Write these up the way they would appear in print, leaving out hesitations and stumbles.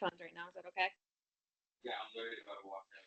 headphones right now. Is that okay? Yeah, I'm literally about to walk in.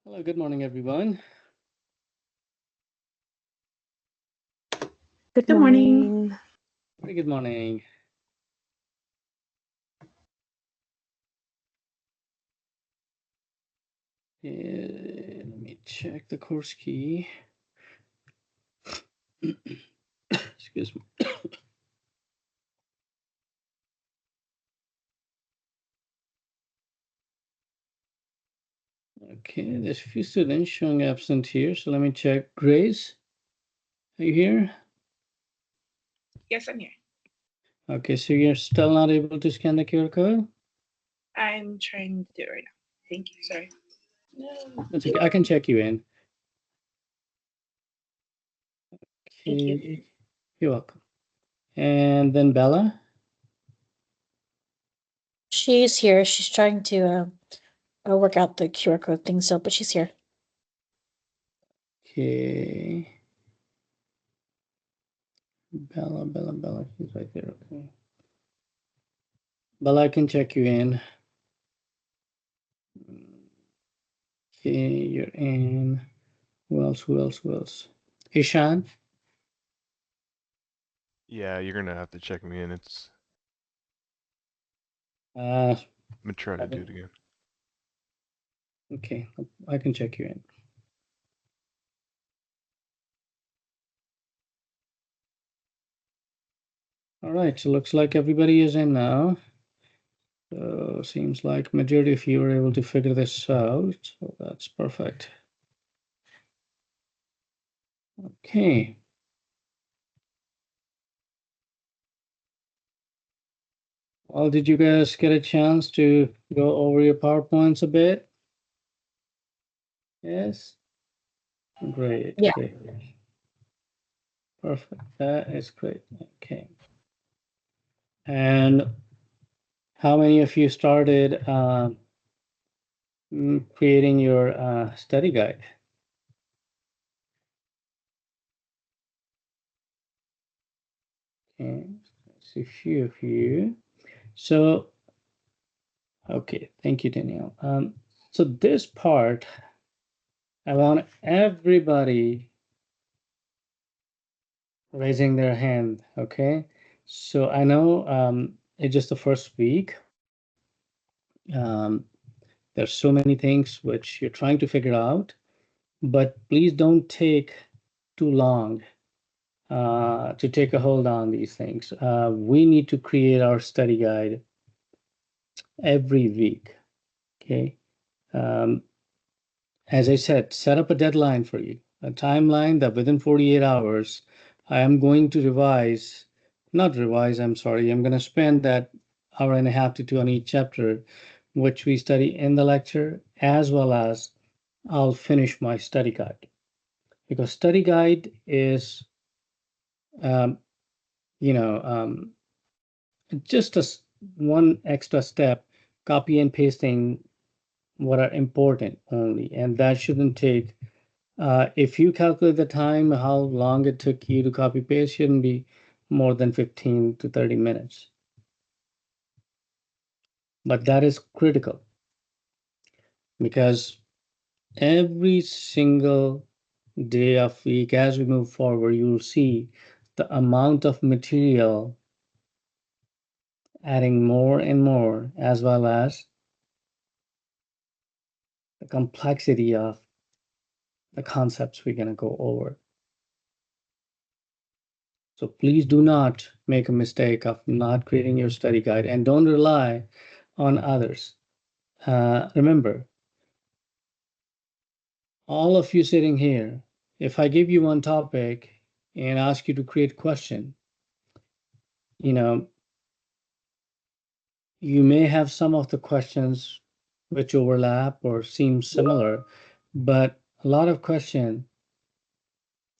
Hello, good morning, everyone. Good morning. Very good morning. Let me check the course key. Excuse me. Okay, there's a few students showing absent here, so let me check. Grace, are you here? Yes, I'm here. Okay, so you're still not able to scan the QR code? I'm trying to do it right now. Thank you. Sorry. That's okay. I can check you in. Thank you. Okay. You're welcome. And then Bella. She's here. She's trying to work out the QR code thing still, but she's here. Okay. Bella. She's right there. Okay. Bella, I can check you in. Okay, you're in. Who else? Ishan? Yeah, you're gonna have to check me in. It's Uh, I'm gonna try to do it again. okay, I can check you in. All right, so looks like everybody is in now. So seems like majority of you were able to figure this out, so that's perfect. Okay. Well, did you guys get a chance to go over your PowerPoints a bit? Yes? Great. Yeah. Great. Perfect. That is great. Okay. And how many of you started creating your study guide? Okay, so a few of you. So, okay, thank you, Danielle. So this part, I want everybody raising their hand, okay? So I know it's just the first week. There's so many things which you're trying to figure out, but please don't take too long to take a hold on these things. We need to create our study guide every week, okay? As I said, set up a deadline for you, a timeline that within 48 hours, I am going to not revise, I'm sorry, I'm going to spend that hour and a half to two on each chapter, which we study in the lecture, as well as I'll finish my study guide. Because study guide is, um, just one extra step, copy and pasting what are important only, and that shouldn't take. If you calculate the time, how long it took you to copy paste, shouldn't be more than 15 to 30 minutes. But that is critical because every single day of week, as we move forward, you will see the amount of material adding more and more, as well as the complexity of the concepts we're going to go over. So please do not make a mistake of not creating your study guide and don't rely on others. Remember, all of you sitting here, if I give you one topic and ask you to create question, you know, you may have some of the questions which overlap or seem similar, but a lot of question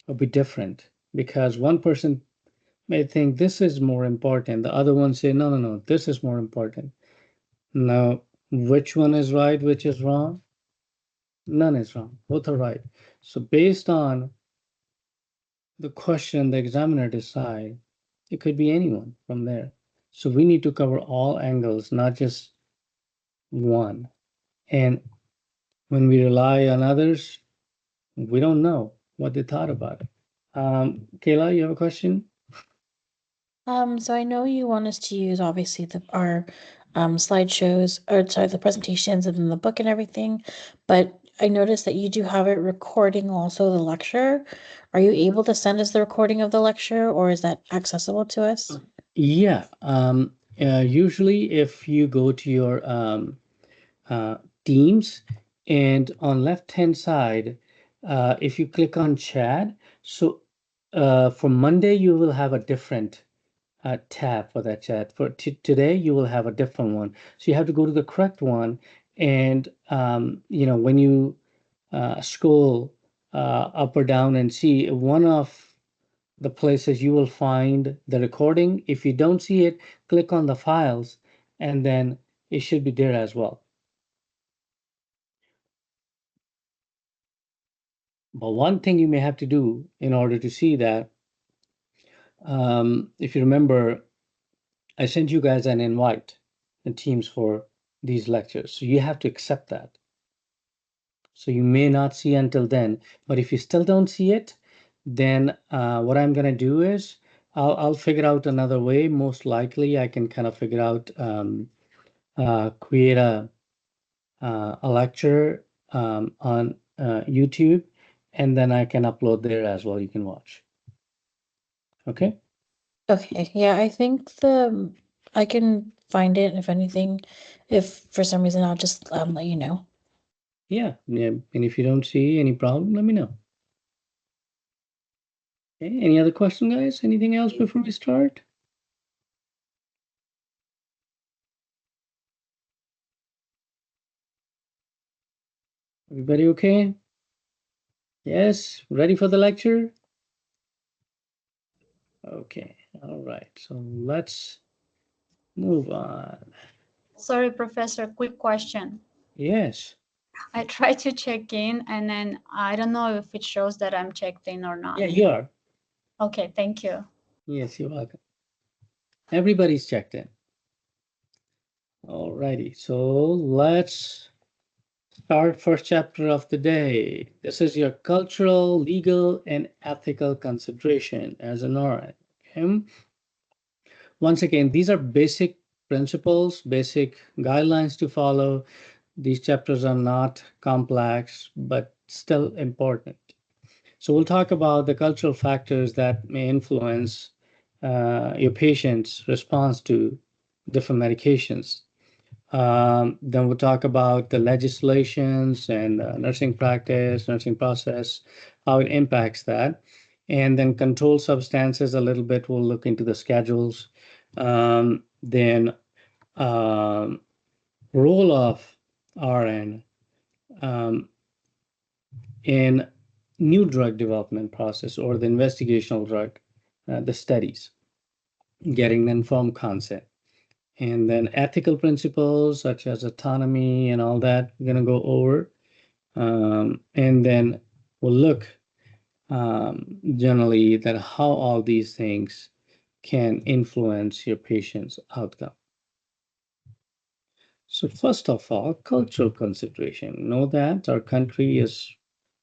will be different because one person may think this is more important. The other one say, no, this is more important. Now, which one is right, which is wrong? None is wrong. Both are right. So based on the question the examiner decide, it could be anyone from there. So we need to cover all angles, not just one. And when we rely on others, we don't know what they thought about it. Kayla, you have a question? So I know you want us to use obviously our slideshows, or sorry, the presentations and then the book and everything, but I noticed that you do have it recording also the lecture. Are you able to send us the recording of the lecture, or is that accessible to us? Yeah. Usually, if you go to your Teams, and on left-hand side, if you click on chat, so for Monday, you will have a different tab for that chat. For today, you will have a different one. So you have to go to the correct one, and when you scroll up or down and see one of the places, you will find the recording. If you don't see it, click on the files, and then it should be there as well. But one thing you may have to do in order to see that, if you remember, I sent you guys an invite in Teams for these lectures. So you have to accept that. So you may not see until then. But if you still don't see it, then what I'm going to do is I'll figure out another way. Most likely, I can kind of figure out create a lecture on YouTube, and then I can upload there as well. You can watch. Okay. Okay, yeah, I think I can find it. If anything, if for some reason, I'll just let you know. Yeah. And if you don't see any problem, let me know. Okay. Any other question, guys? Anything else before we start? Everybody okay? Yes. Ready for the lecture? Okay. All right. So let's move on. Sorry, Professor, quick question. Yes. I tried to check in and then I don't know if it shows that I'm checked in or not. Yeah, you are. Okay, thank you. Yes, you're welcome. Everybody's checked in. All righty. So let's start first chapter of the day. This is your cultural, legal, and ethical consideration as an RN. Okay. Once again, these are basic principles, basic guidelines to follow. These chapters are not complex, but still important. So we'll talk about the cultural factors that may influence your patient's response to different medications. Then we'll talk about the legislations and nursing practice, nursing process, how it impacts that. And then controlled substances a little bit. We'll look into the schedules. Then role of RN in new drug development process or the investigational drug, the studies, getting the informed consent. And then ethical principles such as autonomy and all that, we're going to go over. And then we'll look generally that how all these things can influence your patient's outcome. So first of all, cultural consideration. Know that our country is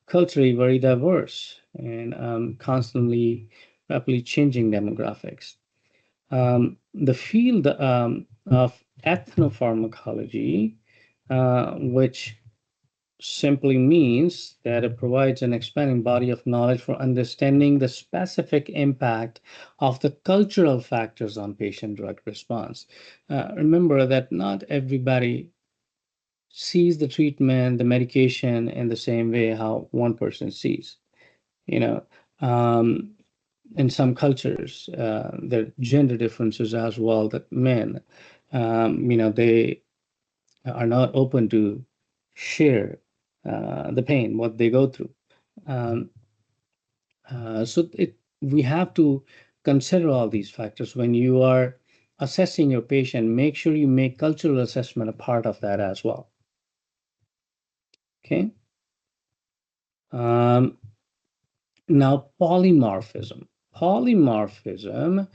culturally very diverse and constantly rapidly changing demographics. The field of ethnopharmacology, which simply means that it provides an expanding body of knowledge for understanding the specific impact of the cultural factors on patient drug response. Remember that not everybody sees the treatment, the medication in the same way how one person sees. You know, in some cultures, there are gender differences as well. That men, they are not open to share the pain, what they go through. Um, we have to consider all these factors when you are assessing your patient. Make sure you make cultural assessment a part of that as well. Okay. Now, polymorphism. Polymorphism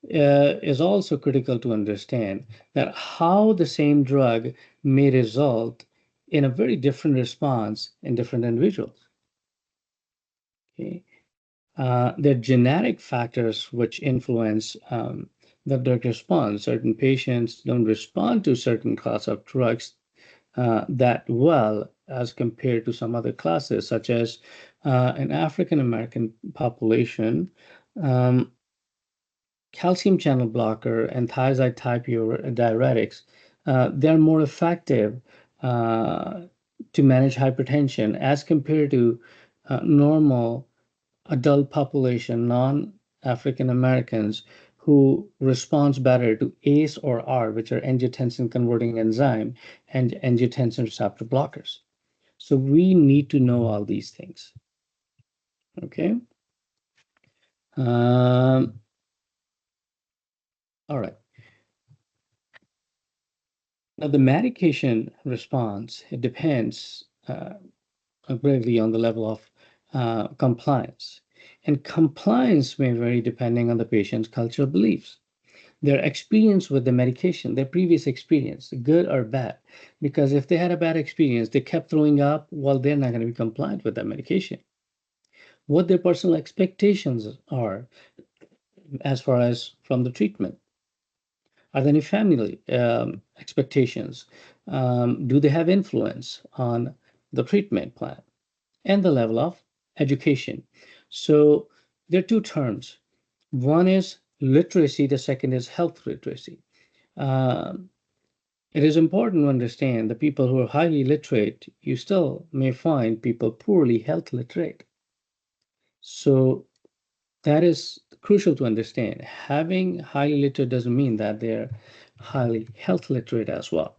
is also critical to understand that how the same drug may result in a very different response in different individuals. Okay. There are genetic factors which influence the drug response. Certain patients don't respond to certain class of drugs that well as compared to some other classes, such as an African American population. Calcium channel blocker and thiazide type diuretics, they're more effective to manage hypertension as compared to normal adult population, non-African Americans who responds better to ACE or R, which are angiotensin converting enzyme and angiotensin receptor blockers. So we need to know all these things. Okay. All right. Now the medication response, it depends greatly on the level of compliance. And compliance may vary depending on the patient's cultural beliefs, their experience with the medication, their previous experience, good or bad. Because if they had a bad experience, they kept throwing up, well, they're not going to be compliant with that medication. What their personal expectations are as far as from the treatment. Are there any family expectations? Do they have influence on the treatment plan and the level of education? So there are two terms. One is literacy, the second is health literacy. Um, it is important to understand that people who are highly literate, you still may find people poorly health literate. So that is crucial to understand. Having highly literate doesn't mean that they're highly health literate as well.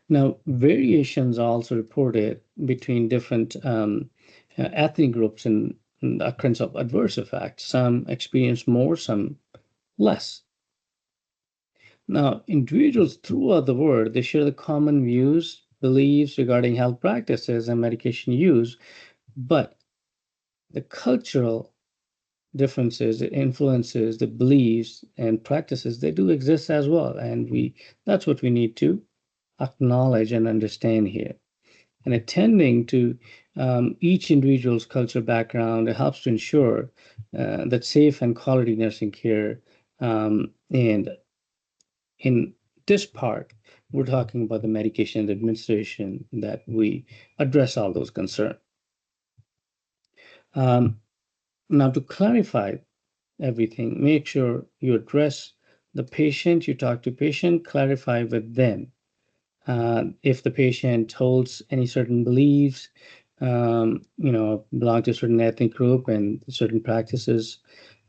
Now, variations are also reported between different ethnic groups in the occurrence of adverse effects. Some experience more, some less. Now, individuals throughout the world, they share the common views, beliefs regarding health practices and medication use, but the cultural differences, the influences, the beliefs and practices, they do exist as well. And that's what we need to acknowledge and understand here. And attending to each individual's cultural background, it helps to ensure that safe and quality nursing care. And in this part, we're talking about the medication administration that we address all those concerns. Now, to clarify everything, make sure you address the patient, you talk to patient, clarify with them. If the patient holds any certain beliefs, belong to a certain ethnic group and certain practices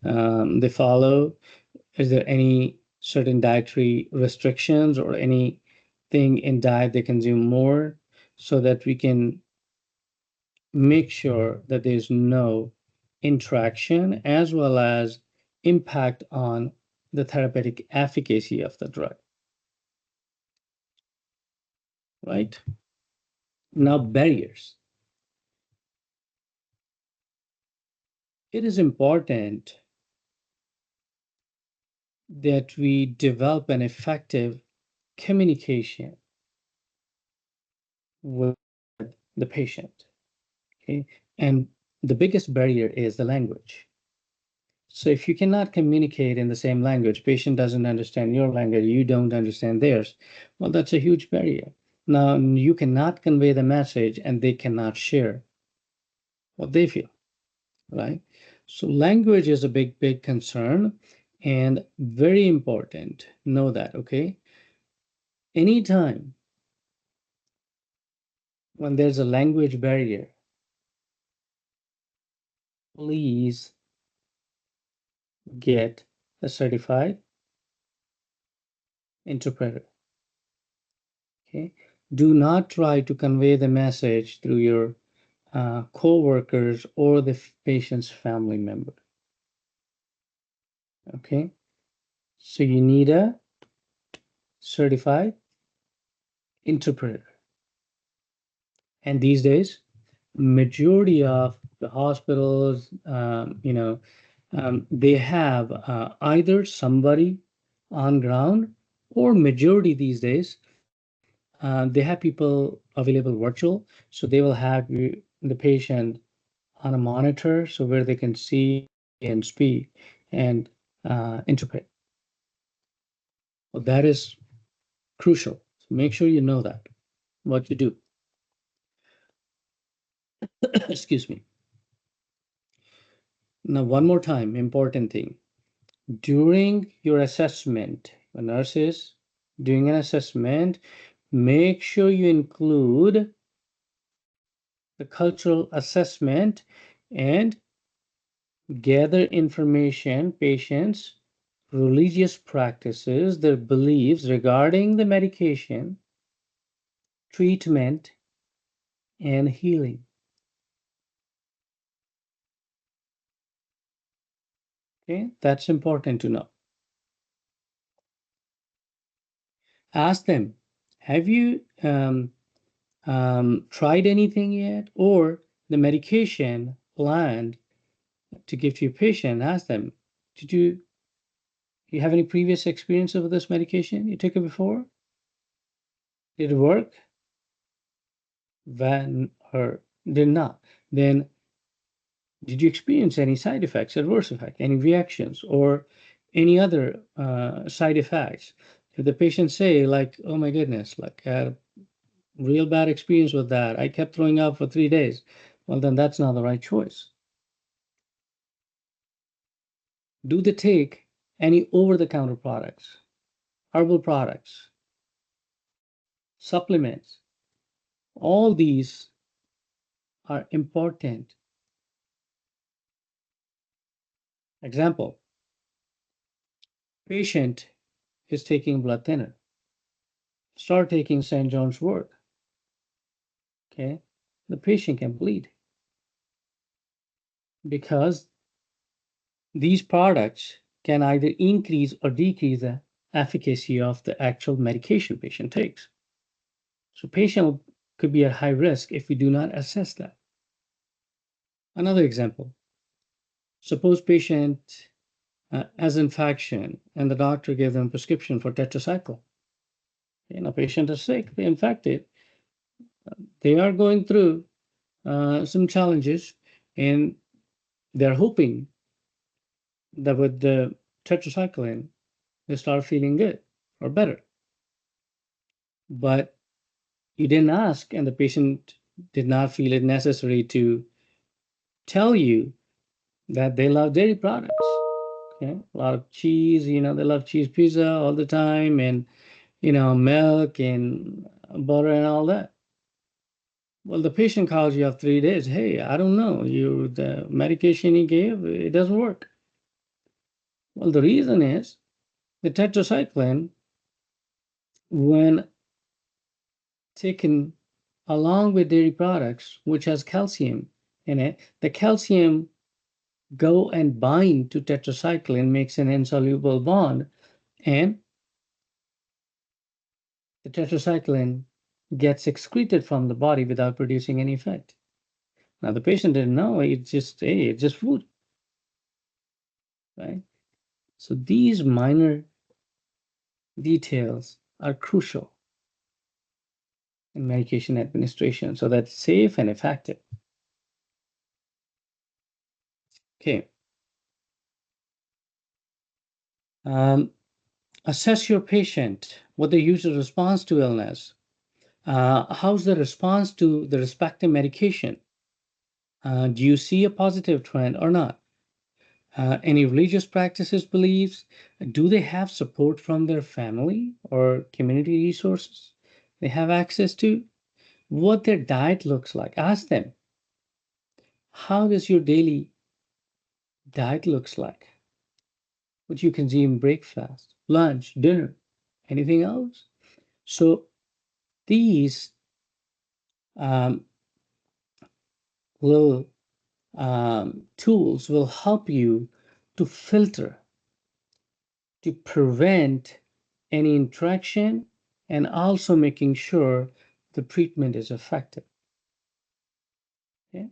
they follow, is there any certain dietary restrictions or anything in diet they consume more, so that we can make sure that there's no interaction as well as impact on the therapeutic efficacy of the drug, right? Now, barriers. It is important that we develop an effective communication with the patient. Okay. And the biggest barrier is the language. So if you cannot communicate in the same language, patient doesn't understand your language, you don't understand theirs, well, that's a huge barrier. Now, you cannot convey the message and they cannot share what they feel, right? So language is a big, big concern and very important. Know that, okay? Anytime when there's a language barrier, please get a certified interpreter. Okay. Do not try to convey the message through your co-workers or the patient's family member. Okay. So you need a certified interpreter. And these days, majority of the hospitals, they have either somebody on ground, or majority these days, they have people available virtual. So they will have the patient on a monitor, so where they can see and speak and interpret. Well, that is crucial. So make sure you know that, what you do. Excuse me. Now, one more time, important thing. During your assessment, a nurse is doing an assessment, make sure you include the cultural assessment and gather information, patients, religious practices, their beliefs regarding the medication, treatment, and healing. Okay, that's important to know. Ask them, have you tried anything yet? Or the medication planned to give to your patient, ask them, did you have any previous experience of this medication? You took it before? Did it work? When or did not? Then did you experience any side effects, adverse effects, any reactions, or any other side effects? If the patient say like, oh my goodness, like I had a real bad experience with that, I kept throwing up for 3 days, well, then that's not the right choice. Do they take any over-the-counter products, herbal products, supplements? All these are important. Example, patient is taking blood thinner. Start taking St. John's wort. Okay, the patient can bleed because these products can either increase or decrease the efficacy of the actual medication patient takes. So patient could be at high risk if we do not assess that. Another example, suppose patient has infection and the doctor gave them a prescription for tetracycline. Patient is sick, they're infected, they are going through some challenges, and they're hoping that with the tetracycline, they start feeling good or better. But you didn't ask, and the patient did not feel it necessary to tell you that they love dairy products. Okay, a lot of cheese, they love cheese pizza all the time, and milk and butter and all that. Well, the patient calls you after 3 days. Hey, I don't know. The medication you gave, it doesn't work. Well, the reason is the tetracycline, when taken along with dairy products, which has calcium in it, the calcium go and bind to tetracycline, makes an insoluble bond, and the tetracycline gets excreted from the body without producing any effect. Now, the patient didn't know, it's just food, right? So these minor details are crucial in medication administration so that's safe and effective. Okay. Assess your patient, what the user response to illness, how's the response to the respective medication? Do you see a positive trend or not? Any religious practices, beliefs? Do they have support from their family or community resources they have access to? What their diet looks like. Ask them, how does your daily diet looks like? What you consume breakfast, lunch, dinner, anything else? So these um, little tools will help you to filter, to prevent any interaction, and also making sure the treatment is effective. Okay?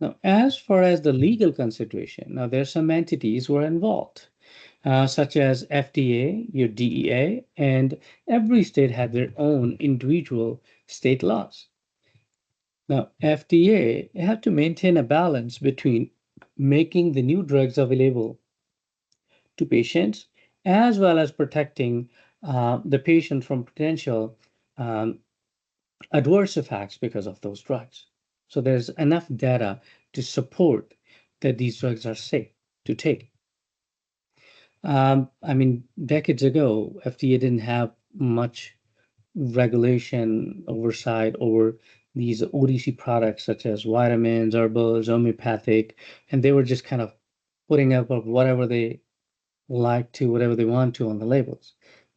Now, as far as the legal consideration, now there's some entities who are involved, such as FDA, your DEA, and every state had their own individual state laws. Now, FDA have to maintain a balance between making the new drugs available to patients as well as protecting the patient from potential um, adverse effects because of those drugs. So there's enough data to support that these drugs are safe to take. Decades ago, FDA didn't have much regulation oversight over these OTC products such as vitamins, herbals, homeopathic, and they were just kind of putting up of whatever they like to, whatever they want to on the labels.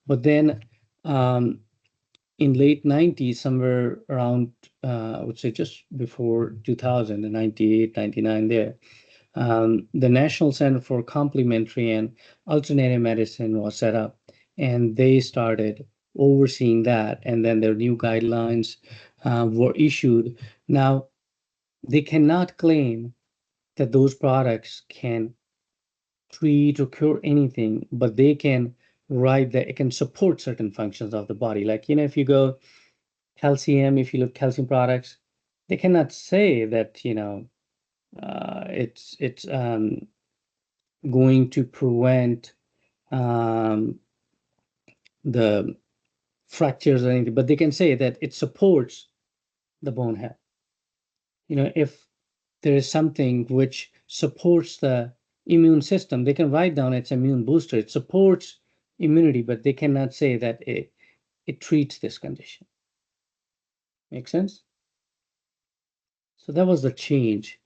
But then in late 90s, somewhere around, I would say just before 2000, 98, 99 there, the National Center for Complementary and Alternative Medicine was set up, and they started overseeing that. And then their new guidelines were issued. Now, they cannot claim that those products can treat or cure anything, but they can write that it can support certain functions of the body. Like, if you go calcium, if you look calcium products, they cannot say that, it's going to prevent the fractures or anything, but they can say that it supports the bone health. If there is something which supports the immune system, they can write down it's immune booster. It supports immunity, but they cannot say that it treats this condition. Make sense? So that was the change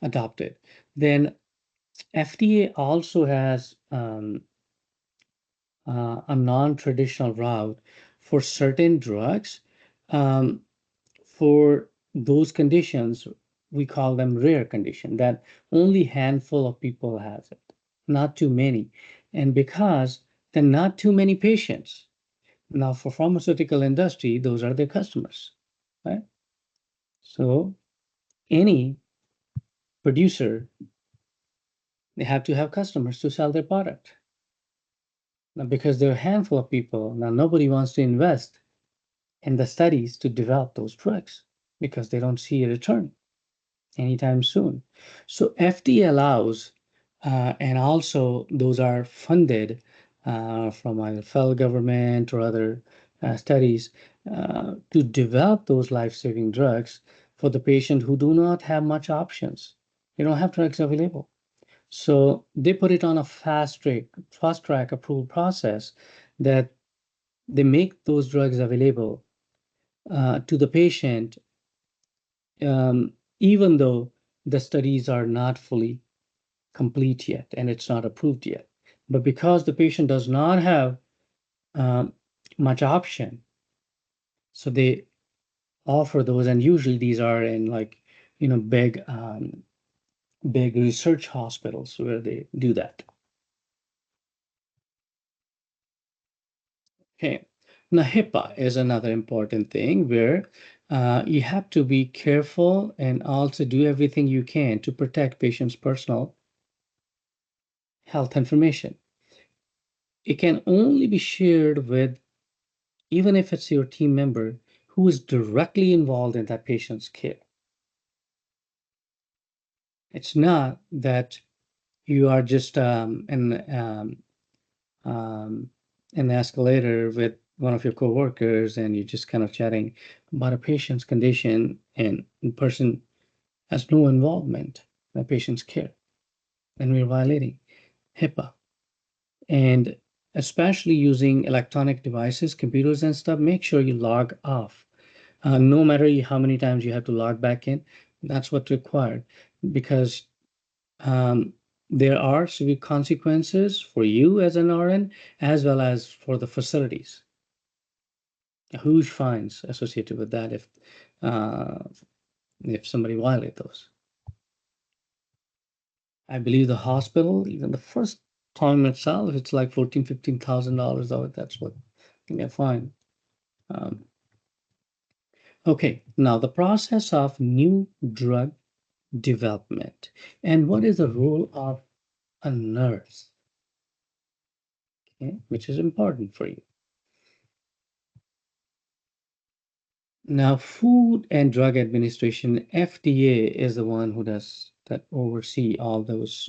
adopted. Then FDA also has a non-traditional route for certain drugs. For those conditions, we call them rare condition, that only handful of people has it, not too many. And because there are not too many patients, now for pharmaceutical industry, those are their customers, right? So any producer, they have to have customers to sell their product. Now, because there are a handful of people, now nobody wants to invest in the studies to develop those drugs because they don't see a return anytime soon. So FDA allows, and also those are funded from either federal government or other studies to develop those life-saving drugs for the patient who do not have much options. They don't have drugs available. So they put it on a fast track approval process that they make those drugs available to the patient, even though the studies are not fully complete yet and it's not approved yet. But because the patient does not have um, much option, so they offer those, and usually these are in like big research hospitals where they do that. Okay. Now, HIPAA is another important thing where you have to be careful and also do everything you can to protect patients' personal health information. It can only be shared with, even if it's your team member who is directly involved in that patient's care. It's not that you are just an escalator with one of your coworkers and you're just kind of chatting about a patient's condition and the person has no involvement in the patient's care. Then we're violating HIPAA. And especially using electronic devices, computers and stuff, make sure you log off. No matter how many times you have to log back in, that's what's required, because there are severe consequences for you as an RN as well as for the facilities. Huge fines associated with that if somebody violates those. I believe the hospital, even the first time itself, it's like $14,000-$15,000. That's what you get fined. Okay, now the process of new drug development and what is the role of a nurse, okay, which is important for you. Now, Food and Drug Administration, FDA, is the one who does that, oversee all those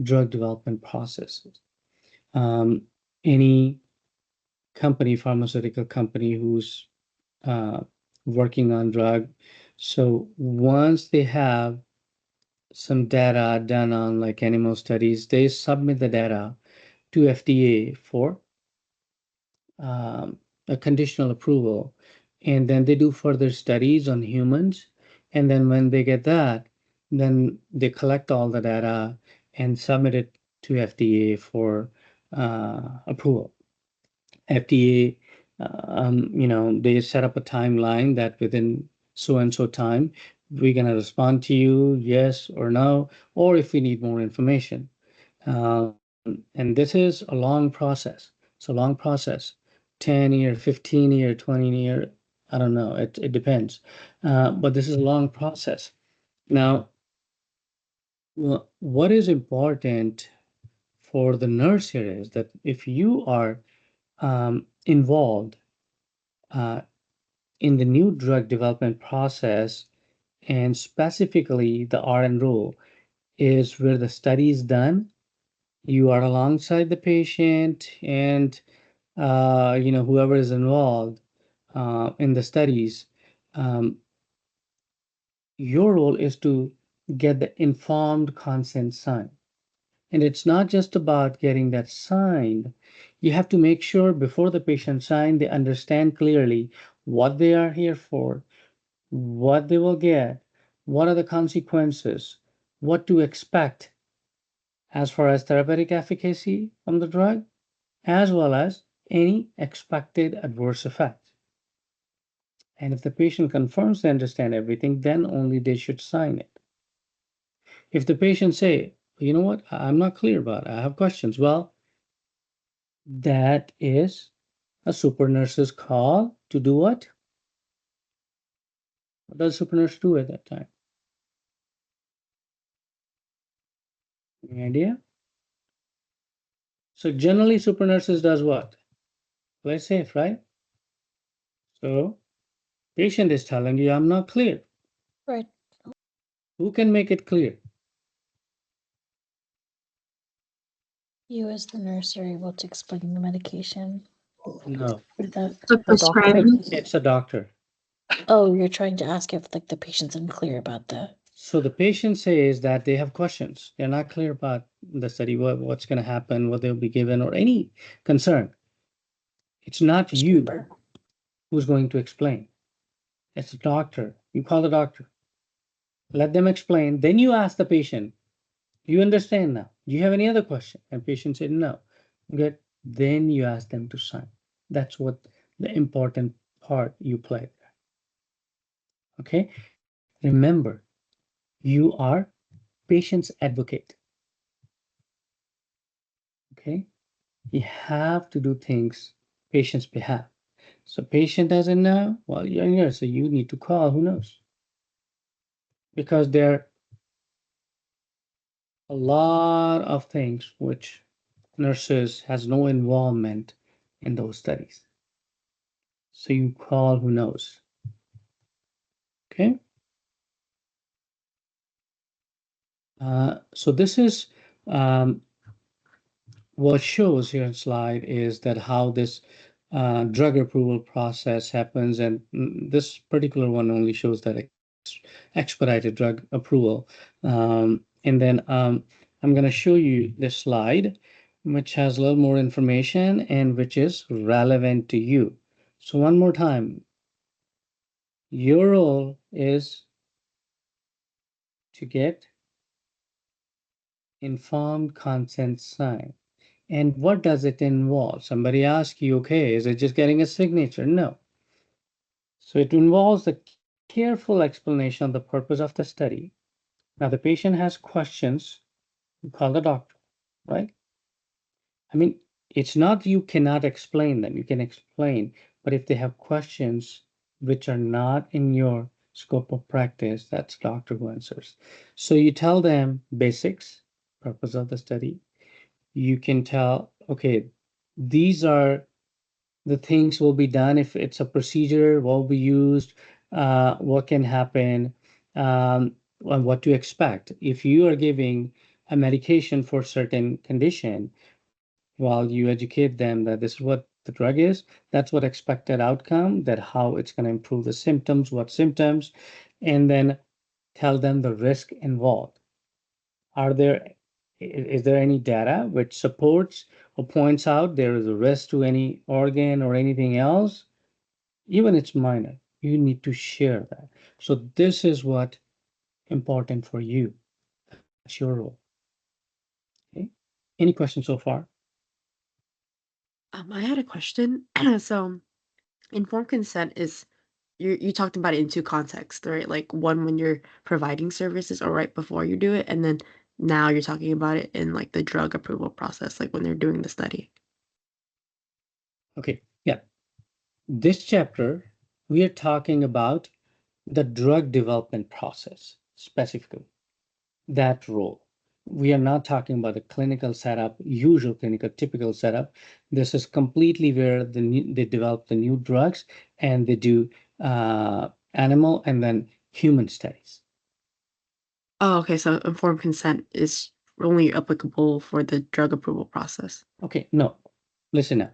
drug development processes. Any company, pharmaceutical company who's working on drug, so once they have some data done on like animal studies, they submit the data to FDA for a conditional approval, and then they do further studies on humans, and then when they get that, then they collect all the data and submit it to FDA for approval. FDA, they set up a timeline that within so and so time, we're going to respond to you, yes or no, or if we need more information. And this is a long process. It's a long process, 10-year, 15-year, 20-year. I don't know. It depends. But this is a long process. Now, what is important for the nurse here is that if you are involved uh, in the new drug development process, and specifically the RN rule is where the study is done, you are alongside the patient and whoever is involved in the studies. um, your role is to get the informed consent signed. And it's not just about getting that signed. You have to make sure before the patient sign, they understand clearly what they are here for, what they will get, what are the consequences, what to expect as far as therapeutic efficacy from the drug, as well as any expected adverse effect. And if the patient confirms they understand everything, then only they should sign it. If the patient say, you know what, I'm not clear about it, I have questions, well, that is a super nurse's call to do what? What does super nurse do at that time? Any idea? So generally super nurses does what? Play safe, right? So patient is telling you, I'm not clear. Right. Who can make it clear? You as the nurse are able to explain the medication. No, Or the The the doctor. prescribing. it's a doctor. Oh, you're trying to ask if like the patient's unclear about the. So the patient says that they have questions. They're not clear about the study, what's going to happen, what they'll be given, or any concern. It's not you prescriber. who's going to explain. It's a doctor. You call the doctor. Let them explain. Then you ask the patient, do you understand now? Do you have any other question? And patient said no. Good. Then you ask them to sign. That's what the important part you play there. Okay. Remember, you are patient's advocate. Okay. You have to do things patient's behalf. So patient doesn't know. Well, you're here, so you need to call. Who knows? Because there are a lot of things which nurses has no involvement in those studies. So you call who knows. Okay. So this is what shows here in slide is that how this drug approval process happens, and this particular one only shows that expedited drug approval. And then I'm going to show you this slide, which has a little more information and which is relevant to you. So one more time, your role is to get informed consent signed. And what does it involve? Somebody asks you, okay, is it just getting a signature? No. So it involves a careful explanation of the purpose of the study. Now, the patient has questions, you call the doctor, right? I mean, it's not you cannot explain them, you can explain, but if they have questions which are not in your scope of practice, that's doctor who answers. So you tell them basics, purpose of the study. You can tell, okay, these are the things will be done if it's a procedure, what will be used, what can happen, and what to expect. If you are giving a medication for certain condition, while you educate them that this is what the drug is, that's what expected outcome, that how it's going to improve the symptoms, what symptoms, and then tell them the risk involved. Are there is there any data which supports or points out there is a risk to any organ or anything else? Even it's minor, you need to share that. So this is what important for you. That's your role. Okay. Any questions so far? I had a question. So, informed consent is you talked about it in two contexts, right? Like one when you're providing services or right before you do it, and then now you're talking about it in like the drug approval process, like when they're doing the study. Okay, yeah. This chapter, we are talking about the drug development process specifically, that role. We are not talking about the clinical setup, usual clinical, typical setup. This is completely where they develop the new drugs and they do animal and then human studies. Oh, okay. So informed consent is only applicable for the drug approval process. Okay, no, listen now.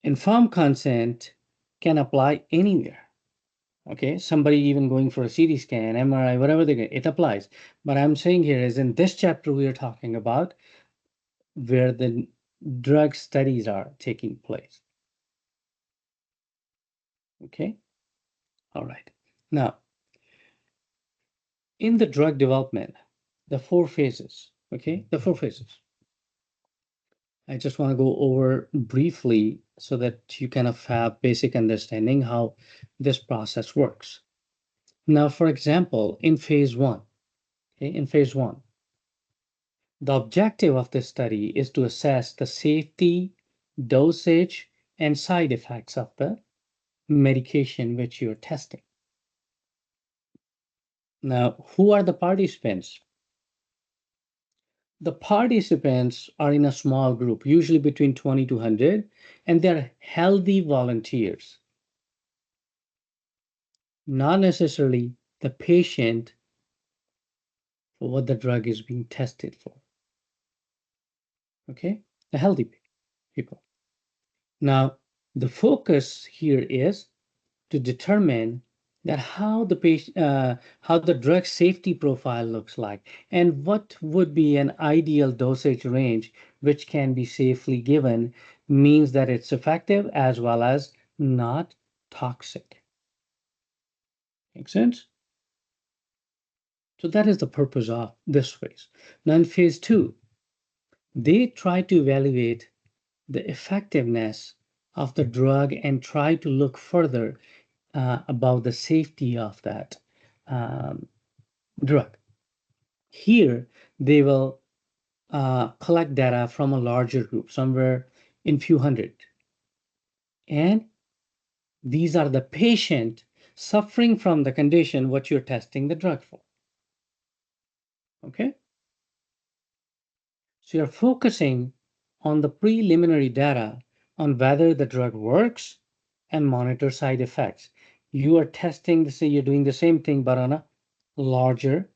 Informed consent can apply anywhere. Okay, somebody even going for a CT scan, MRI, whatever they get, it applies. But I'm saying here is in this chapter we are talking about where the drug studies are taking place. Okay, all right. Now, in the drug development, the 4 phases. Okay, the 4 phases. I just want to go over briefly so that you kind of have basic understanding how this process works. Now, for example, in phase 1, okay, in phase 1, the objective of this study is to assess the safety, dosage, and side effects of the medication which you're testing. Now, who are the participants? The participants are in a small group, usually between 20 to 100, and they're healthy volunteers, not necessarily the patient for what the drug is being tested for. Okay, the healthy people. Now, the focus here is to determine that how the patient, how the drug safety profile looks like, and what would be an ideal dosage range which can be safely given, means that it's effective as well as not toxic. Make sense? So that is the purpose of this phase. Now in phase 2, they try to evaluate the effectiveness of the drug and try to look further about the safety of that drug. Here, they will collect data from a larger group, somewhere in few hundred. And these are the patient suffering from the condition what you're testing the drug for. Okay? So you're focusing on the preliminary data on whether the drug works and monitor side effects. You are testing, say you're doing the same thing, but on a larger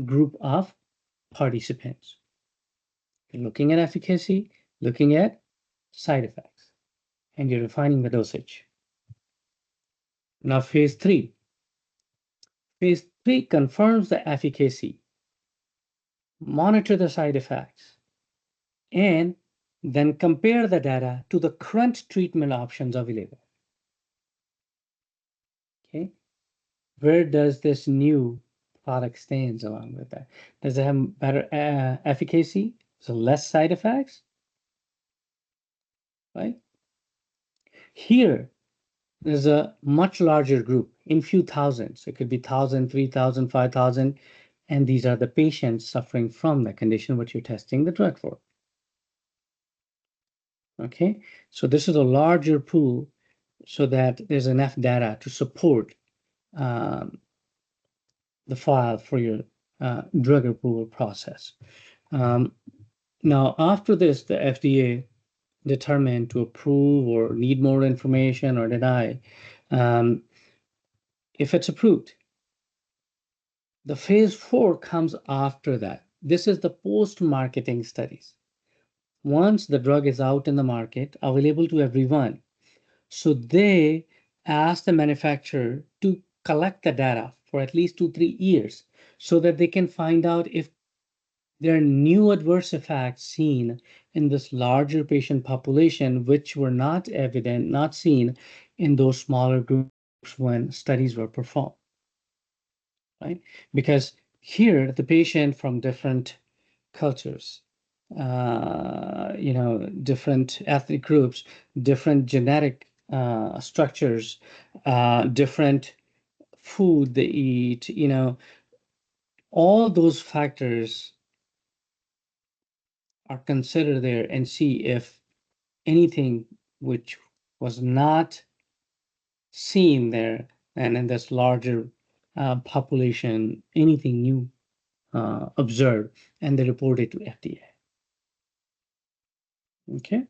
group of participants. You're looking at efficacy, looking at side effects, and you're refining the dosage. Now, phase 3. Phase 3 confirms the efficacy, monitor the side effects, and then compare the data to the current treatment options available. Okay, where does this new product stands along with that? Does it have better efficacy? So less side effects, right? Here, there's a much larger group in few thousands. It could be 1,000, 3,000, 5,000, and these are the patients suffering from the condition what you're testing the drug for. Okay, so this is a larger pool so that there's enough data to support the file for your drug approval process. Now, after this, the FDA determined to approve or need more information or deny. If it's approved, the phase 4 comes after that. This is the post-marketing studies. Once the drug is out in the market, available to everyone, so they ask the manufacturer to collect the data for at least 2-3 years so that they can find out if there are new adverse effects seen in this larger patient population, which were not evident, not seen in those smaller groups when studies were performed. right? Because here the patient from different cultures, different ethnic groups, different genetic structures, different food they eat, all those factors are considered there and see if anything which was not seen there and in this larger population, anything new observed, and they report it to FDA. Okay.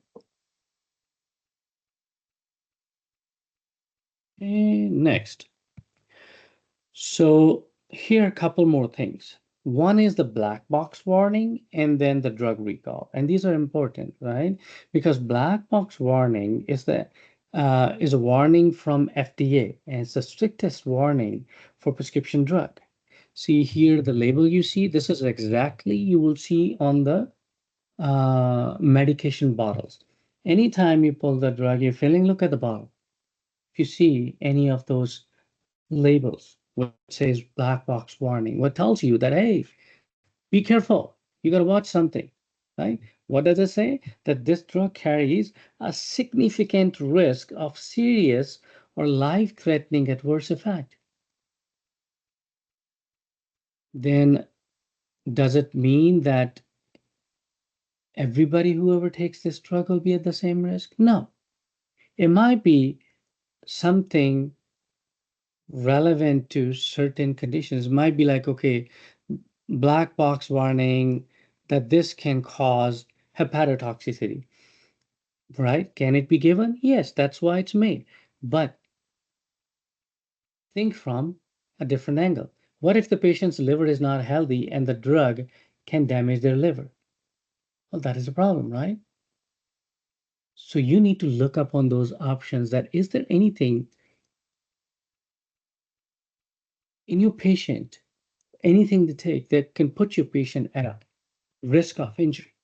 And next. So here are a couple more things. One is the black box warning and then the drug recall. And these are important, right? Because black box warning is a warning from FDA, and it's the strictest warning for prescription drug. See here the label you see, this is exactly you will see on the medication bottles. Anytime you pull the drug you're filling, look at the bottle. If you see any of those labels, what says black box warning, what tells you that, hey, be careful, you got to watch something, right? What does it say? That this drug carries a significant risk of serious or life-threatening adverse effect. Then does it mean that everybody who ever takes this drug will be at the same risk? No. It might be something relevant to certain conditions. It might be like, okay, black box warning that this can cause hepatotoxicity, right? Can it be given? Yes, that's why it's made. But think from a different angle. What if the patient's liver is not healthy and the drug can damage their liver? Well, that is a problem, right? So you need to look up on those options that is there anything in your patient, anything to take that can put your patient at a risk of injury.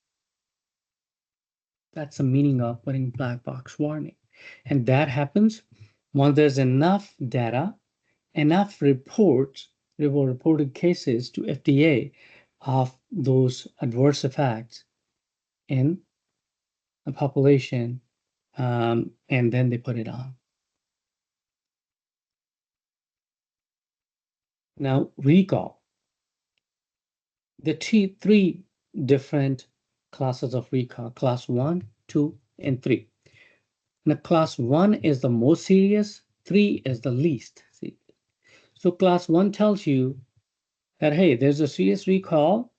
That's the meaning of putting black box warning. And that happens when there's enough data, enough reported cases to FDA of those adverse effects in a population, and then they put it on. Now, recall. The three different classes of recall, class 1, 2, and 3. Now, class 1 is the most serious, 3 is the least serious. So class 1 tells you that, hey, there's a serious recall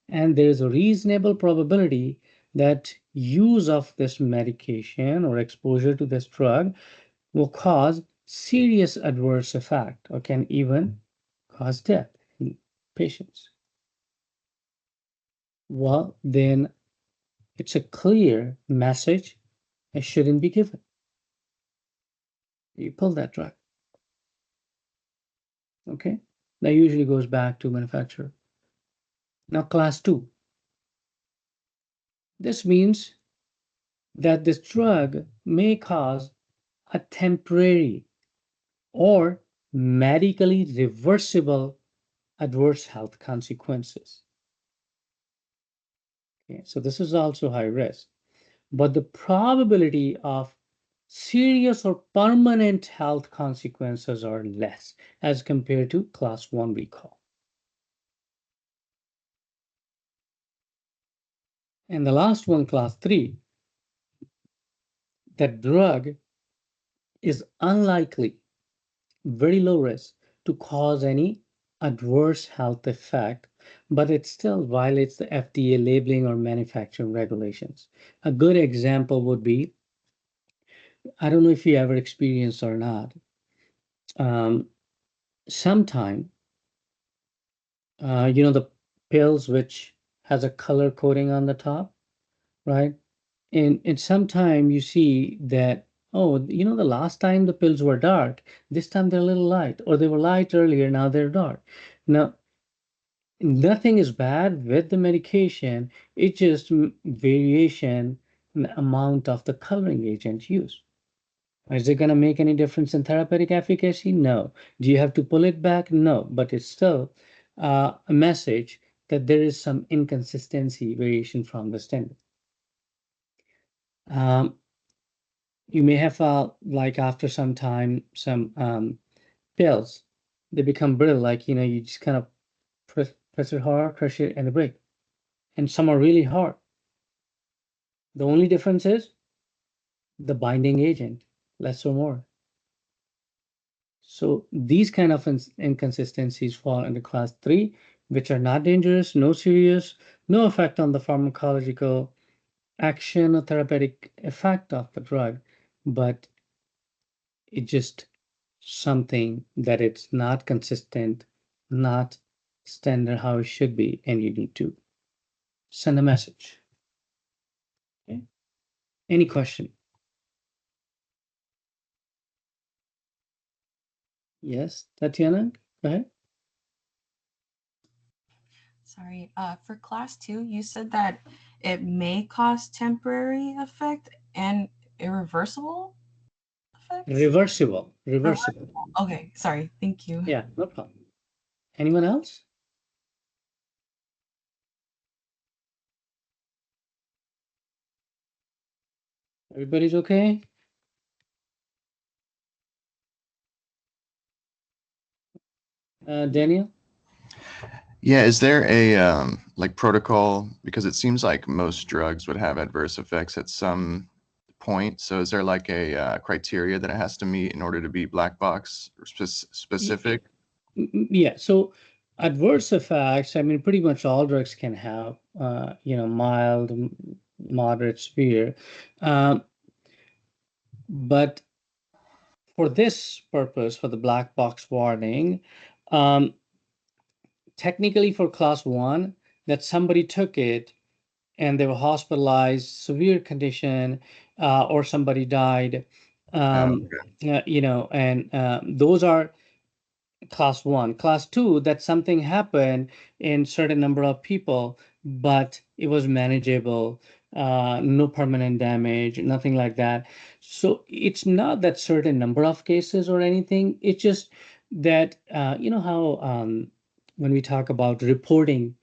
and there's a reasonable probability that use of this medication or exposure to this drug will cause serious adverse effect or can even cause death in patients. Well, then it's a clear message it shouldn't be given. You pull that drug. Okay? That usually goes back to manufacturer. Now, class 2. This means that this drug may cause a temporary or medically reversible adverse health consequences. Okay, so this is also high risk, but the probability of serious or permanent health consequences are less as compared to class 1 recall. And the last one, class 3, that drug is unlikely, very low risk, to cause any adverse health effect, but it still violates the FDA labeling or manufacturing regulations. A good example would be, I don't know if you ever experienced or not, sometime, the pills which has a color coating on the top, right? And sometime you see that, oh, the last time the pills were dark, this time they're a little light, or they were light earlier, now they're dark. Now, nothing is bad with the medication, it's just variation in the amount of the coloring agent used. Is it going to make any difference in therapeutic efficacy? No. Do you have to pull it back? No. But it's still a message that there is some inconsistency, variation from the standard. You may have like after some time, some pills, they become brittle, like, you just kind of press it hard, crush it, and they break. And some are really hard. The only difference is the binding agent, less or more. So these kind of inconsistencies fall into class 3, which are not dangerous, no serious, no effect on the pharmacological action or therapeutic effect of the drug, but it's just something that it's not consistent, not standard how it should be, and you need to send a message. Okay. Any question? Yes, Tatiana, go ahead. Sorry, for class 2, you said that it may cause temporary effect and irreversible effects? Reversible. Okay, sorry, thank you. Yeah, no problem. Anyone else? Everybody's okay? Daniel? Yeah, is there a like protocol? Because it seems like most drugs would have adverse effects at some point. So is there like a criteria that it has to meet in order to be black box or specific? Yeah, so adverse effects, I mean, pretty much all drugs can have, mild, moderate, severe. But for this purpose, for the black box warning, technically for class 1, that somebody took it and they were hospitalized, severe condition, or somebody died, Okay. and those are class 1. Class 2, that something happened in certain number of people, but it was manageable, no permanent damage, nothing like that. So it's not that certain number of cases or anything. It's just that, you know how when we talk about reporting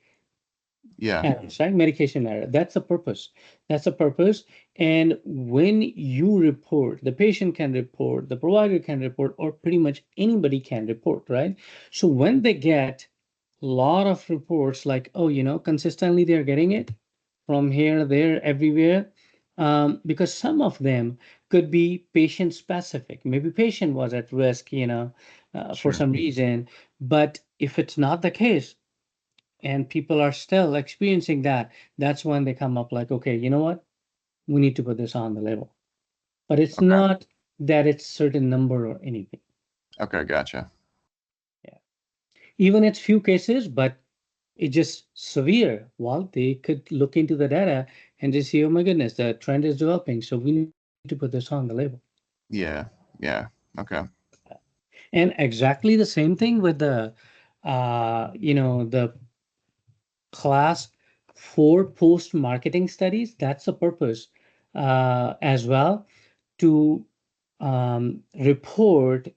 Yeah. errors, right? Medication error. That's the purpose. That's the purpose. And when you report, the patient can report, the provider can report, or pretty much anybody can report, right? So when they get a lot of reports like, oh, consistently they're getting it from here, there, everywhere, because some of them could be patient specific. Maybe patient was at risk, for Sure. some reason. But if it's not the case, and people are still experiencing that, that's when they come up like, okay, you know what? We need to put this on the label. But it's Okay. not that it's certain number or anything. Okay, gotcha. Yeah. Even it's few cases, but it's just severe. Well, they could look into the data and just see, oh my goodness, the trend is developing. So we need to put this on the label. Yeah. Yeah. Okay. And exactly the same thing with the class 4 post-marketing studies. That's the purpose as well, to report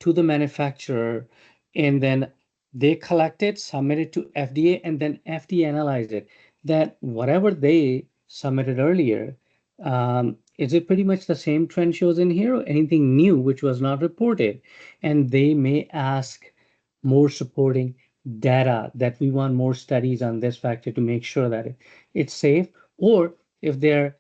to the manufacturer, and then they collect it, submit it to FDA, and then FDA analyze it. That whatever they submitted earlier, is it pretty much the same trend shows in here, or anything new which was not reported? And they may ask more supporting data, that we want more studies on this factor to make sure that it's safe, or if there are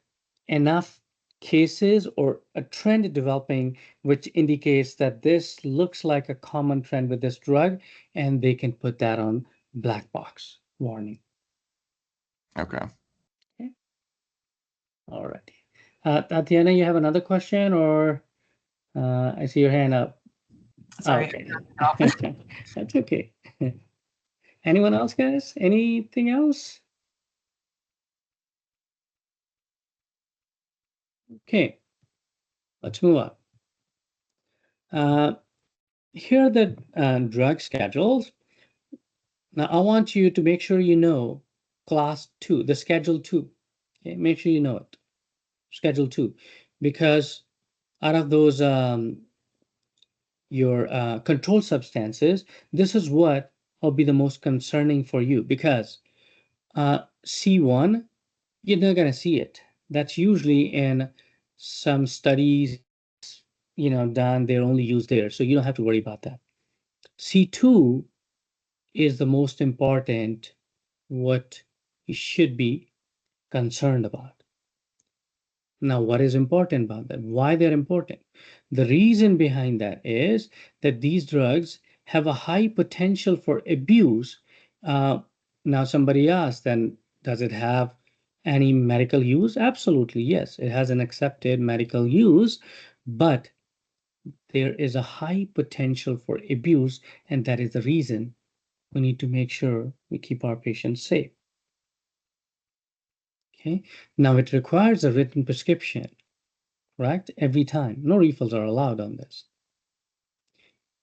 enough cases or a trend developing which indicates that this looks like a common trend with this drug, and they can put that on black box warning. Okay. Okay. All righty. Tatiana, you have another question, or I see your hand up. Sorry. Okay. That's okay. Anyone else, guys? Anything else? Okay, let's move on. Here are the drug schedules. Now, I want you to make sure you know class 2, the schedule 2. Okay, make sure you know it. Schedule 2, because out of those your controlled substances, this is what will be the most concerning for you, because C1, you're not going to see it. That's usually in some studies, done, they're only used there. So you don't have to worry about that. C2 is the most important, what you should be concerned about. Now, what is important about that? Why they're important? The reason behind that is that these drugs have a high potential for abuse. Now, somebody asked, then does it have any medical use? Absolutely, yes. It has an accepted medical use, but there is a high potential for abuse, and that is the reason we need to make sure we keep our patients safe. Okay. Now, it requires a written prescription, correct? Every time. No refills are allowed on this.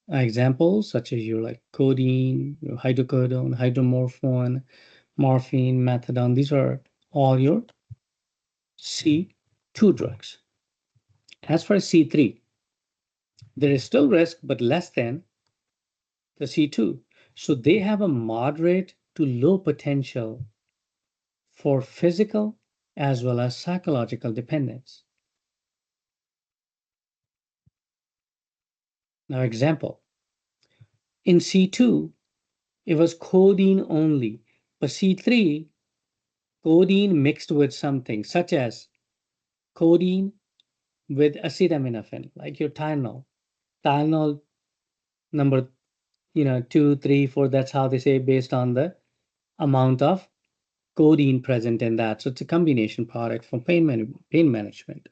Examples such as your like codeine, your hydrocodone, hydromorphone, morphine, methadone, these are all your C2 drugs. As for C3, there is still risk, but less than the C2. So they have a moderate to low potential for physical as well as psychological dependence. Now, example, in C2, it was codeine only, but C3, codeine mixed with something, such as codeine with acetaminophen, like your Tylenol. Tylenol number, 2, 3, 4, that's how they say based on the amount of codeine present in that. So it's a combination product for pain management.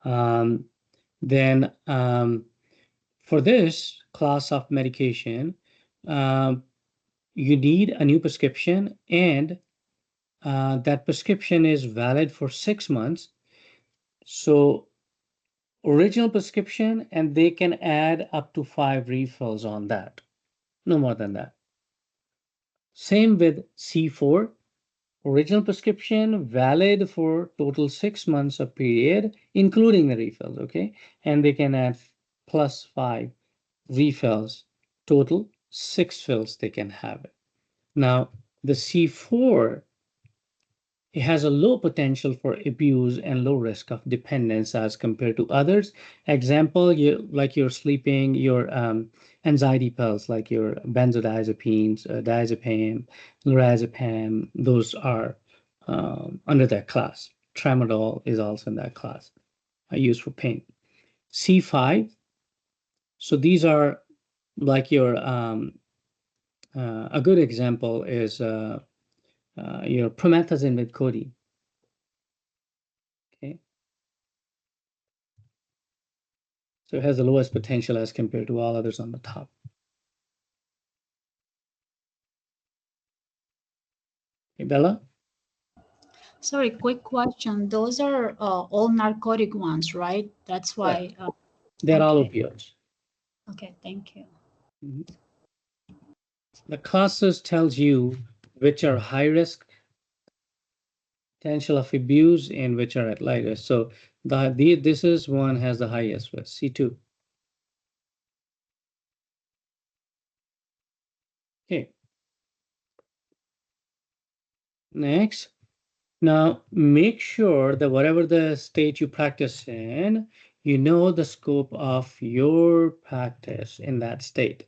Then for this class of medication, you need a new prescription, and that prescription is valid for 6 months. So original prescription, and they can add up to 5 refills on that, no more than that. Same with C4, original prescription valid for total 6 months of period, including the refills, okay? And they can add plus 5 refills, total 6 fills they can have it. Now, the C4, it has a low potential for abuse and low risk of dependence as compared to others. Example, like you're sleeping, your anxiety pills, like your benzodiazepines, diazepam, lorazepam, those are under that class. Tramadol is also in that class, used for pain. C5, so these are like your, a good example is your promethazine with codeine. Okay. So it has the lowest potential as compared to all others on the top. Okay, Bella? Sorry, quick question. Those are all narcotic ones, right? That's why. They're all Okay. opioids. Okay, thank you. Mhm. The classes tells you which are high risk potential of abuse and which are at light risk. So this is one has the highest risk, C2. Okay. Next. Now make sure that whatever the state you practice in, you know the scope of your practice in that state.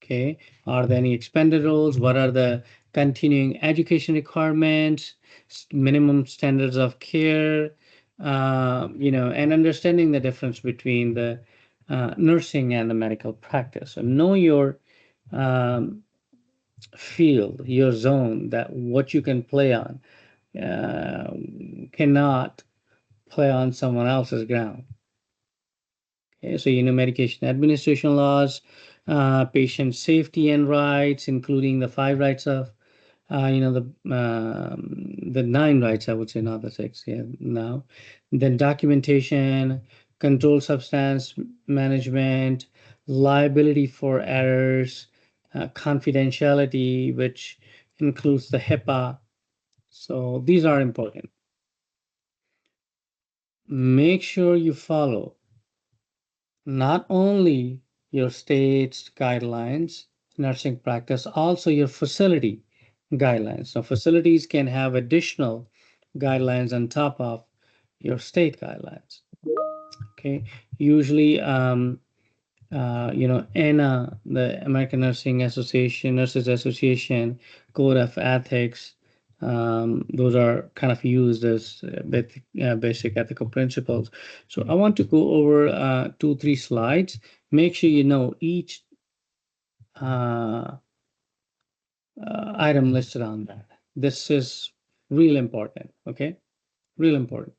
Okay, are there any expanded roles? What are the continuing education requirements, minimum standards of care, and understanding the difference between the nursing and the medical practice. So know your um, field, your zone, that what you can play on, cannot play on someone else's ground. Okay, so medication administration laws, patient safety and rights, including the 5 rights of, the 9 rights, I would say, not the 6. Yeah, now, then documentation, controlled substance management, liability for errors, confidentiality, which includes the HIPAA. So these are important. make sure you follow not only your state's guidelines, nursing practice, also your facility guidelines. So facilities can have additional guidelines on top of your state guidelines. Okay, usually, ANA, the American Nursing Association, Nurses Association, Code of Ethics, those are kind of used as basic ethical principles. So I want to go over 2, 3 slides. Make sure you know each item listed on that. This is real important, okay? Real important.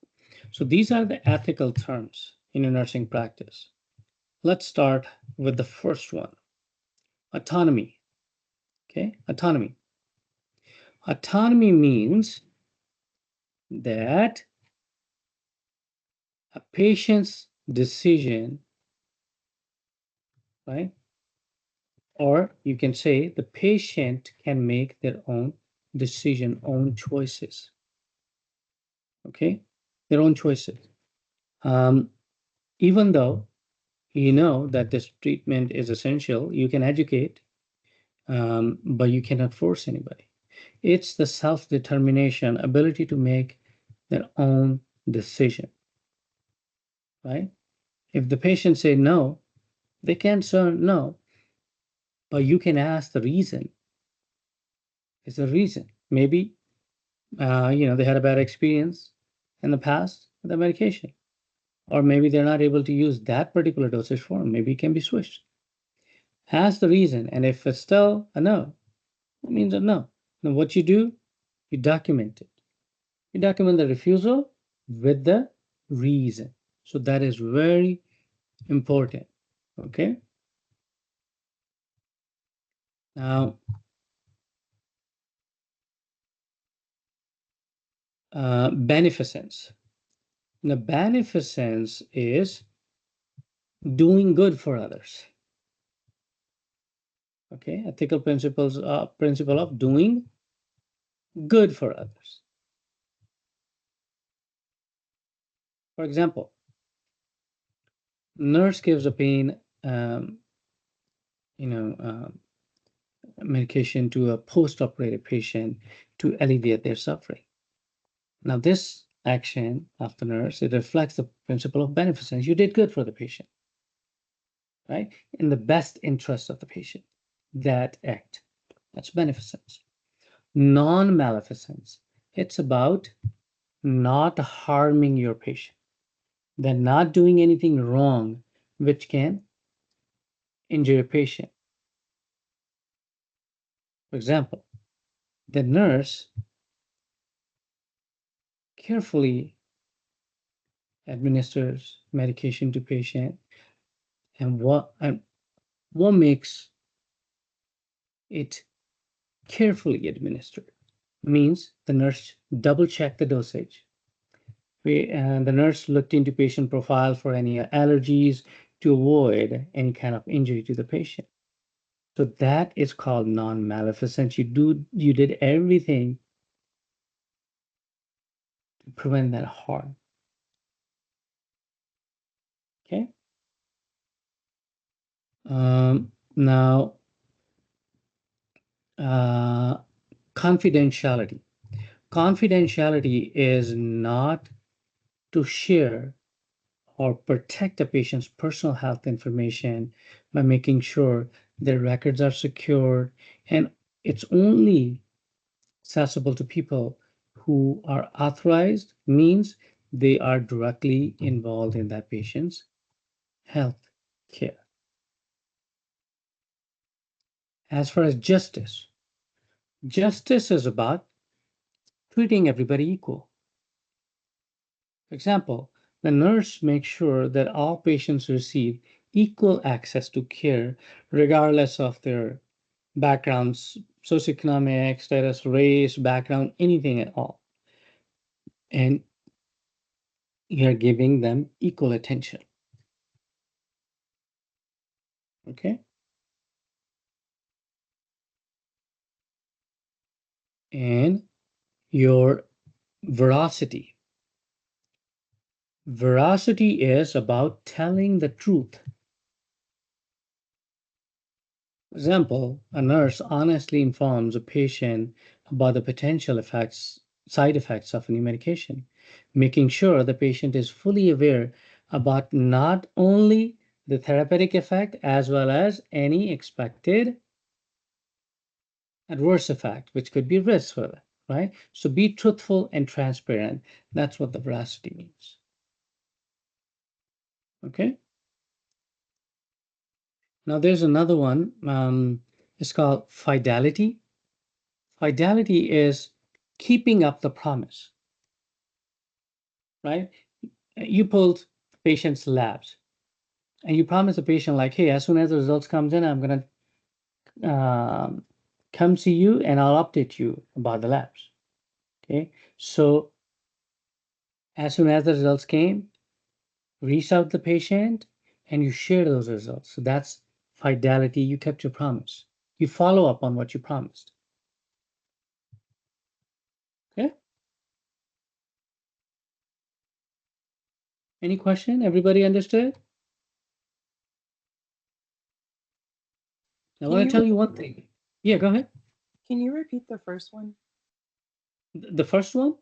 So these are the ethical terms in a nursing practice. Let's start with the first one, autonomy. Okay, autonomy. Autonomy means that a patient's decision, right? Or you can say the patient can make their own decision, own choices. Okay, their own choices. Even though you know that this treatment is essential, you can educate, but you cannot force anybody. It's the self-determination, ability to make their own decision, right? If the patient say no, they can say no, but you can ask the reason. It's a reason. Maybe they had a bad experience in the past with the medication, or maybe they're not able to use that particular dosage form. Maybe it can be switched. Ask the reason, and if it's still a no, it means a no. Now what you do, you document it. You document the refusal with the reason. So that is very important. Okay. Now, beneficence. The beneficence is doing good for others. Okay, ethical principle of doing good for others. For example, nurse gives a pain, medication to a post-operative patient to alleviate their suffering. Now, this action of the nurse, it reflects the principle of beneficence. You did good for the patient, right? In the best interest of the patient. That act, that's beneficence. Non-maleficence, it's about not harming your patient. They're not doing anything wrong which can injure your patient. For example, the nurse carefully administers medication to patient, and what makes it carefully administered means the nurse double checked the dosage. And the nurse looked into patient profile for any allergies to avoid any kind of injury to the patient. So that is called non-maleficence. You did everything to prevent that harm. Okay. Now, confidentiality. Confidentiality is not to share or protect a patient's personal health information by making sure their records are secure, and it's only accessible to people who are authorized, means they are directly involved in that patient's health care. As far as justice, justice is about treating everybody equal. For example, the nurse makes sure that all patients receive equal access to care, regardless of their backgrounds, socioeconomic status, race, background, anything at all. And you're giving them equal attention. Okay? And your veracity. Veracity is about telling the truth. For example, a nurse honestly informs a patient about the potential side effects of a new medication, making sure the patient is fully aware about not only the therapeutic effect as well as any expected adverse effect, which could be risk for them, right? So be truthful and transparent. That's what the veracity means. Okay. Now there's another one. It's called fidelity. Fidelity is keeping up the promise, right? You pulled patient's labs and you promise the patient like, hey, as soon as the results comes in, I'm going to come see you and I'll update you about the labs. Okay. So as soon as the results came, reach out to the patient and you share those results. So that's fidelity. You kept your promise. You follow up on what you promised. Okay. Any question? Everybody understood? I want to tell you one thing. Yeah, go ahead. Can you repeat the first one? The first one,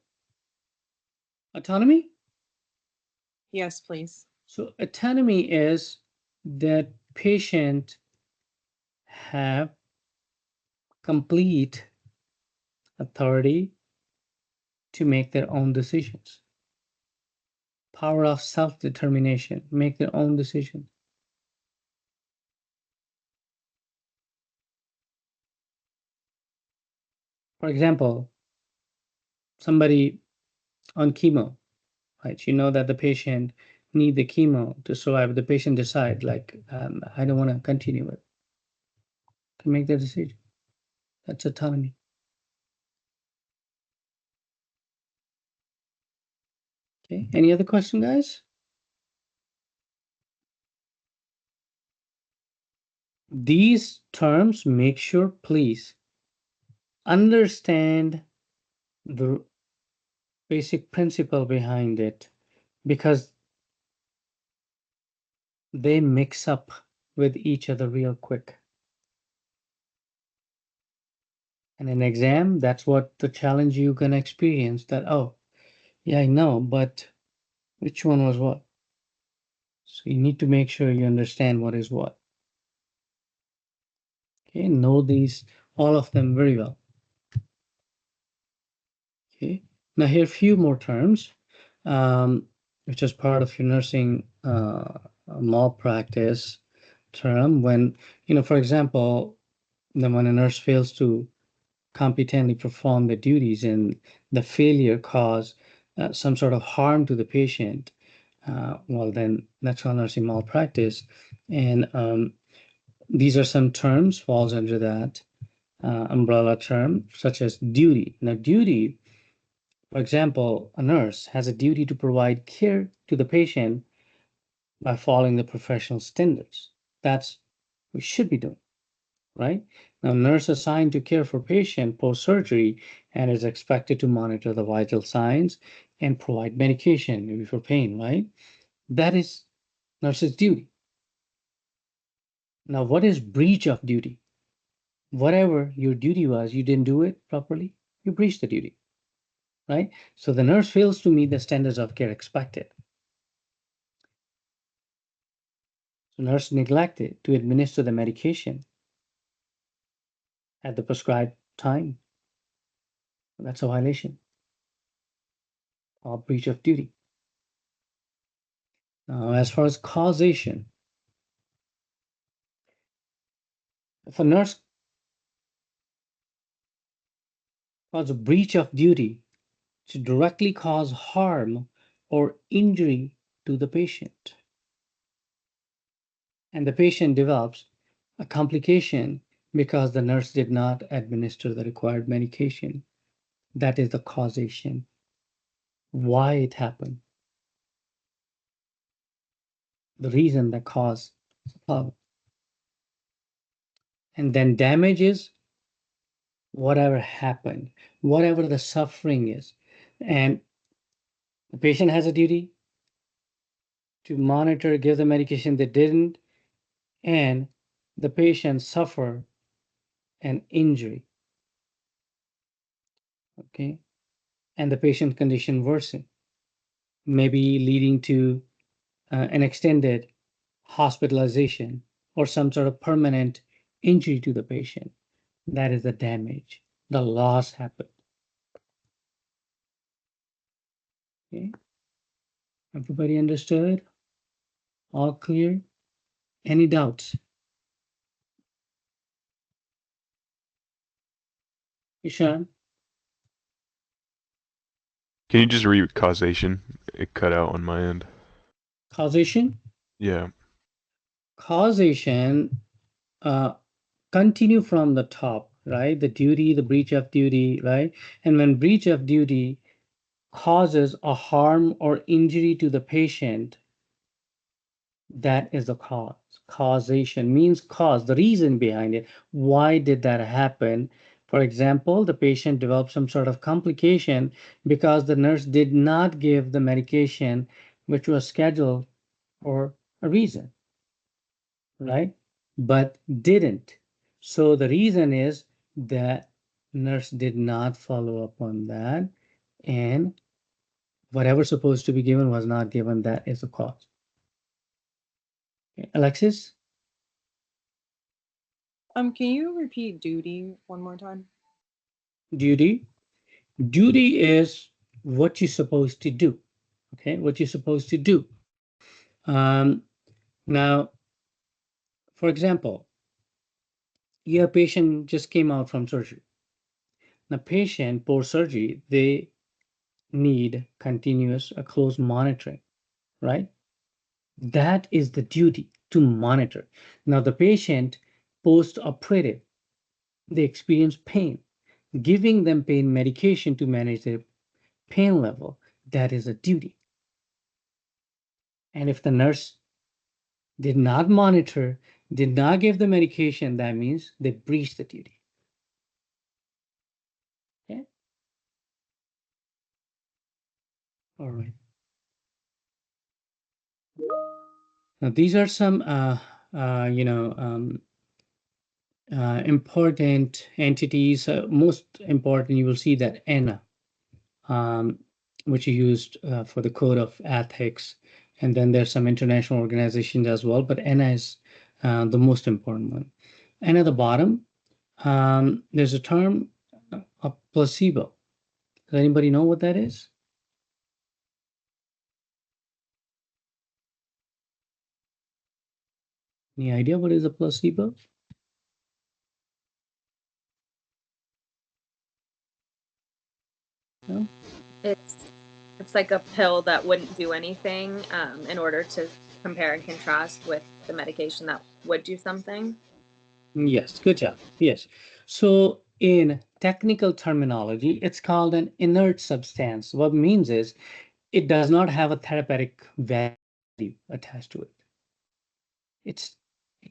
autonomy. Yes, please. So autonomy is that patient have complete authority to make their own decisions. Power of self-determination, make their own decision. For example, somebody on chemo, right? You know that the patient need the chemo to survive. The patient decide like, I don't want to continue it. To make their decision. That's autonomy. Okay. Any other question, guys? These terms, make sure, please understand the basic principle behind it because they mix up with each other real quick. And in exam, that's what the challenge you're going to experience that, oh, yeah, I know, but which one was what? So you need to make sure you understand what is what. Okay, know these, all of them very well. Okay, now here are a few more terms, which is part of your nursing malpractice term. When, for example, when a nurse fails to competently perform the duties and the failure cause some sort of harm to the patient, well, then that's called nursing malpractice. And these are some terms falls under that umbrella term, such as duty. Now, duty, for example, a nurse has a duty to provide care to the patient by following the professional standards. That's what we should be doing, right? Now, nurse assigned to care for patient post-surgery and is expected to monitor the vital signs and provide medication maybe for pain, right? That is nurse's duty. Now, what is breach of duty? Whatever your duty was, you didn't do it properly, you breached the duty, right? So the nurse fails to meet the standards of care expected. So nurse neglected to administer the medication at the prescribed time. That's a violation or breach of duty. Now, as far as causation, if a nurse causes a breach of duty to directly cause harm or injury to the patient, and the patient develops a complication because the nurse did not administer the required medication, that is the causation. Why it happened. The reason that caused the problem. And then damage is whatever happened, whatever the suffering is. And the patient has a duty, to monitor, give the medication they didn't, and the patient suffer an injury, okay, and the patient condition worsen, maybe leading to an extended hospitalization or some sort of permanent injury to the patient. That is the damage. The loss happened. Okay. Everybody understood? All clear? Any doubts? Ishan? Can you just read causation? It cut out on my end. Causation? Yeah. Causation, continue from the top, right? The duty, the breach of duty, right? And when breach of duty causes a harm or injury to the patient, that is the cause. Causation means cause, the reason behind it. Why did that happen? For example, the patient developed some sort of complication because the nurse did not give the medication which was scheduled for a reason, right? But didn't. So the reason is that nurse did not follow up on that, and whatever supposed to be given was not given. That is the cause. Okay. Alexis? Can you repeat duty one more time? Duty. Duty is what you're supposed to do. Okay, what you're supposed to do. Now, for example, your patient just came out from surgery. The patient post surgery, they need continuous, close monitoring, right? That is the duty, to monitor. Now, the patient post operative, they experience pain. Giving them pain medication to manage their pain level, that is a duty. And if the nurse did not monitor, did not give the medication, that means they breached the duty. Okay? All right. Now, these are some, important entities. Most important, you will see that ENA, which is used for the code of ethics. And then there's some international organizations as well, but ENA is the most important one. And at the bottom, there's a term, a placebo. Does anybody know what that is? Any idea what is a placebo? No? It's like a pill that wouldn't do anything in order to compare and contrast with the medication that would do something. Yes, good job. Yes. So in technical terminology, it's called an inert substance. What it means is it does not have a therapeutic value attached to it. It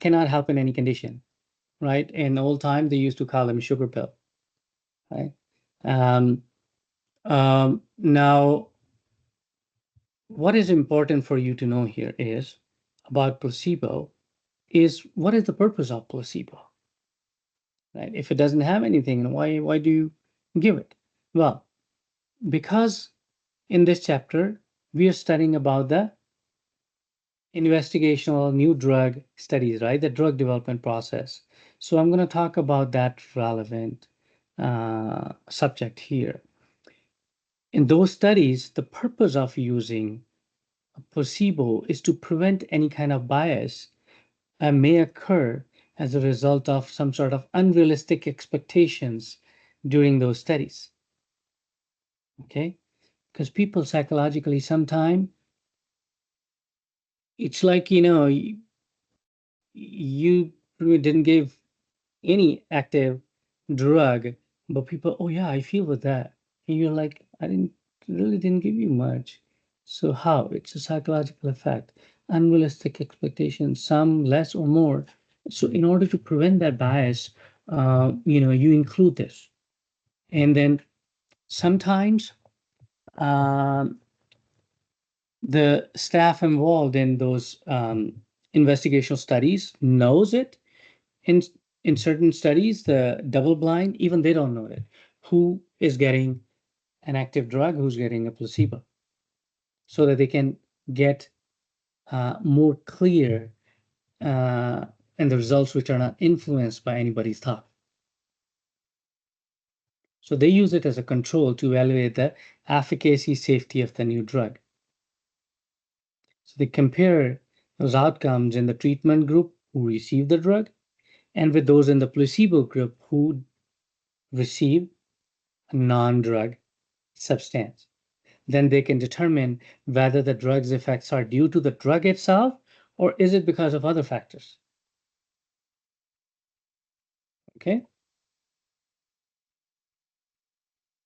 cannot help in any condition, right? In old time, they used to call them sugar pill, right? Now, what is important for you to know here is about placebo is what is the purpose of placebo, right? If it doesn't have anything, why do you give it? Well, because in this chapter, we are studying about the investigational new drug studies, right? The drug development process. So I'm going to talk about that relevant subject here. In those studies, the purpose of using a placebo is to prevent any kind of bias may occur as a result of some sort of unrealistic expectations during those studies. Okay? Because people psychologically sometimes it's like, you didn't give any active drug, but people, oh yeah, I feel with that. And you're like, I didn't give you much. So how? It's a psychological effect. Unrealistic expectations, some less or more. So in order to prevent that bias, you include this. And then sometimes the staff involved in those investigational studies knows it. In certain studies, the double blind, even they don't know it. Who is getting an active drug, who's getting a placebo, so that they can get more clear and the results which are not influenced by anybody's thought. So they use it as a control to evaluate the efficacy, safety of the new drug. So they compare those outcomes in the treatment group who received the drug and with those in the placebo group who received a non-drug substance. Then they can determine whether the drug's effects are due to the drug itself or is it because of other factors. Okay?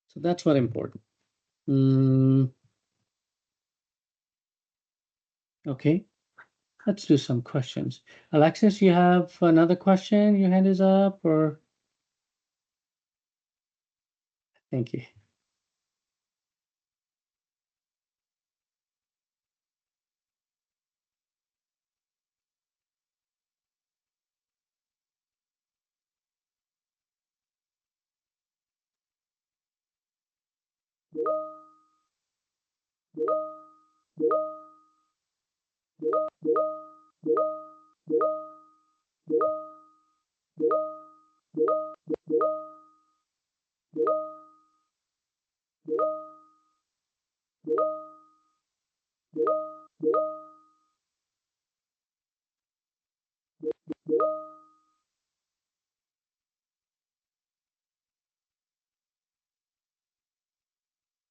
So that's what important. Okay, let's do some questions. Alexis, you have another question? Your hand is up, or? Thank you.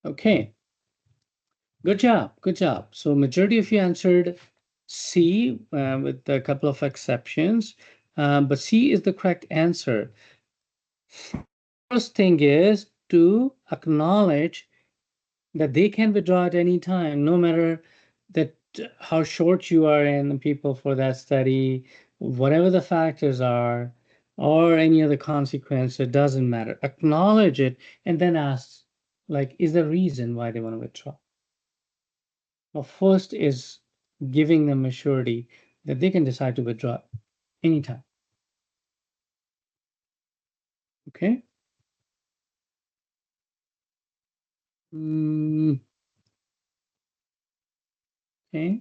Okay, good job, good job. So majority of you answered C with a couple of exceptions, but C is the correct answer. First thing is to acknowledge that they can withdraw at any time, no matter that how short you are in people for that study, whatever the factors are, or any other consequence, it doesn't matter. Acknowledge it and then ask, like, is there a reason why they want to withdraw? Well, first is giving them a surety that they can decide to withdraw anytime. Okay? Okay.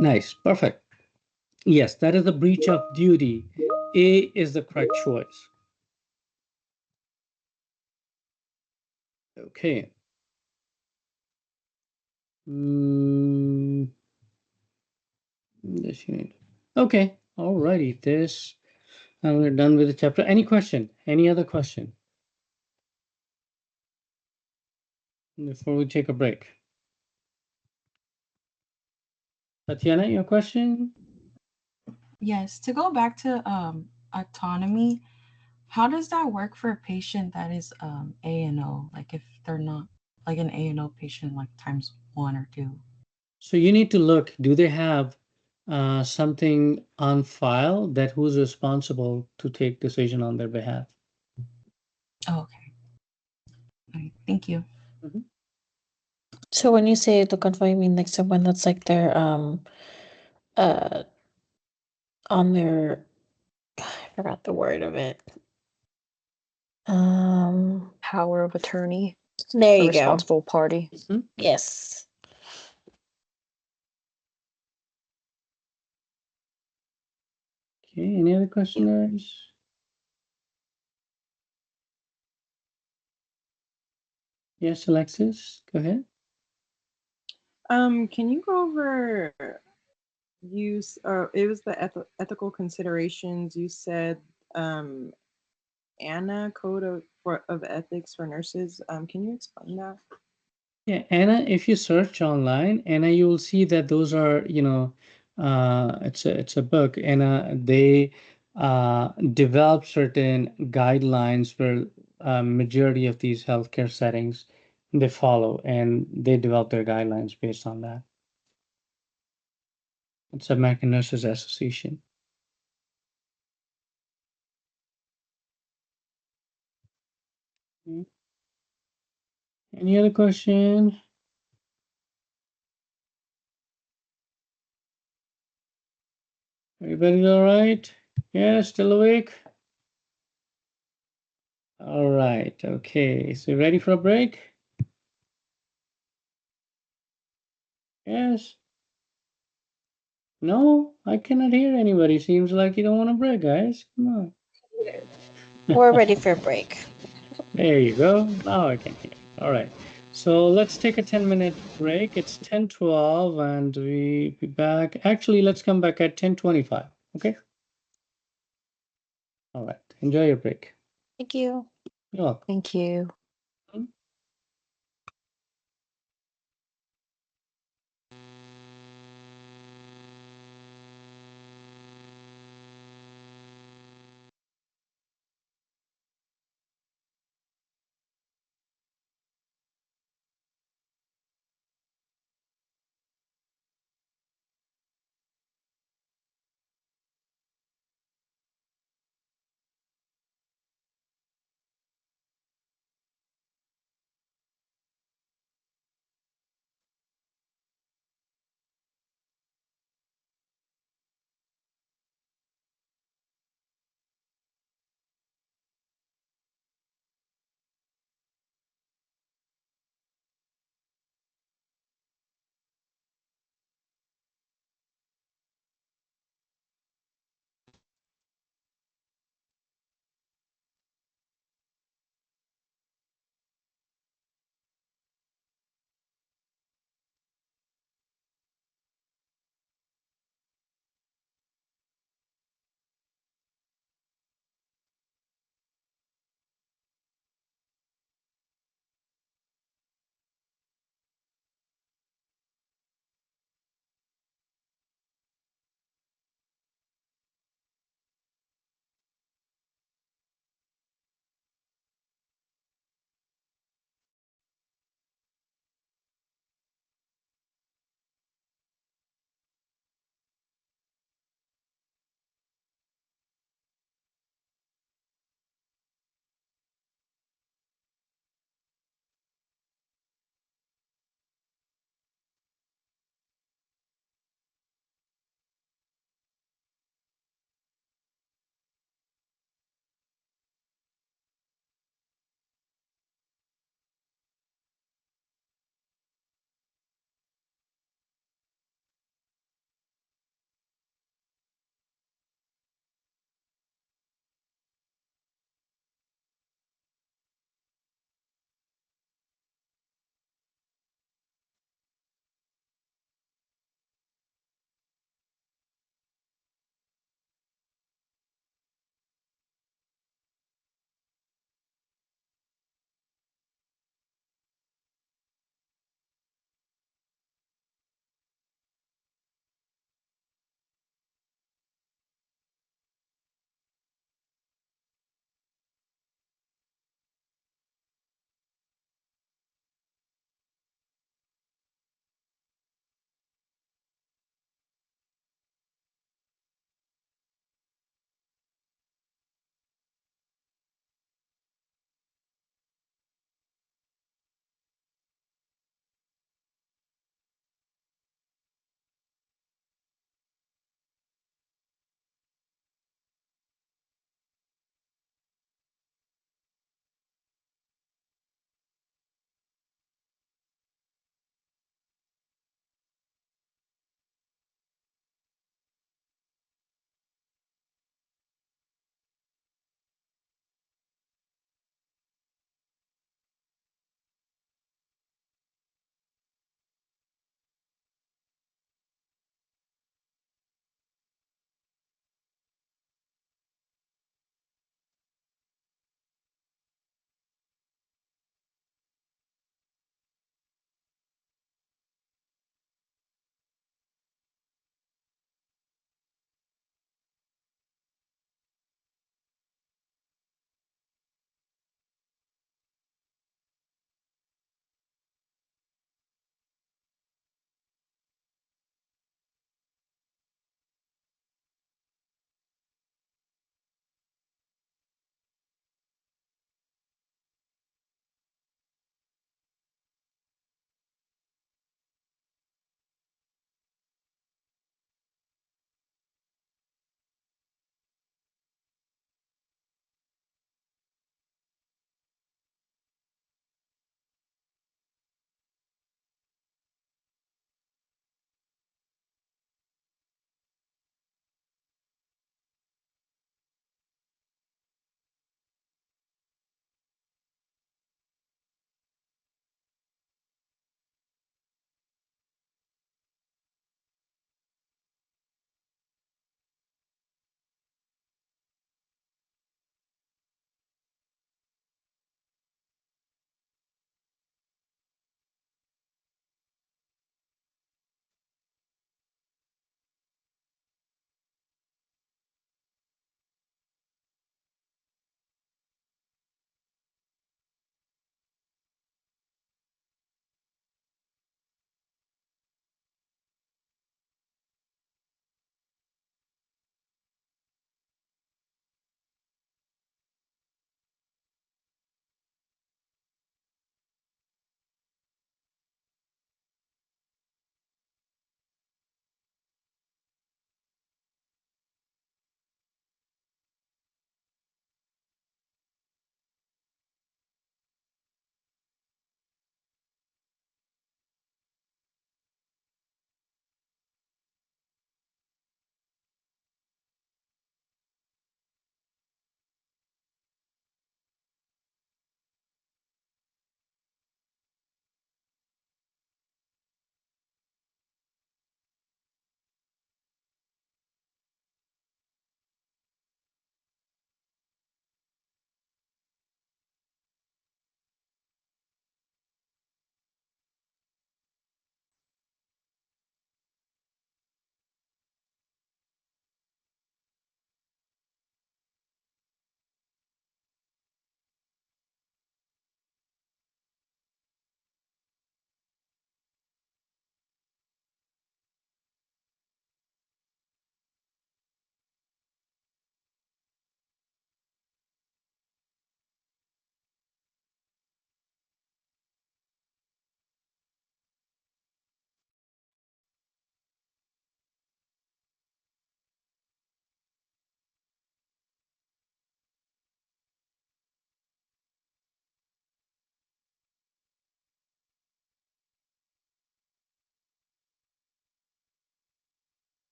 Nice, perfect. Yes, that is a breach of duty. A is the correct choice. Okay. This unit. Okay, alrighty. This now we're done with the chapter. Any question? Any other question before we take a break? Tatiana, your question? Yes, to go back to autonomy, how does that work for a patient that is A and O? Like if they're not like an A and O patient, like times 1 or 2. So you need to look, do they have something on file that who's responsible to take decision on their behalf? Oh, okay. All right, thank you. So when you say the convoy, you mean like someone that's like their on their I forgot the word of it. Power of attorney. There A you go. responsible party. Yes. Okay, any other questioners? Yes, Alexis, go ahead. Can you go over use? It was the ethical considerations. You said ANA code of ethics for nurses. Can you explain that? Yeah, Anna, if you search online, Anna, you will see that those are, it's a book. Anna, they developed certain guidelines where majority of these healthcare settings they follow, and they develop their guidelines based on that. It's American Nurses Association. Any other question? Everybody all right? Yeah, still awake? All right, okay. So ready for a break? Yes? No? I cannot hear anybody. Seems like you don't want to break, guys. Come on. We're ready for a break. There you go. Now I can hear. All right. So let's take a 10-minute break. It's 10:12 and we be back. Actually, let's come back at 10:25. Okay? All right. Enjoy your break. Thank you. You're welcome. Thank you.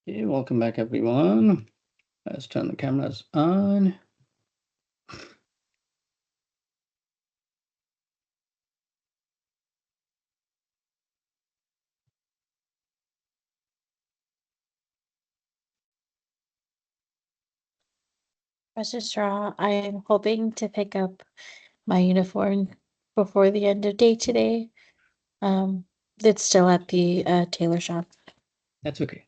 Okay, welcome back, everyone. Let's turn the cameras on. Professor Straw, I am hoping to pick up my uniform before the end of day today. It's still at the tailor shop. That's okay.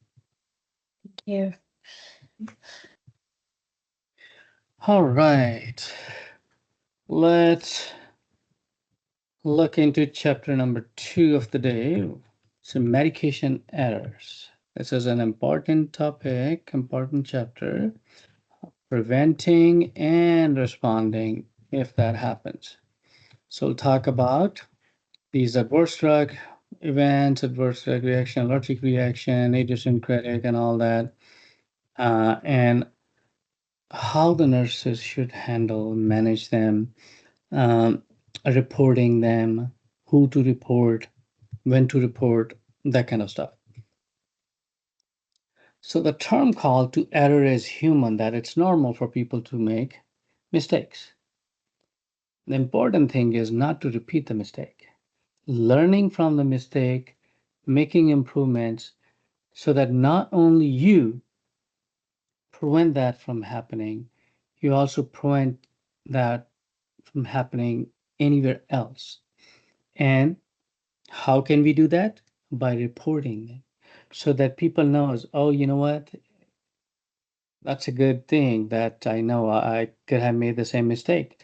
Thank you. All right. Let's look into chapter number 2 of the day. So medication errors. This is an important topic, important chapter. Preventing and responding if that happens. So we'll talk about these adverse drug events, adverse drug reaction, allergic reaction, idiosyncratic, and all that, and how the nurses should handle, manage them, um, reporting them, who to report, when to report, that kind of stuff. So the term called to error is human, that it's normal for people to make mistakes. The important thing is not to repeat the mistake. Learning from the mistake, making improvements so that not only you prevent that from happening, you also prevent that from happening anywhere else. And how can we do that? By reporting them so that people knows, oh, you know what? That's a good thing that I know I could have made the same mistake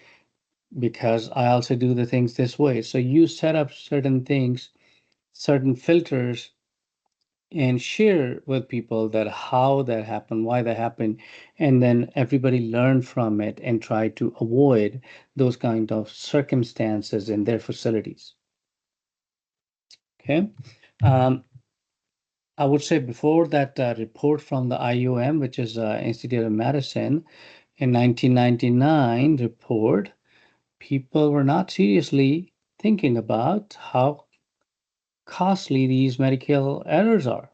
because I also do the things this way. So you set up certain things, certain filters, and share with people that how that happened, why that happened, and then everybody learn from it and try to avoid those kind of circumstances in their facilities. Okay. I would say before that report from the IOM, which is Institute of Medicine, in 1999 report, people were not seriously thinking about how costly these medical errors are.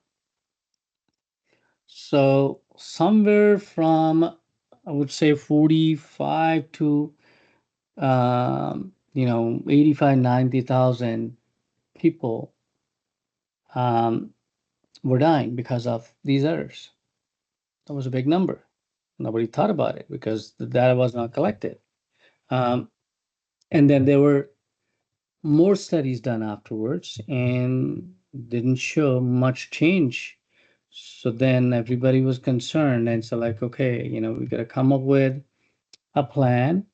So somewhere from, I would say 45 to 85, 90,000 people um, were dying because of these errors. That was a big number. Nobody thought about it because the data was not collected. Um, and then there were more studies done afterwards and didn't show much change. So then everybody was concerned and so like, okay, we got to come up with a plan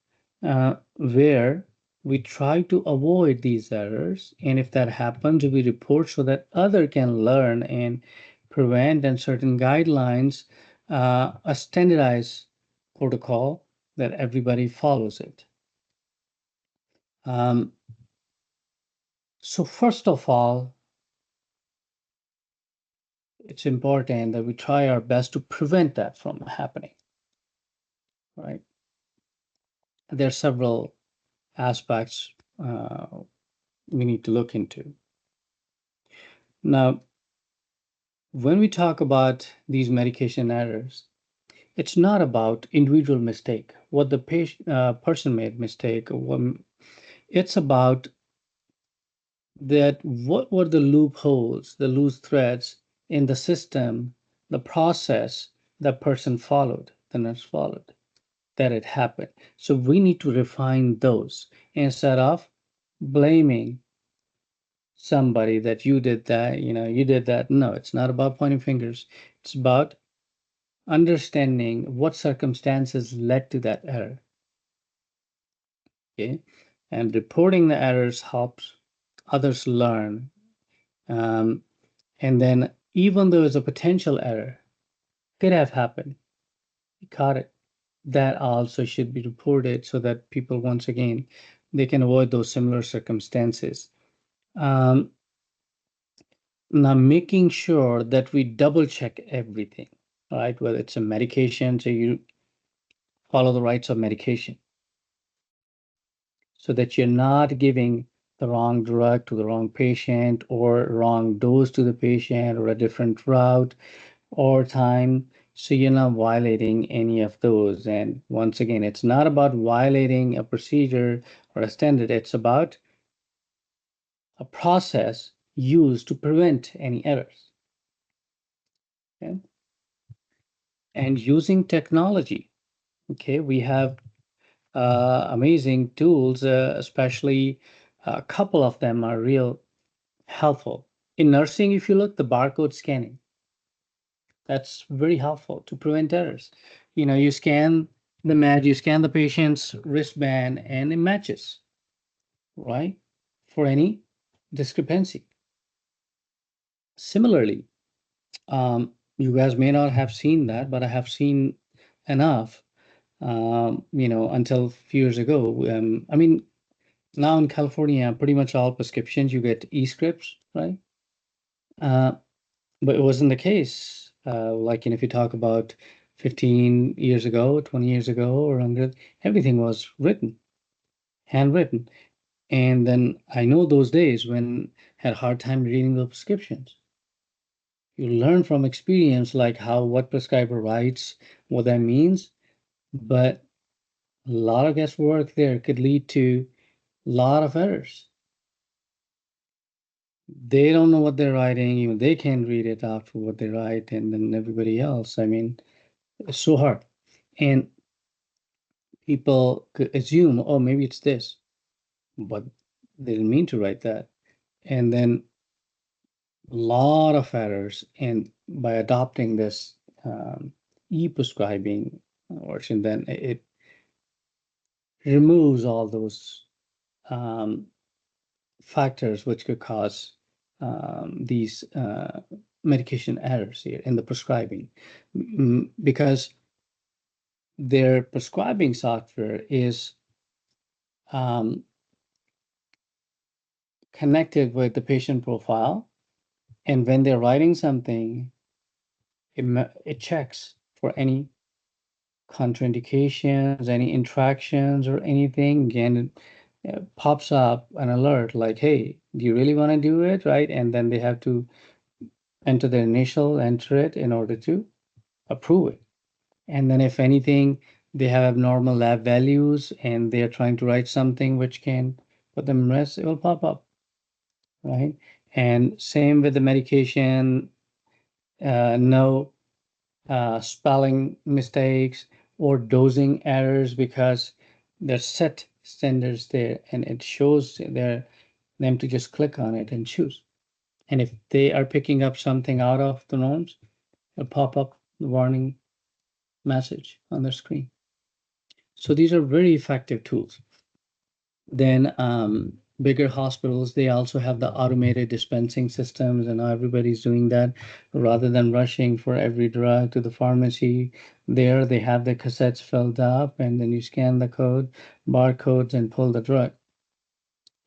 where we try to avoid these errors. And if that happens, we report so that other can learn and prevent and certain guidelines, a standardized protocol that everybody follows it. So first of all, it's important that we try our best to prevent that from happening, right? There are several aspects we need to look into. Now, when we talk about these medication errors, it's not about individual mistake, what the person made mistake. It's about that what were the loopholes, the loose threads in the system, the process that person followed, the nurse followed, that it happened. So we need to refine those instead of blaming somebody that you did that, you did that. No, it's not about pointing fingers. It's about understanding what circumstances led to that error. Okay. And reporting the errors helps others learn. And then even though it's a potential error, could have happened, you caught it. That also should be reported so that people, once again, they can avoid those similar circumstances. Now, making sure that we double check everything, right? Whether it's a medication, so you follow the rights of medication so that you're not giving the wrong drug to the wrong patient or wrong dose to the patient or a different route. over time, so you're not violating any of those. And once again, it's not about violating a procedure or a standard, it's about a process used to prevent any errors. Okay? And using technology. Okay, we have amazing tools, especially a couple of them are real helpful. In nursing, if you look, the barcode scanning, that's very helpful to prevent errors. You scan you scan the patient's wristband and it matches, right? For any discrepancy. Similarly, you guys may not have seen that, but I have seen enough, until a few years ago. I mean, now in California, pretty much all prescriptions you get e-scripts, right? Uh, but it wasn't the case. Like, if you talk about 15 years ago, 20 years ago, or under, everything was written, handwritten. And then I know those days when I had a hard time reading the prescriptions. You learn from experience, like what prescriber writes, what that means, but a lot of guesswork there could lead to a lot of errors. They don't know what they're writing, even they can't read it after what they write, and then everybody else. I mean, it's so hard. And people could assume, oh, maybe it's this, but they didn't mean to write that. And then a lot of errors. And by adopting this e-prescribing version, then it removes all those factors which could cause these medication errors here in the prescribing, because their prescribing software is connected with the patient profile, and when they're writing something, it checks for any contraindications, any interactions, or anything, and it pops up an alert like, hey, do you really want to do it, right? And then they have to enter their initial, enter it in order to approve it. And then if anything, they have abnormal lab values and they're trying to write something which can put them in risk, it will pop up, right? And same with the medication, no spelling mistakes or dosing errors, because there's set standards there and it shows them to just click on it and choose. And if they are picking up something out of the norms, it'll pop up the warning message on their screen. So these are very effective tools. Then bigger hospitals, they also have the automated dispensing systems, and now everybody's doing that. Rather than rushing for every drug to the pharmacy, there they have the cassettes filled up, and then you scan the barcodes, and pull the drug.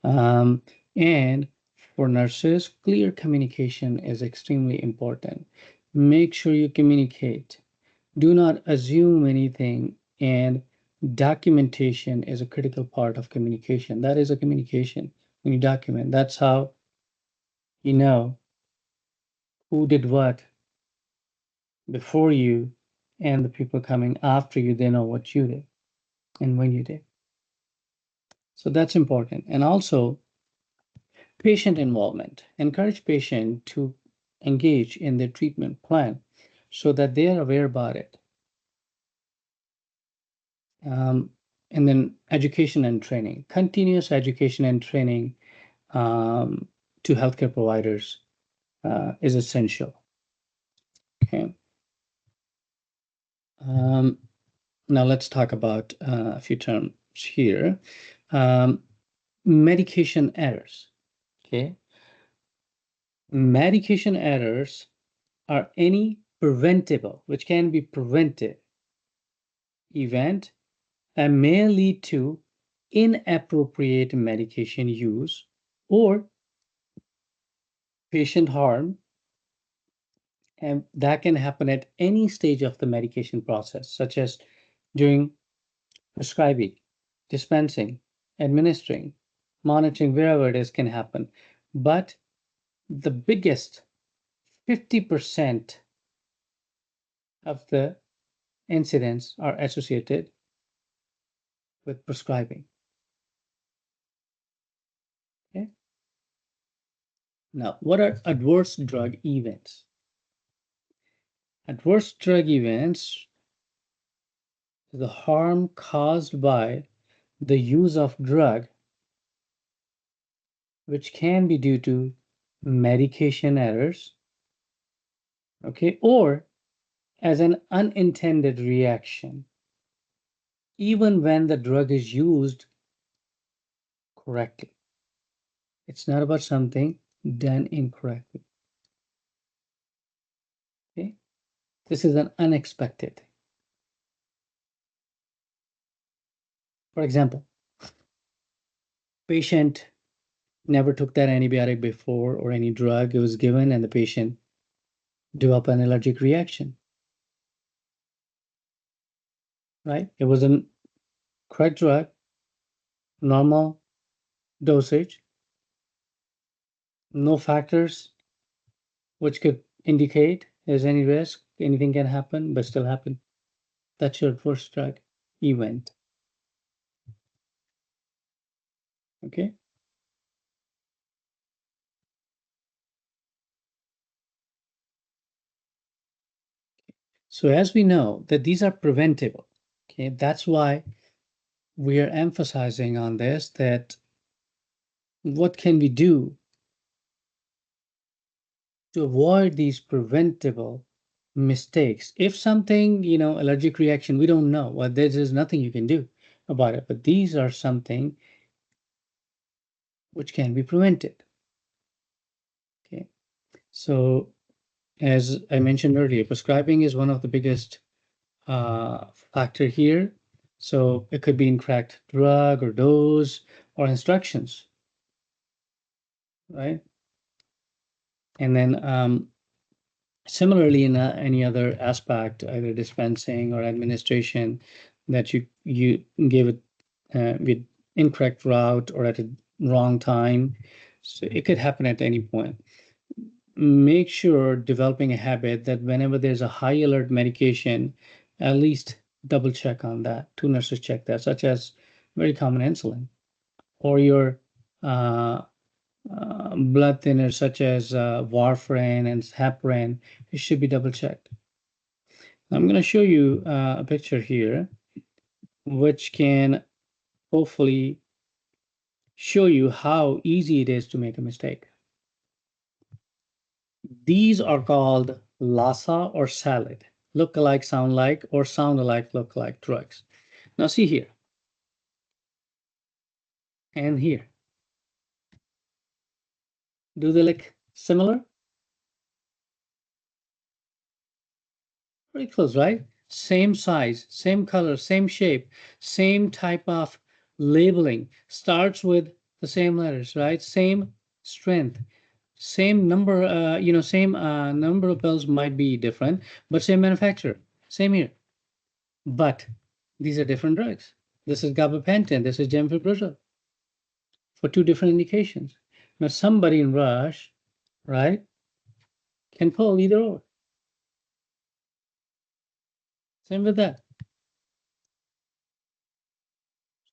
And for nurses, clear communication is extremely important. Make sure you communicate. Do not assume anything, and documentation is a critical part of communication. That is a communication. When you document, that's how you know who did what before you, and the people coming after you, they know what you did and when you did. So that's important. And also, patient involvement. Encourage patient to engage in their treatment plan so that they are aware about it. And then education and training, continuous education and training to healthcare providers is essential. Okay. Now let's talk about a few terms here. Medication errors. Okay. Medication errors are any preventable, which can be prevented event that may lead to inappropriate medication use or patient harm, and that can happen at any stage of the medication process, such as during prescribing, dispensing, administering, monitoring, wherever it is can happen. But the biggest 50% of the incidents are associated with prescribing. Okay. Now, what are adverse drug events? Adverse drug events is the harm caused by the use of drug, which can be due to medication errors, okay, or as an unintended reaction, even when the drug is used correctly. It's not about something done incorrectly. Okay, this is an unexpected. For example, patient never took that antibiotic before or any drug it was given, and the patient developed an allergic reaction. Right? It was a correct drug, normal dosage, no factors which could indicate there's any risk, anything can happen, but still happen. That's your first drug event. Okay. So as we know that these are preventable, okay, that's why we are emphasizing on this, that what can we do to avoid these preventable mistakes? If something, allergic reaction, we don't know, well, there's nothing you can do about it, but these are something which can be prevented. Okay, so as I mentioned earlier, prescribing is one of the biggest factor here. So it could be incorrect drug or dose or instructions, right? And then similarly, in any other aspect, either dispensing or administration, that you give it with incorrect route or at a wrong time, so it could happen at any point. Make sure developing a habit that whenever there's a high alert medication, at least double check on that. 2 nurses check that, such as very common insulin or your blood thinners such as warfarin and heparin. It should be double checked. I'm going to show you a picture here, which can hopefully show you how easy it is to make a mistake. These are called LASA or salad, look alike, sound like, or sound alike, look like drugs. Now see here and here. Do they look similar? Pretty close, right? Same size, same color, same shape, same type of labeling. Starts with the same letters, right? Same strength. Same number, same number of pills might be different, but same manufacturer, same here. But these are different drugs. This is gabapentin, this is gemfibrozil for 2 different indications. Now, somebody in rush, right, can pull either or. Same with that.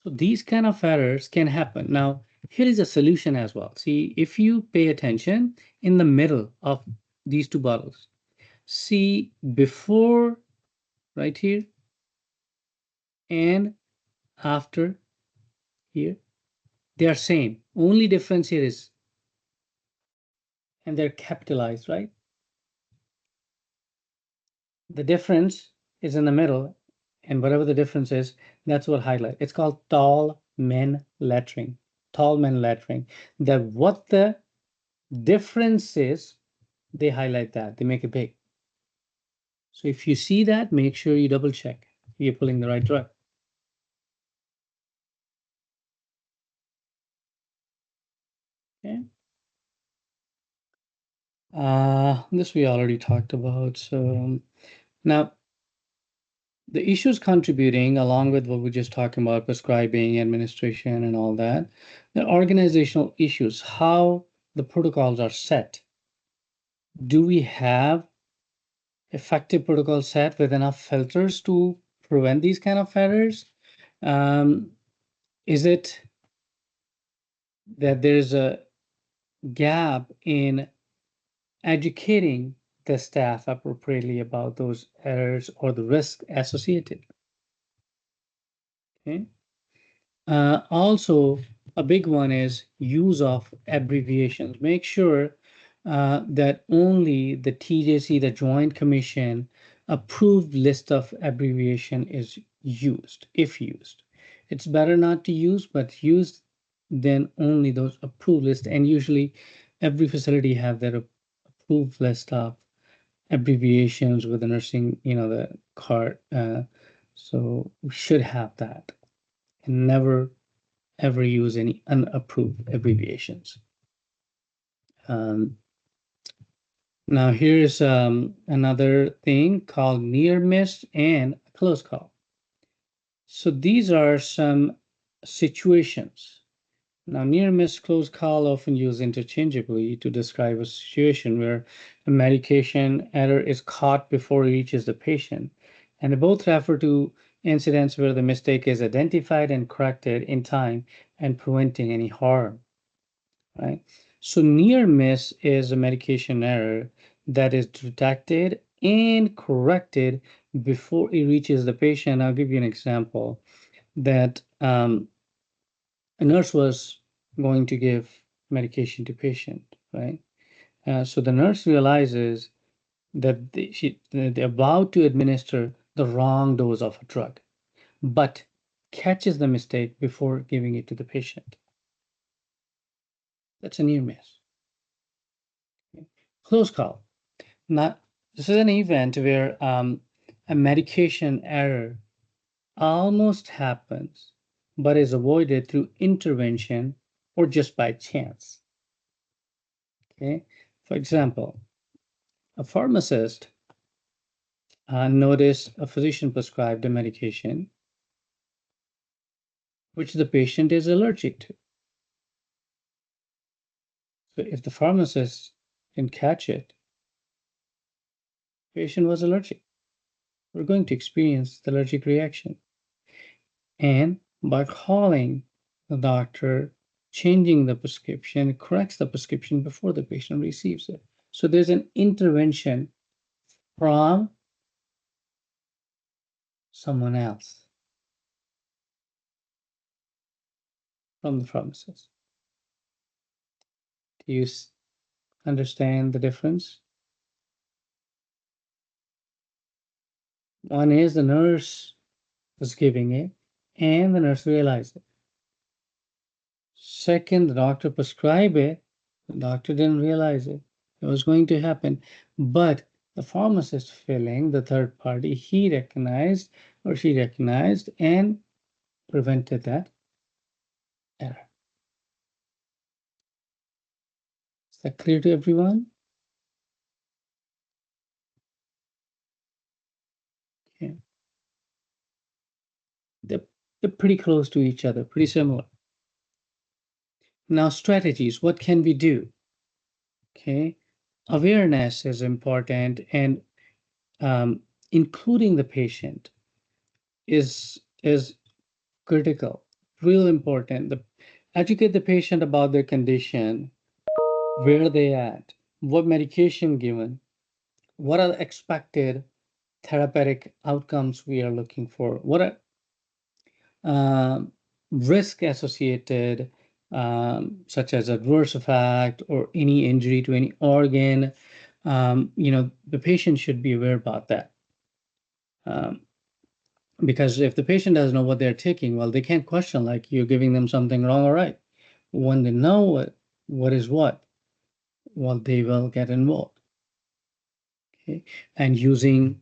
So these kind of errors can happen. Now, here is a solution as well. See, if you pay attention in the middle of these 2 bottles, see before right here and after here, they are same. Only difference here is, and they're capitalized, right? The difference is in the middle, and whatever the difference is, that's what highlight. It's called tall men lettering. Tall men lettering. That what the difference is, they highlight that. They make it big. So if you see that, make sure you double check you're pulling the right drug. Okay. This we already talked about. So now the issues contributing, along with what we just talked about, prescribing, administration, and all that, the organizational issues, how the protocols are set. Do we have effective protocol set with enough filters to prevent these kind of errors? Is it that there's a gap in educating the staff appropriately about those errors or the risk associated? Okay. Also, a big one is use of abbreviations. Make sure that only the TJC, the Joint Commission, approved list of abbreviation is used, if used. It's better not to use, but use then only those approved list. And usually every facility have their approved list of abbreviations with the nursing, the card. So we should have that and never ever use any unapproved abbreviations. Now here's another thing called near miss and close call. So these are some situations. Now near miss, close call often used interchangeably to describe a situation where a medication error is caught before it reaches the patient. And they both refer to incidents where the mistake is identified and corrected in time and preventing any harm. Right? So near miss is a medication error that is detected and corrected before it reaches the patient. I'll give you an example that a nurse was going to give medication to patient, right? So the nurse realizes that they're about to administer the wrong dose of a drug, but catches the mistake before giving it to the patient. That's a near miss. Close call. Now, this is an event where a medication error almost happens, but is avoided through intervention or just by chance. Okay. For example, a pharmacist noticed a physician prescribed a medication which the patient is allergic to. So if the pharmacist can catch it, patient was allergic. We're going to experience the allergic reaction. And by calling the doctor, changing the prescription, corrects the prescription before the patient receives it. So there's an intervention from someone else, from the pharmacist. Do you understand the difference? One is the nurse was giving it, and the nurse realized it. Second, the doctor prescribed it, the doctor didn't realize it. It was going to happen. But the pharmacist filling, the third party, he recognized or she recognized and prevented that error. Is that clear to everyone? Okay. They're pretty close to each other, pretty similar. Now, strategies, what can we do? Okay, awareness is important, and including the patient is critical, real important. Educate the patient about their condition, where they at, what medication given, what are the expected therapeutic outcomes we are looking for, what are risk associated, such as adverse effect or any injury to any organ. The patient should be aware about that. Because if the patient doesn't know what they're taking, well, they can't question like you're giving them something wrong or right. When they know what is what, well, they will get involved. Okay, and using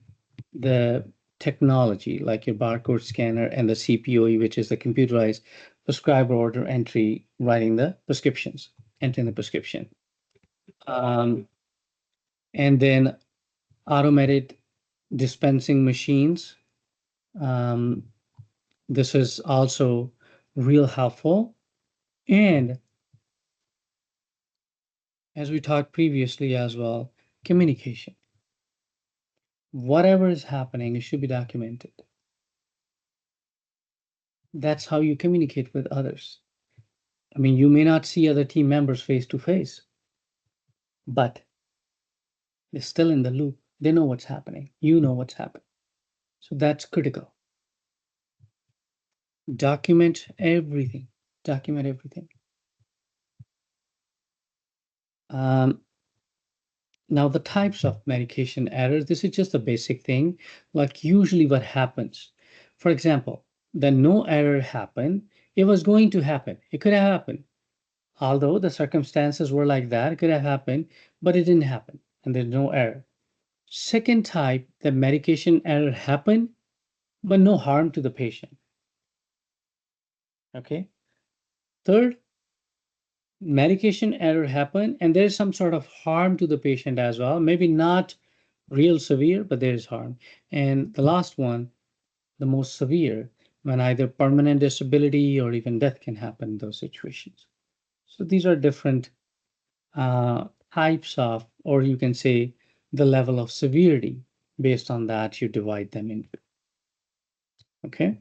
the technology like your barcode scanner and the CPOE, which is the computerized prescriber order entry, writing the prescriptions, entering the prescription. And then automated dispensing machines. This is also real helpful. And as we talked previously as well, communication. Whatever is happening, it should be documented. That's how you communicate with others. I mean, you may not see other team members face to face, but they're still in the loop. They know what's happening. You know what's happening. So that's critical. Document everything. Document everything. Now, the types of medication errors, this is just a basic thing. Like usually what happens, for example, the no error happened. It was going to happen. It could have happened. Although the circumstances were like that, it could have happened, but it didn't happen. And there's no error. Second type, the medication error happened, but no harm to the patient. Okay. Third, medication error happened, and there's some sort of harm to the patient as well. Maybe not real severe, but there is harm. And the last one, the most severe, when either permanent disability or even death can happen in those situations. So these are different types of, or you can say the level of severity. Based on that, you divide them into. Okay.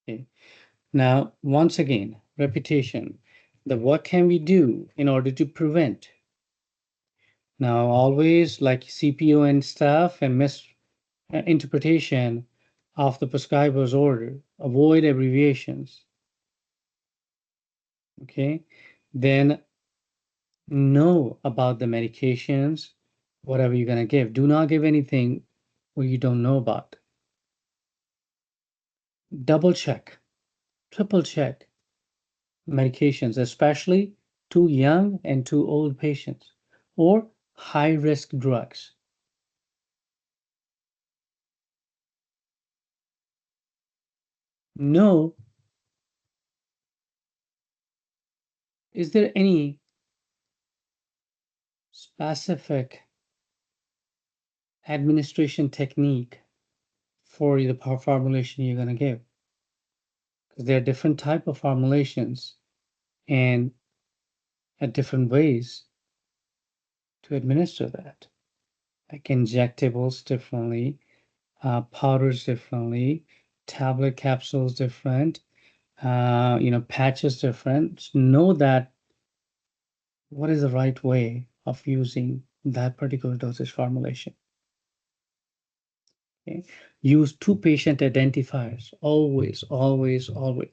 Okay. Now, once again, repetition. What can we do in order to prevent? Now, always like CPO and stuff and misinterpretation of the prescriber's order. Avoid abbreviations. Okay. Then know about the medications, whatever you're going to give. Do not give anything what you don't know about. Double check, triple check medications, especially to young and to old patients or high risk drugs. Know, is there any specific administration technique for the formulation you're going to give? Because there are different type of formulations and at different ways to administer that. Like injectables differently, powders differently, tablet capsules different, patches different. Know that what is the right way of using that particular dosage formulation. Okay. Use 2 patient identifiers, always, always, always.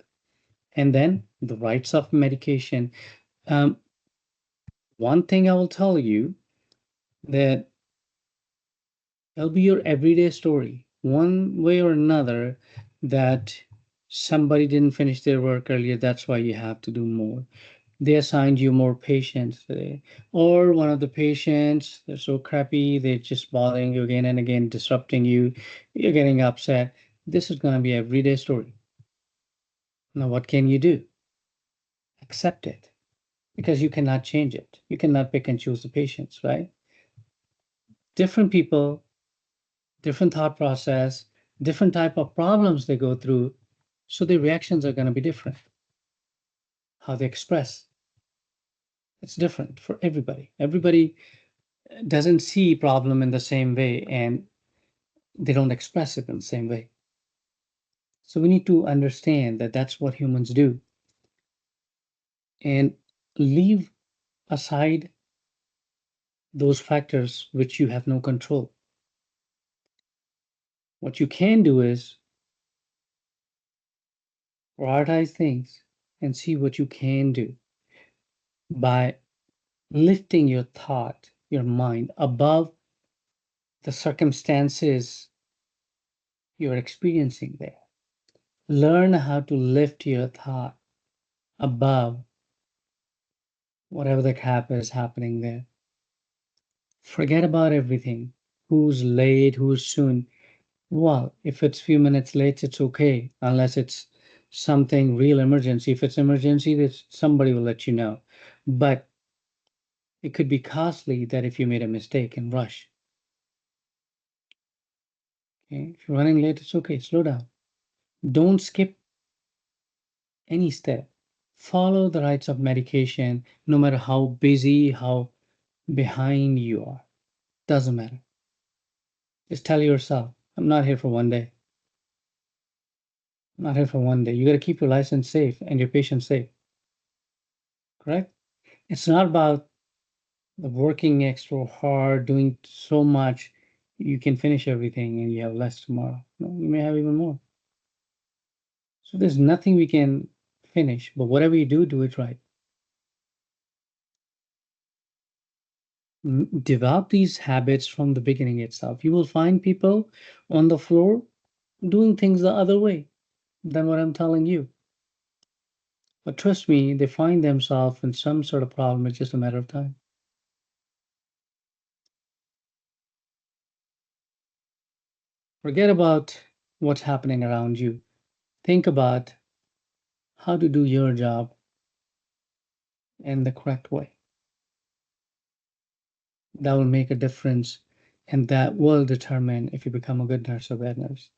And then the rights of medication. One thing I will tell you that it'll be your everyday story, one way or another, that somebody didn't finish their work earlier. That's why you have to do more. They assigned you more patients today, or one of the patients, they're so crappy, they're just bothering you again and again, disrupting you. You're getting upset. This is going to be everyday story. Now, what can you do? Accept it, because you cannot change it. You cannot pick and choose the patients, right? Different people, different thought process, different type of problems they go through. So their reactions are going to be different. How they express, it's different for everybody. Everybody doesn't see problem in the same way, and they don't express it in the same way. So we need to understand that that's what humans do, and leave aside those factors which you have no control. What you can do is prioritize things and see what you can do by lifting your thought, your mind above the circumstances you're experiencing there. Learn how to lift your thought above whatever the cap is happening there. Forget about everything. Who's late, who's soon. Well, if it's few minutes late, it's okay, unless it's something real emergency. If it's emergency, somebody will let you know. But it could be costly that if you made a mistake and rush. Okay? If you're running late, it's okay. Slow down. Don't skip any step. Follow the rights of medication, no matter how busy, how behind you are. Doesn't matter. Just tell yourself, I'm not here for one day. I'm not here for one day. You got to keep your license safe and your patient safe. Correct? It's not about working extra hard, doing so much, you can finish everything and you have less tomorrow. No, you may have even more. So there's nothing we can finish, but whatever you do, do it right. Develop these habits from the beginning itself. You will find people on the floor doing things the other way than what I'm telling you. But trust me, they find themselves in some sort of problem. It's just a matter of time. Forget about what's happening around you. Think about how to do your job in the correct way. That will make a difference, and that will determine if you become a good nurse or bad nurse.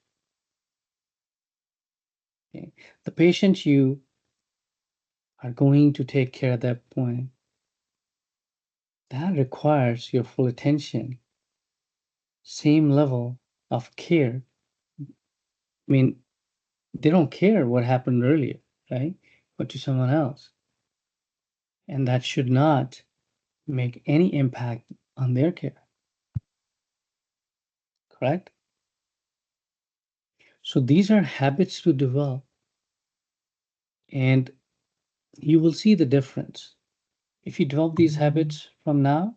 Okay. The patient you are going to take care at that point, that requires your full attention, same level of care. I mean, they don't care what happened earlier, right? But to someone else. And that should not make any impact on their care. Correct? So these are habits to develop, and you will see the difference. If you develop these habits from now,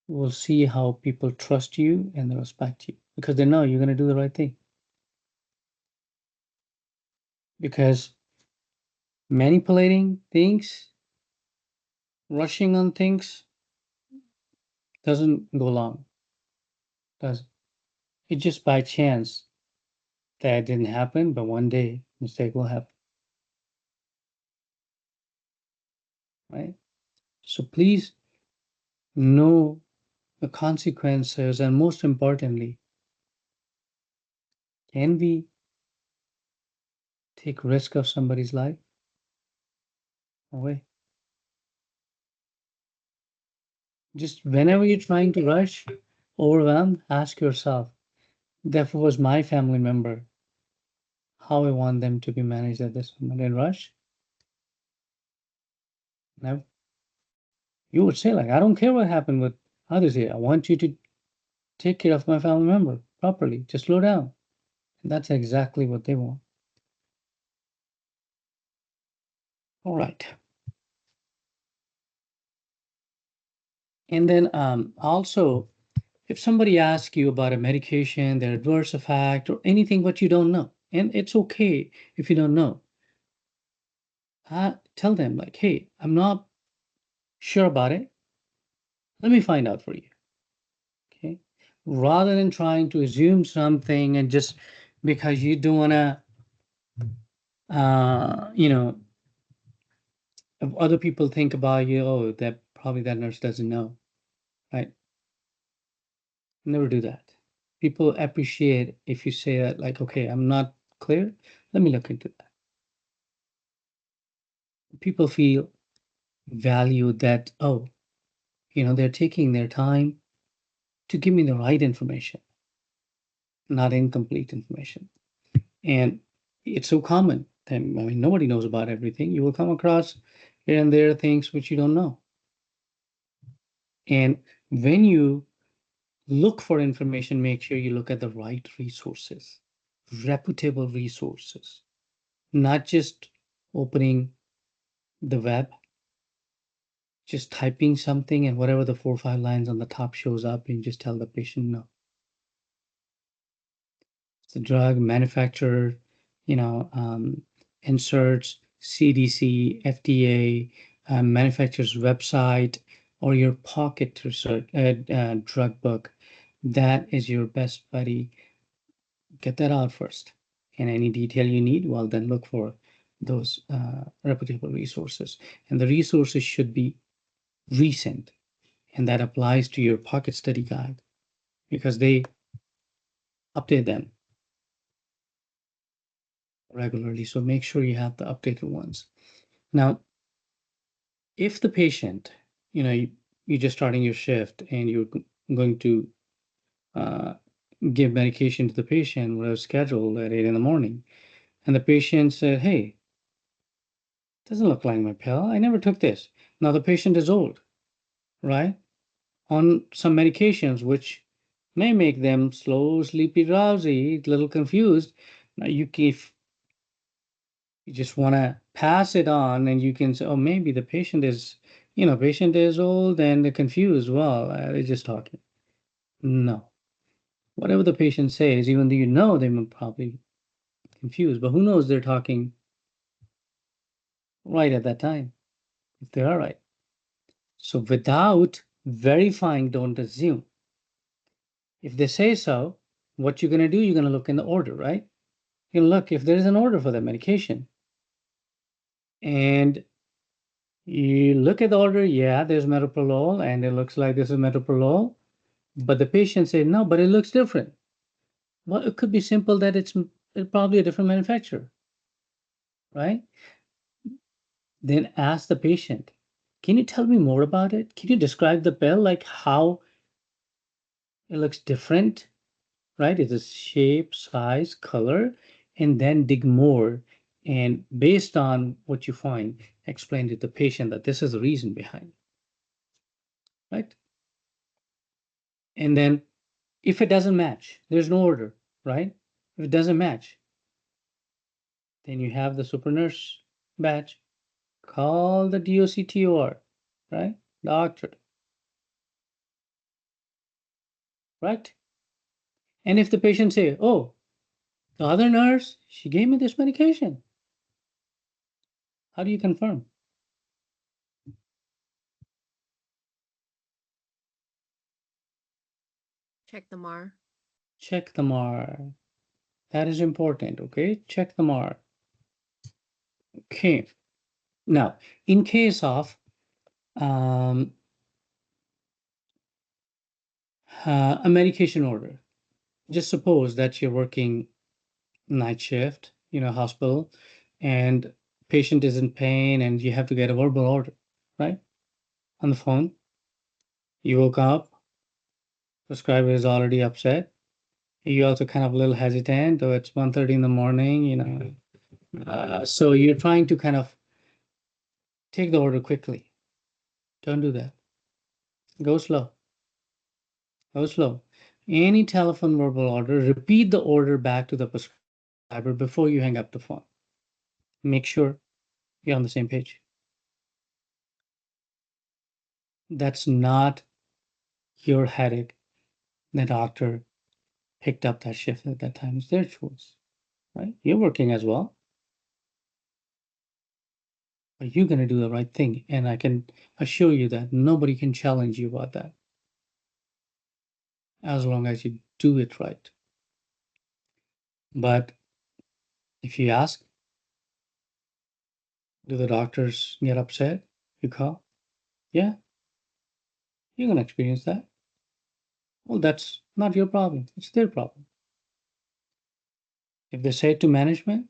you will see how people trust you and they respect you because they know you're going to do the right thing. Because manipulating things, rushing on things, doesn't go long. Does it just by chance that didn't happen, but one day mistake will happen. Right? So please know the consequences, and most importantly, can we take risk of somebody's life away? Just whenever you're trying to rush, overwhelmed, ask yourself, that was my family member, how I want them to be managed at this moment. In rush? No. You would say, like, I don't care what happened with others here. I want you to take care of my family member properly. Just slow down. And that's exactly what they want. All right. And then also, if somebody asks you about a medication, their adverse effect, or anything what you don't know, and it's okay if you don't know, tell them, like, hey, I'm not sure about it. Let me find out for you. Okay. Rather than trying to assume something and just because you don't want to, if other people think about you, oh, that probably that nurse doesn't know, right? Never do that. People appreciate if you say that, like, okay, I'm not clear. Let me look into that. People feel valued that, oh, they're taking their time to give me the right information, not incomplete information. And it's so common that, I mean, nobody knows about everything. You will come across here and there things which you don't know. And when you look for information, make sure you look at the right resources, reputable resources, not just opening the web, just typing something and whatever the 4 or 5 lines on the top shows up and just tell the patient no. The drug manufacturer, inserts CDC, FDA, manufacturer's website, or your pocket research drug book. That is your best buddy. Get that out first. And any detail you need, well, then look for those reputable resources. And the resources should be recent, and that applies to your pocket study guide because they update them regularly. So make sure you have the updated ones. Now, if the patient, you're just starting your shift and you're going to give medication to the patient who was scheduled at 8 in the morning. And the patient said, hey, doesn't look like my pill. I never took this. Now the patient is old, right? On some medications, which may make them slow, sleepy, drowsy, a little confused. Now if you just want to pass it on and you can say, oh, maybe the patient is, patient is old and they're confused. Well, they're just talking. No. Whatever the patient says, even though they may probably confused, but who knows they're talking right at that time, if they are right. So without verifying, don't assume. If they say so, what you're going to do, you're going to look in the order, right? You're going to look if there's an order for that medication. And you look at the order, yeah, there's metoprolol, and it looks like this is metoprolol. But the patient said, no, but it looks different. Well, it could be simple that it's probably a different manufacturer, right? Then ask the patient, can you tell me more about it? Can you describe the pill, like how it looks different, right? It's a shape, size, color, and then dig more. And based on what you find, explain to the patient that this is the reason behind, right? And then if it doesn't match, there's no order, right? If it doesn't match, then you have the super nurse badge. Call the DOCTOR, right? Doctor, right? And if the patient say, oh, the other nurse, she gave me this medication. How do you confirm? Check the MAR. Check the MAR. That is important, okay? Check the MAR. Okay. Now, in case of a medication order, just suppose that you're working night shift, hospital, and patient is in pain and you have to get a verbal order, right? On the phone. You woke up, prescriber is already upset. You also kind of a little hesitant, though it's 1:30 in the morning, so you're trying to kind of take the order quickly. Don't do that. Go slow. Go slow. Any telephone verbal order, repeat the order back to the prescriber before you hang up the phone. Make sure you're on the same page. That's not your headache. The doctor picked up that shift at that time. It's their choice, right? You're working as well, but you're going to do the right thing. And I can assure you that nobody can challenge you about that as long as you do it right. But if you ask, do the doctors get upset? You call? Yeah, you're going to experience that. Well, that's not your problem. It's their problem. If they say it to management,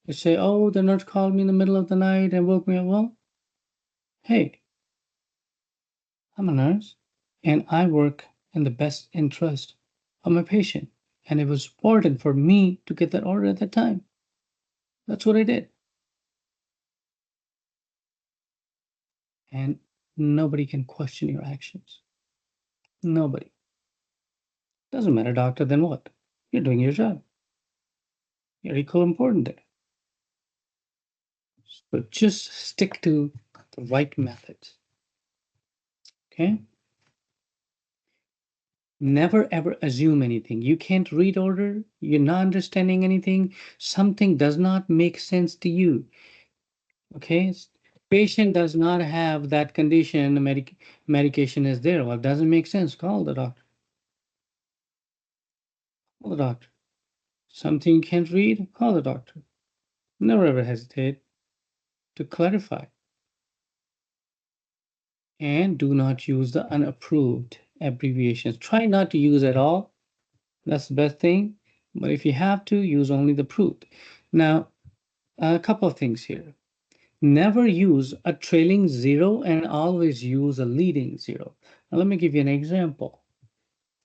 they say, oh, the nurse called me in the middle of the night and woke me up. Well, hey, I'm a nurse and I work in the best interest of my patient. And it was important for me to get that order at that time. That's what I did. And nobody can question your actions. Nobody. Doesn't matter, doctor, then what? You're doing your job. You're equal important there. So just stick to the right methods. Okay? Never ever assume anything. You can't read order, you're not understanding anything, something does not make sense to you. Okay? Patient does not have that condition, the medication is there. Well, it doesn't make sense. Call the doctor. Call the doctor. Something you can't read, call the doctor. Never ever hesitate to clarify. And do not use the unapproved abbreviations. Try not to use at all. That's the best thing. But if you have to, use only the approved. Now, a couple of things here. Never use a trailing zero and always use a leading zero. Now, let me give you an example.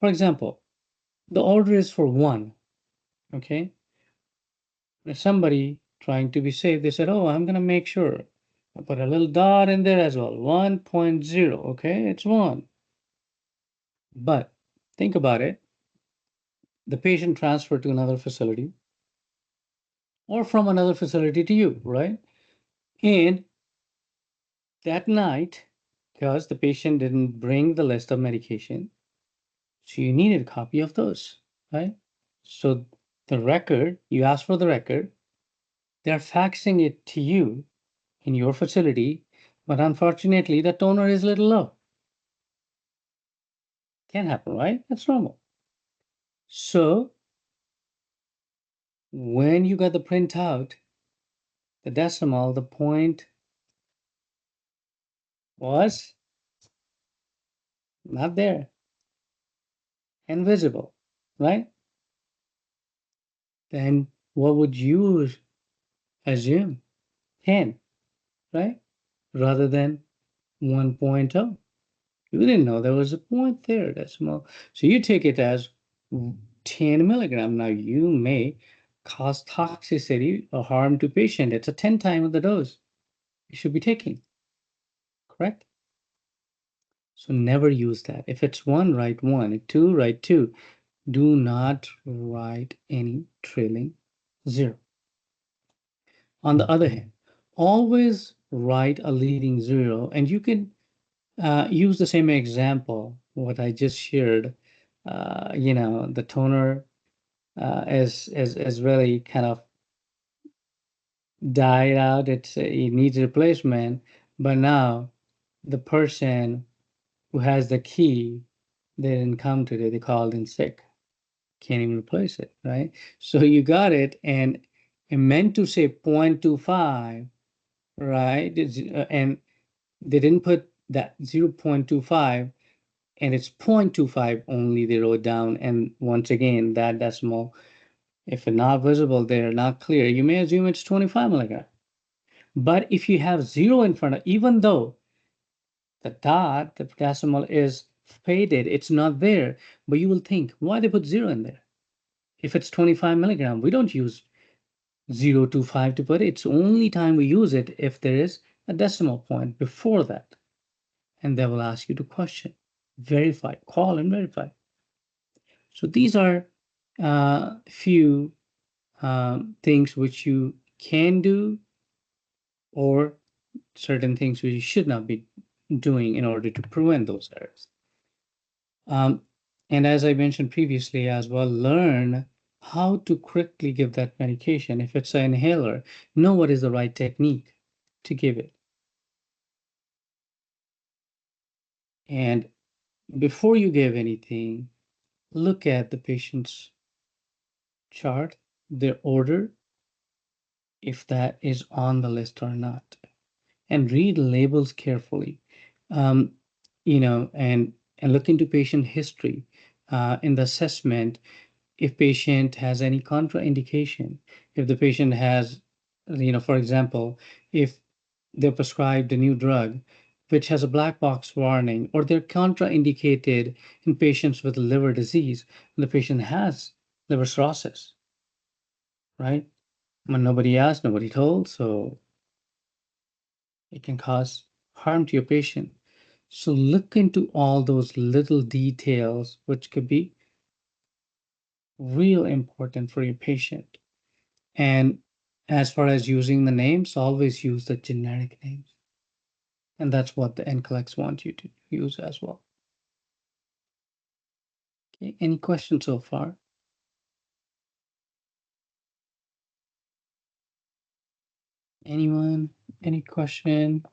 For example, the order is for 1, okay? If somebody trying to be safe, they said, oh, I'm going to make sure. I put a little dot in there as well, 1.0, okay? It's 1. But think about it. The patient transferred to another facility or from another facility to you, right? And that night, because the patient didn't bring the list of medication, so you needed a copy of those, right? So the record, you ask for the record, they're faxing it to you in your facility, but unfortunately the toner is a little low. Can happen, right? That's normal. So when you got the printout, the decimal, the point was not there, invisible, right? Then what would you assume? 10, right? Rather than 1.0. You didn't know there was a point there, decimal. So you take it as 10 milligram. Now you may cause toxicity or harm to patient. It's a 10 times the dose you should be taking, correct? So never use that. If it's 1, write 1. If 2, write 2. Do not write any trailing zero. On the other hand, always write a leading zero, and you can use the same example, what I just shared. The toner is really kind of died out. It needs replacement, but now the person who has the key, they didn't come today. They called in sick. Can't even replace it, right? So you got it, and it meant to say 0.25, right? And they didn't put that 0.25, and it's 0.25 only they wrote down. And once again, that decimal, if it's not visible there, not clear, you may assume it's 25 milligram. But if you have 0 in front of, even though the dot, the decimal is faded, it's not there, but you will think, why they put 0 in there? If it's 25 milligram, we don't use 0.25 to put it. It's only time we use it if there is a decimal point before that. And they will ask you to question, verify, call and verify. So these are few things which you can do, or certain things which you should not be doing in order to prevent those errors. And as I mentioned previously as well, learn how to quickly give that medication. If it's an inhaler, know what is the right technique to give it. And before you give anything, look at the patient's chart, their order, if that is on the list or not, and read labels carefully. Um, and look into patient history in the assessment. If patient has any contraindication, if the patient has, for example, if they're prescribed a new drug which has a black box warning, or they're contraindicated in patients with liver disease, and the patient has liver cirrhosis, right? When nobody asked, nobody told, so it can cause harm to your patient. So look into all those little details, which could be real important for your patient. And as far as using the names, always use the generic names. And that's what the NCLEX want you to use as well. Okay, any questions so far? Anyone? Any question?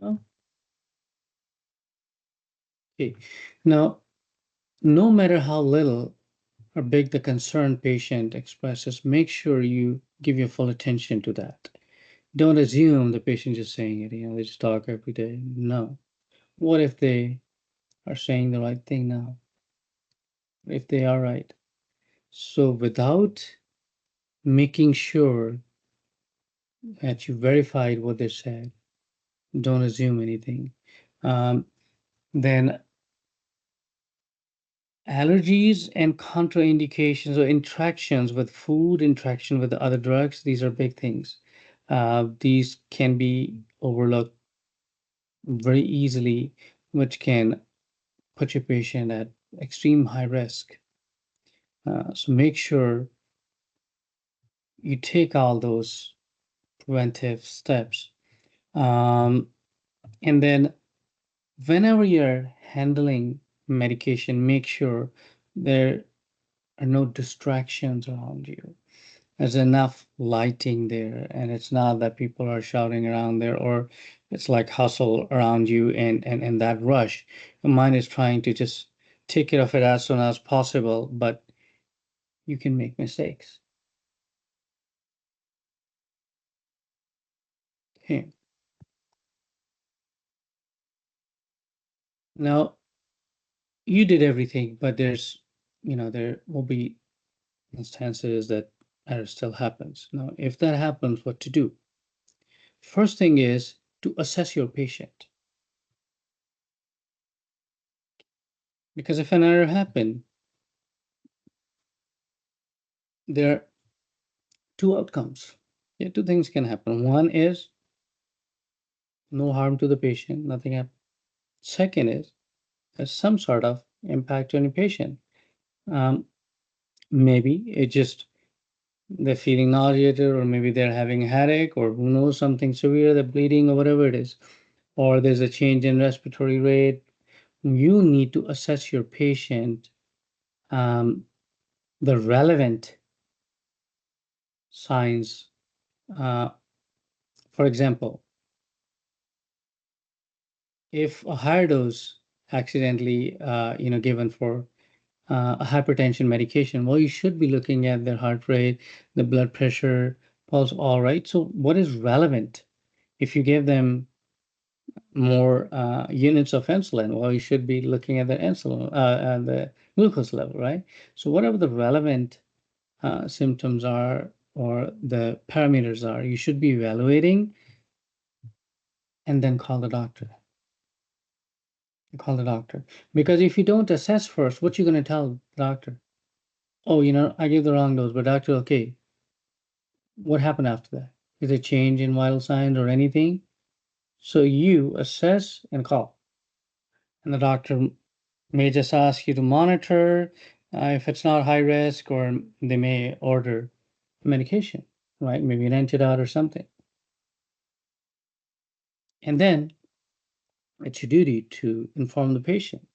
No? Okay. Now, no matter how little or big the concerned patient expresses, make sure you give your full attention to that. Don't assume the patient is saying it, they just talk every day. No. What if they are saying the right thing now? if they are right. So without making sure that you verified what they said, don't assume anything. Then allergies and contraindications or interactions with food, interaction with other drugs, these are big things. These can be overlooked very easily, which can put your patient at extreme high risk. So make sure you take all those preventive steps. And then whenever you're handling medication, make sure there are no distractions around you. There's enough lighting there, and it's not that people are shouting around there or it's like hustle around you and that rush. Your mind is trying to just take care of it as soon as possible, but you can make mistakes. Okay. Now, you did everything, but there will be instances that error still happens. Now, if that happens, what to do? First thing is to assess your patient. Because if an error happened, there are two outcomes. Yeah, two things can happen. One is no harm to the patient, nothing happened. Second is there's some sort of impact on the patient. Maybe it just they're feeling nauseated, or maybe they're having a headache, or who knows, something severe, they're bleeding, or whatever it is, or there's a change in respiratory rate. You need to assess your patient, the relevant signs. For example, if a higher dose accidentally, given for a hypertension medication, well, you should be looking at their heart rate, the blood pressure, pulse, all right. So what is relevant? If you give them more units of insulin, well, you should be looking at the insulin and the glucose level, right? So whatever the relevant symptoms are or the parameters are, you should be evaluating and then call the doctor. Call the doctor. Because if you don't assess first, what you going to tell the doctor? Oh, I gave the wrong dose, but doctor, okay, what happened after that? Is there change in vital signs or anything? So you assess and call. And the doctor may just ask you to monitor if it's not high risk, or they may order medication, right? Maybe an antidote or something. And then it's your duty to inform the patient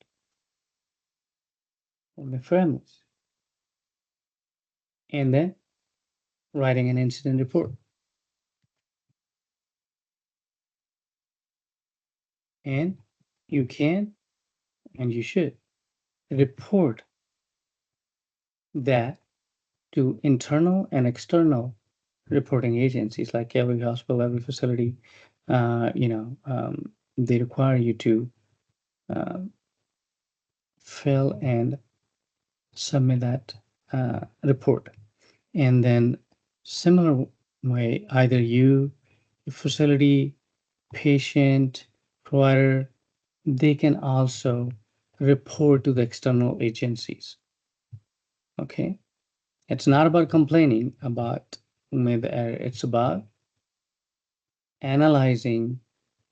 or the families. And then writing an incident report. And you can and you should report that to internal and external reporting agencies, like every hospital, every facility. They require you to fill and submit that report. And then similar way, either you, facility, patient, provider, they can also report to the external agencies. Okay? It's not about complaining about the error. It's about analyzing,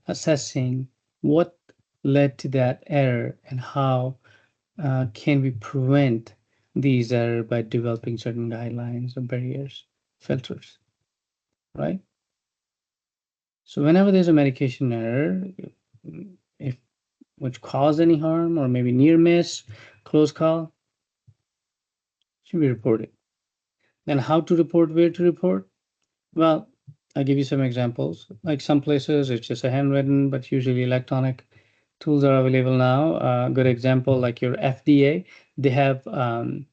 assessing what led to that error and how can we prevent these errors by developing certain guidelines or barriers, filters, right? So whenever there's a medication error, if which caused any harm or maybe near miss, close call, should be reported. Then how to report, where to report? Well, I'll give you some examples. Like some places, it's just a handwritten, but usually electronic tools are available now. Good example, like your FDA, they have a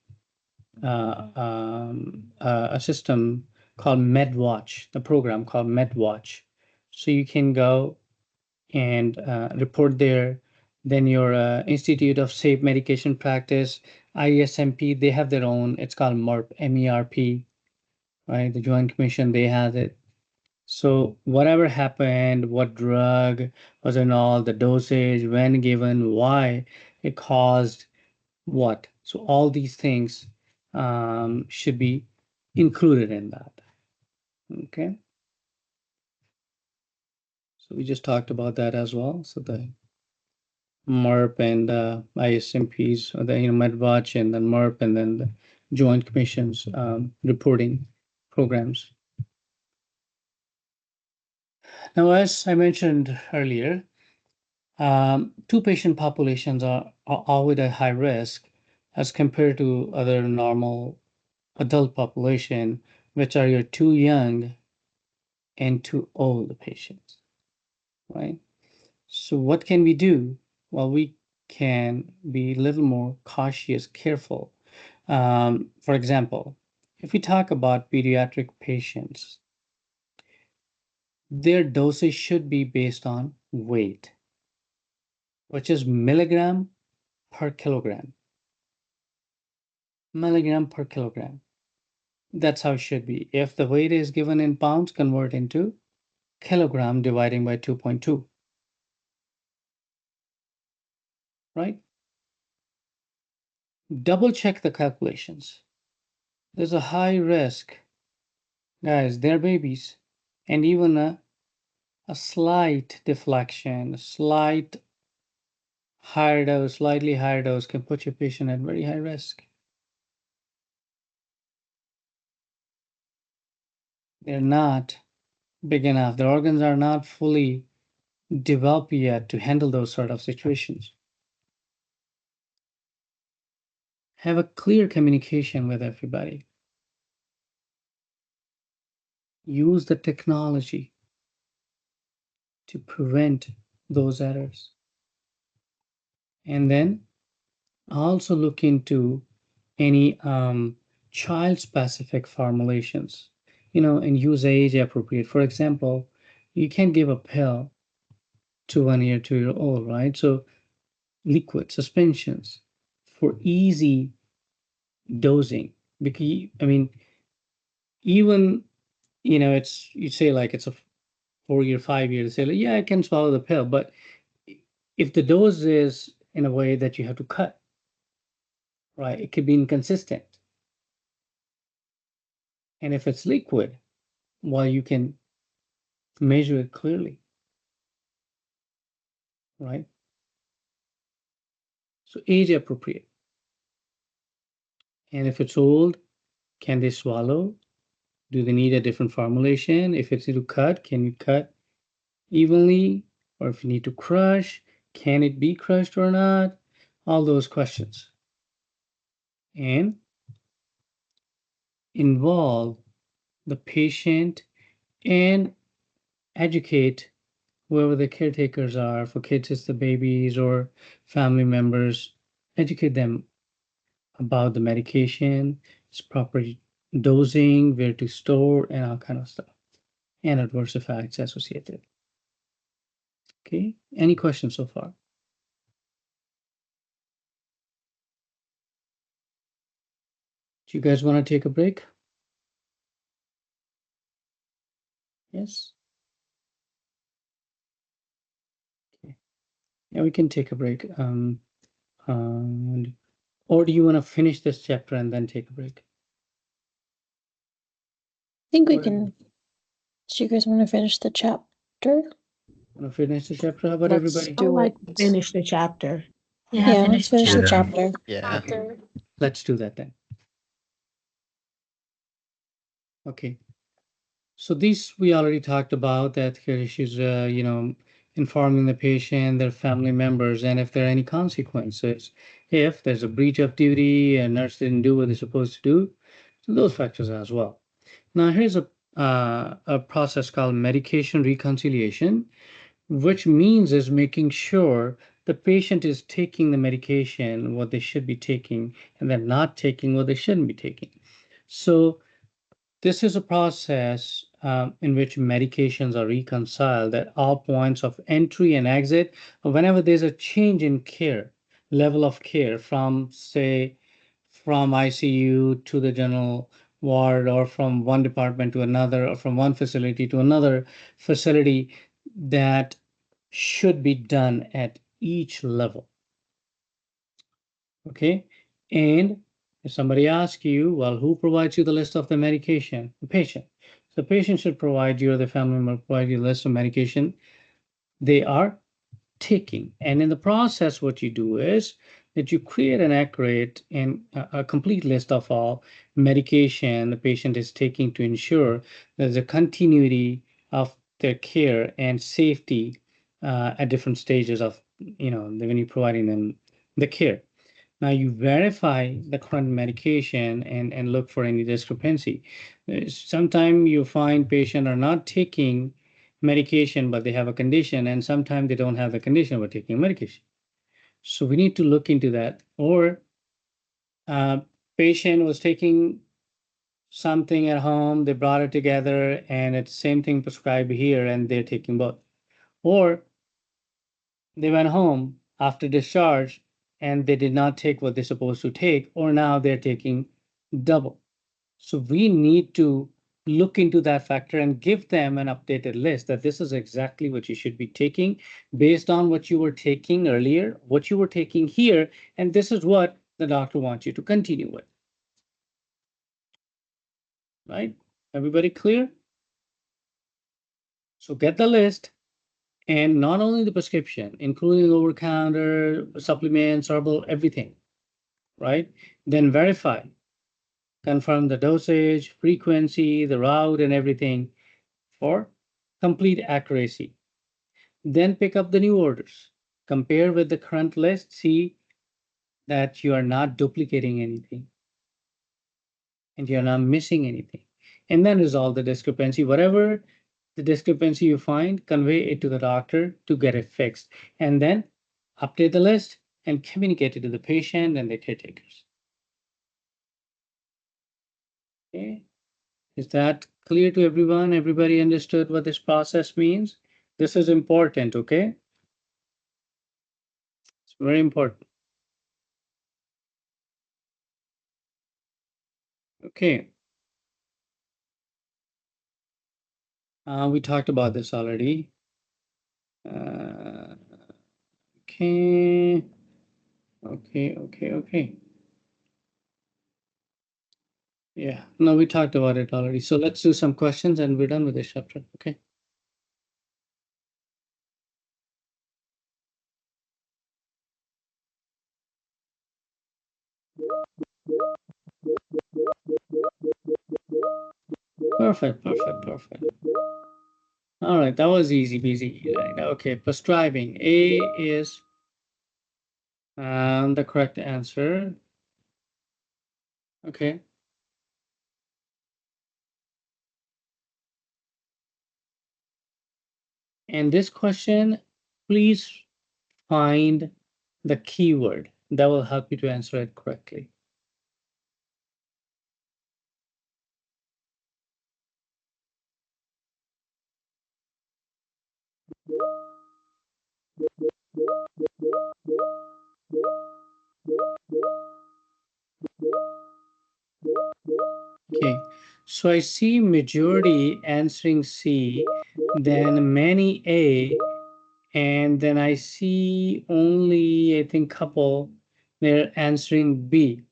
system called MedWatch, the program called MedWatch. So you can go and report there. Then your Institute of Safe Medication Practice, ISMP, they have their own, it's called MERP, MERP, right? The Joint Commission, they have it. So whatever happened, what drug was in all, the dosage, when given, why it caused what. So all these things should be included in that. Okay. So we just talked about that as well. So the MERP and ISMPs, or the MedWatch and then MERP and then the Joint Commission's reporting programs. Now, as I mentioned earlier, two patient populations are always at high risk as compared to other normal adult population, which are your too young and too old patients, right? So what can we do? Well, we can be a little more cautious, careful. For example, if we talk about pediatric patients, their dosage should be based on weight, which is milligram per kilogram. Milligram per kilogram. That's how it should be. If the weight is given in pounds, convert into kilogram dividing by 2.2, right? Double check the calculations. There's a high risk, guys, they're babies, and even a slight deflection, a slight higher dose, slightly higher dose can put your patient at very high risk. They're not big enough. The organs are not fully developed yet to handle those sort of situations. Have a clear communication with everybody. Use the technology to prevent those errors. And then also look into any child-specific formulations, and use age appropriate. For example, you can give a pill to 1 year, 2 year old, right? So liquid suspensions for easy dosing. Because even it's you say like it's a 4 year, 5 year, they say like, yeah, I can swallow the pill, but if the dose is in a way that you have to cut, right, it could be inconsistent. And if it's liquid, well, you can measure it clearly, right? So age appropriate. And if it's old, can they swallow? Do they need a different formulation? If it's to cut, can you cut evenly? Or if you need to crush, can it be crushed or not? All those questions. And involve the patient and educate whoever the caretakers are. For kids, it's the babies or family members. Educate them about the medication, its proper dosing, where to store, and all kind of stuff, and adverse effects associated. Okay, any questions so far? Do you guys want to take a break? Yes? Okay. Yeah, we can take a break. Or do you want to finish this chapter and then take a break? I think we can. Do you guys want to finish the chapter? Want to finish the chapter? How about Let's everybody? do Like it. finish the chapter. Yeah, let's finish the Yeah. chapter. Yeah. Let's do that then. Okay. So these we already talked about, that care issues, informing the patient, their family members, and if there are any consequences. If there's a breach of duty, a nurse didn't do what they're supposed to do, so those factors as well. Now here's a process called medication reconciliation, which means is making sure the patient is taking the medication, what they should be taking, and they're not taking what they shouldn't be taking. So this is a process in which medications are reconciled at all points of entry and exit. Whenever there's a change in care, level of care from, say, from ICU to the general ward, or from one department to another, or from one facility to another facility, that should be done at each level. Okay, and if somebody asks you, well, who provides you the list of the medication? The patient. So the patient should provide you, or the family member provide you a list of medication they are taking. And in the process, what you do is that you create an accurate and a complete list of all medication the patient is taking to ensure there's a continuity of their care and safety at different stages of, when you're providing them the care. Now you verify the current medication and look for any discrepancy. Sometimes you find patients are not taking medication, but they have a condition, and sometimes they don't have the condition but taking medication. So we need to look into that. Or patient was taking something at home, they brought it together, and it's the same thing prescribed here, and they're taking both. Or they went home after discharge and they did not take what they're supposed to take, or now they're taking double. So we need to look into that factor and give them an updated list that this is exactly what you should be taking based on what you were taking earlier, what you were taking here, and this is what the doctor wants you to continue with. Right? Everybody clear? So get the list, and not only the prescription, including over-counter, supplements, herbal, everything. Right? Then verify, confirm the dosage, frequency, the route, and everything for complete accuracy. Then pick up the new orders. Compare with the current list, see that you are not duplicating anything and you're not missing anything. And then resolve the discrepancy. Whatever the discrepancy you find, convey it to the doctor to get it fixed. And then update the list and communicate it to the patient and the caretakers. Okay. Is that clear to everyone? Everybody understood what this process means? This is important, okay? It's very important. Okay. We talked about this already. Okay. Okay. Yeah, no, we talked about it already. So let's do some questions and we're done with this chapter. Okay. Perfect. All right, that was easy peasy. Right? Okay, prescribing. A is the correct answer. Okay. And this question, please find the keyword that will help you to answer it correctly. Okay, so I see majority answering C, then many A, and then I see only, I think, couple, they're answering B.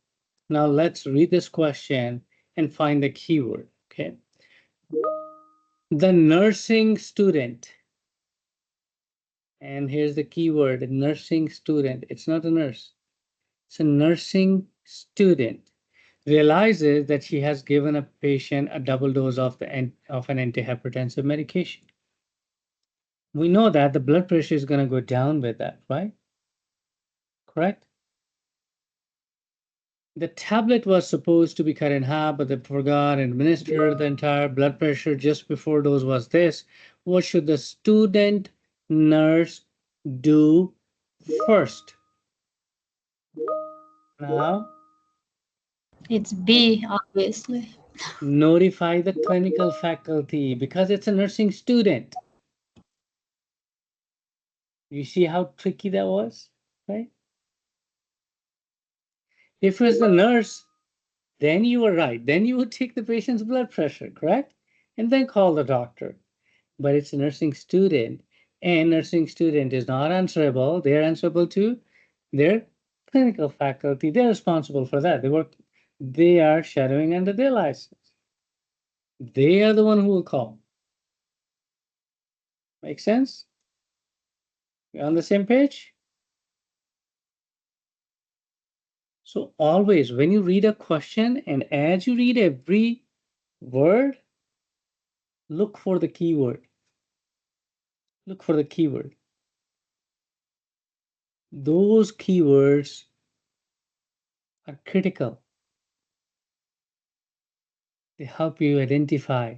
Now let's read this question and find the keyword, okay? The nursing student, and here's the keyword, nursing student. It's not a nurse, it's a nursing student. Realizes that she has given a patient a double dose of an antihypertensive medication. We know that the blood pressure is going to go down with that, right? Correct? The tablet was supposed to be cut in half, but they forgot and administered the entire blood pressure just before dose was this. What should the student nurse do first? Now, It's B, obviously. notify the clinical faculty because it's a nursing student. You see how tricky that was, right? If it was the nurse, then you were right. Then you would take the patient's blood pressure, correct? And then call the doctor. But it's a nursing student, and nursing student is not answerable. They're answerable to their clinical faculty. They're responsible for that. They are shadowing under their license. They are the one who will call. Make sense? You on the same page? So always when you read a question and as you read every word, look for the keyword. Look for the keyword. Those keywords are critical. They help you identify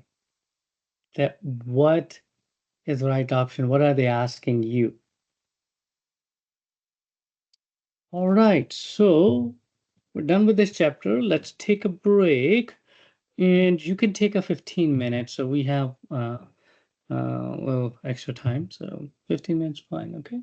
that what is the right option. What are they asking you? All right, so we're done with this chapter. Let's take a break, and you can take a 15 minutes. So we have a little extra time. So 15 minutes, fine. Okay.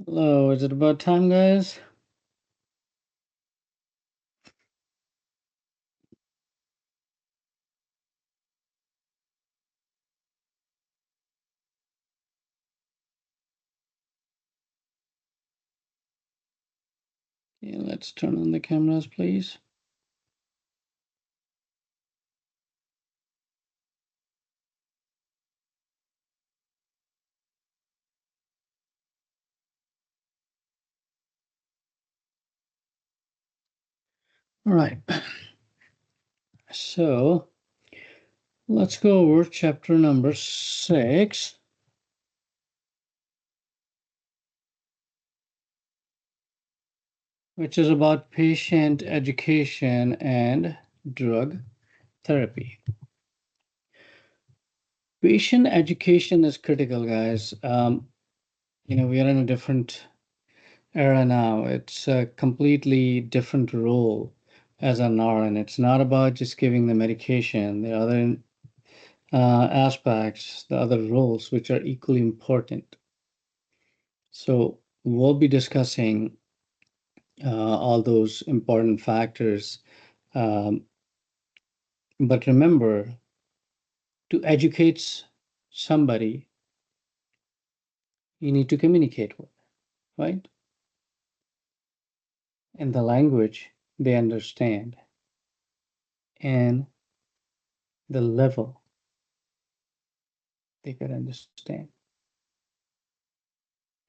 Hello, is it about time, guys? Yeah, let's turn on the cameras, please. All right. So let's go over chapter number 6. Which is about patient education and drug therapy. Patient education is critical, guys. We are in a different era now. It's a completely different role as an RN. It's not about just giving the medication. The other aspects, the other roles, which are equally important. So we'll be discussing all those important factors. But remember, to educate somebody, you need to communicate with, right? In the language they understand and the level they could understand.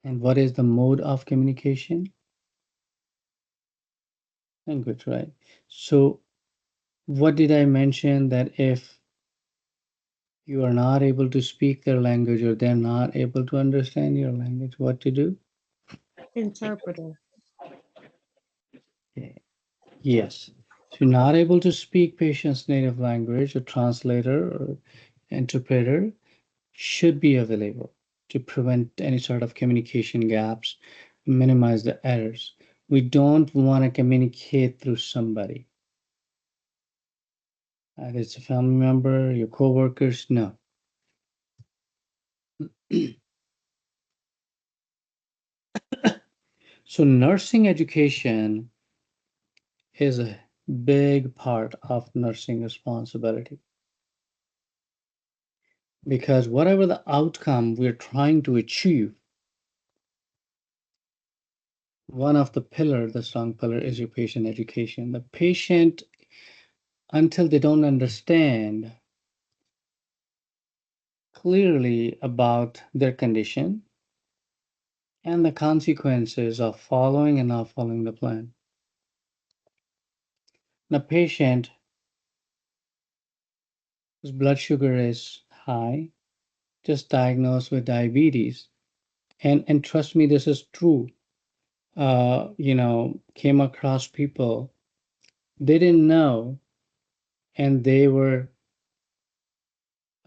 And what is the mode of communication? Language, right? So, what did I mention that if you are not able to speak their language or they're not able to understand your language, what to do? Interpreter. Okay. Yes. If you're not able to speak patient's native language, a translator or interpreter should be available to prevent any sort of communication gaps, minimize the errors. We don't want to communicate through somebody. It's a family member, your coworkers, no. So nursing education is a big part of nursing responsibility because whatever the outcome we're trying to achieve, one of the strong pillar is your patient education. The patient, until they don't understand clearly about their condition and the consequences of following and not following the plan. The patient whose blood sugar is high, just diagnosed with diabetes, and trust me, this is true. Came across people they didn't know, and they were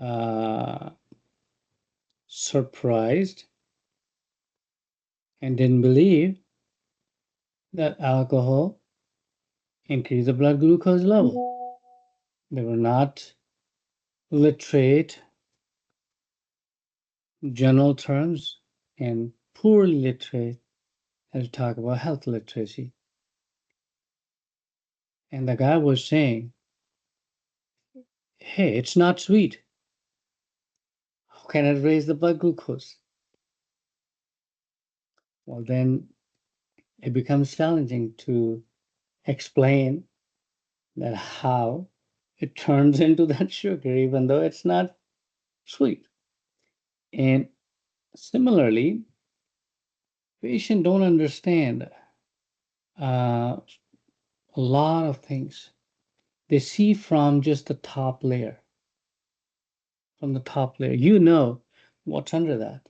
uh, surprised and didn't believe that alcohol increased the blood glucose level. They were not literate general terms and poorly literate as we talk about health literacy. And the guy was saying, hey, it's not sweet. How can it raise the blood glucose? Well, then it becomes challenging to explain that how it turns into that sugar, even though it's not sweet. And similarly, patients don't understand a lot of things. They see from just the top layer. From the top layer, what's under that.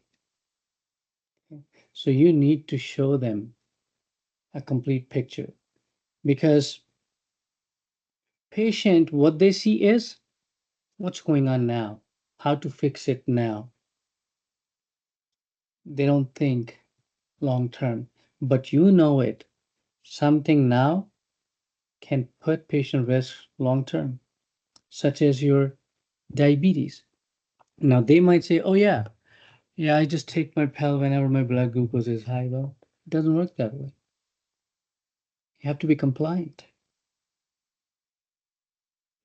So you need to show them a complete picture because patient, what they see is what's going on now, how to fix it now. They don't think long term, but it. Something now can put patient risk long term, such as your diabetes. Now they might say, oh yeah, Yeah, I just take my pill whenever my blood glucose is high. Well, it doesn't work that way. You have to be compliant.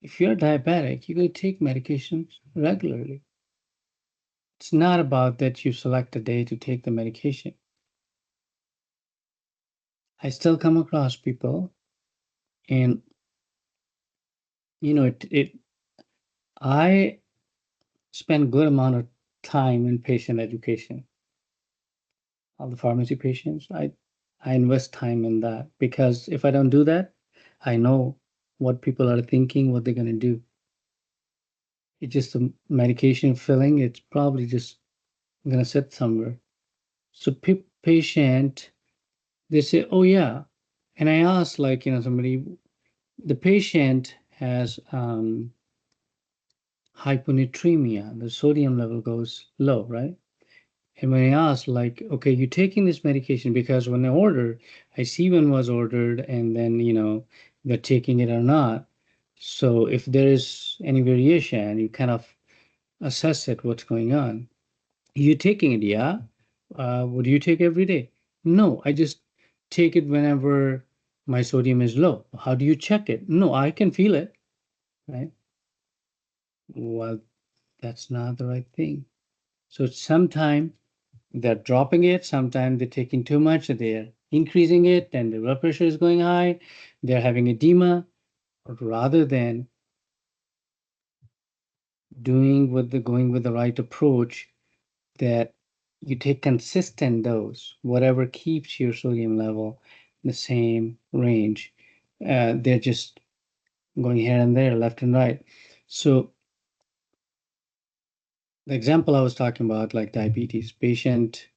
If you're diabetic, you got to take medications regularly. It's not about that you select a day to take the medication. I still come across people, and I spend good amount of time in patient education. All the pharmacy patients, I invest time in that because if I don't do that, I know what people are thinking, what they're gonna do. It's just the medication filling, it's probably just gonna sit somewhere. So patient, they say, oh yeah. And I ask like, somebody, the patient has hyponatremia, the sodium level goes low, right? And when I ask, like, okay, you're taking this medication because when I ordered, I see when was ordered, and then they're taking it or not. So if there is any variation, you kind of assess it, what's going on. You taking it, yeah? What do you take every day? No, I just take it whenever my sodium is low. How do you check it? No, I can feel it, right? Well, that's not the right thing. So sometimes they're dropping it, sometimes they're taking too much, they're increasing it, and the blood pressure is going high, they're having edema, rather than going with the right approach, that you take consistent dose, whatever keeps your sodium level in the same range. They're just going here and there, left and right. So the example I was talking about, like diabetes, patient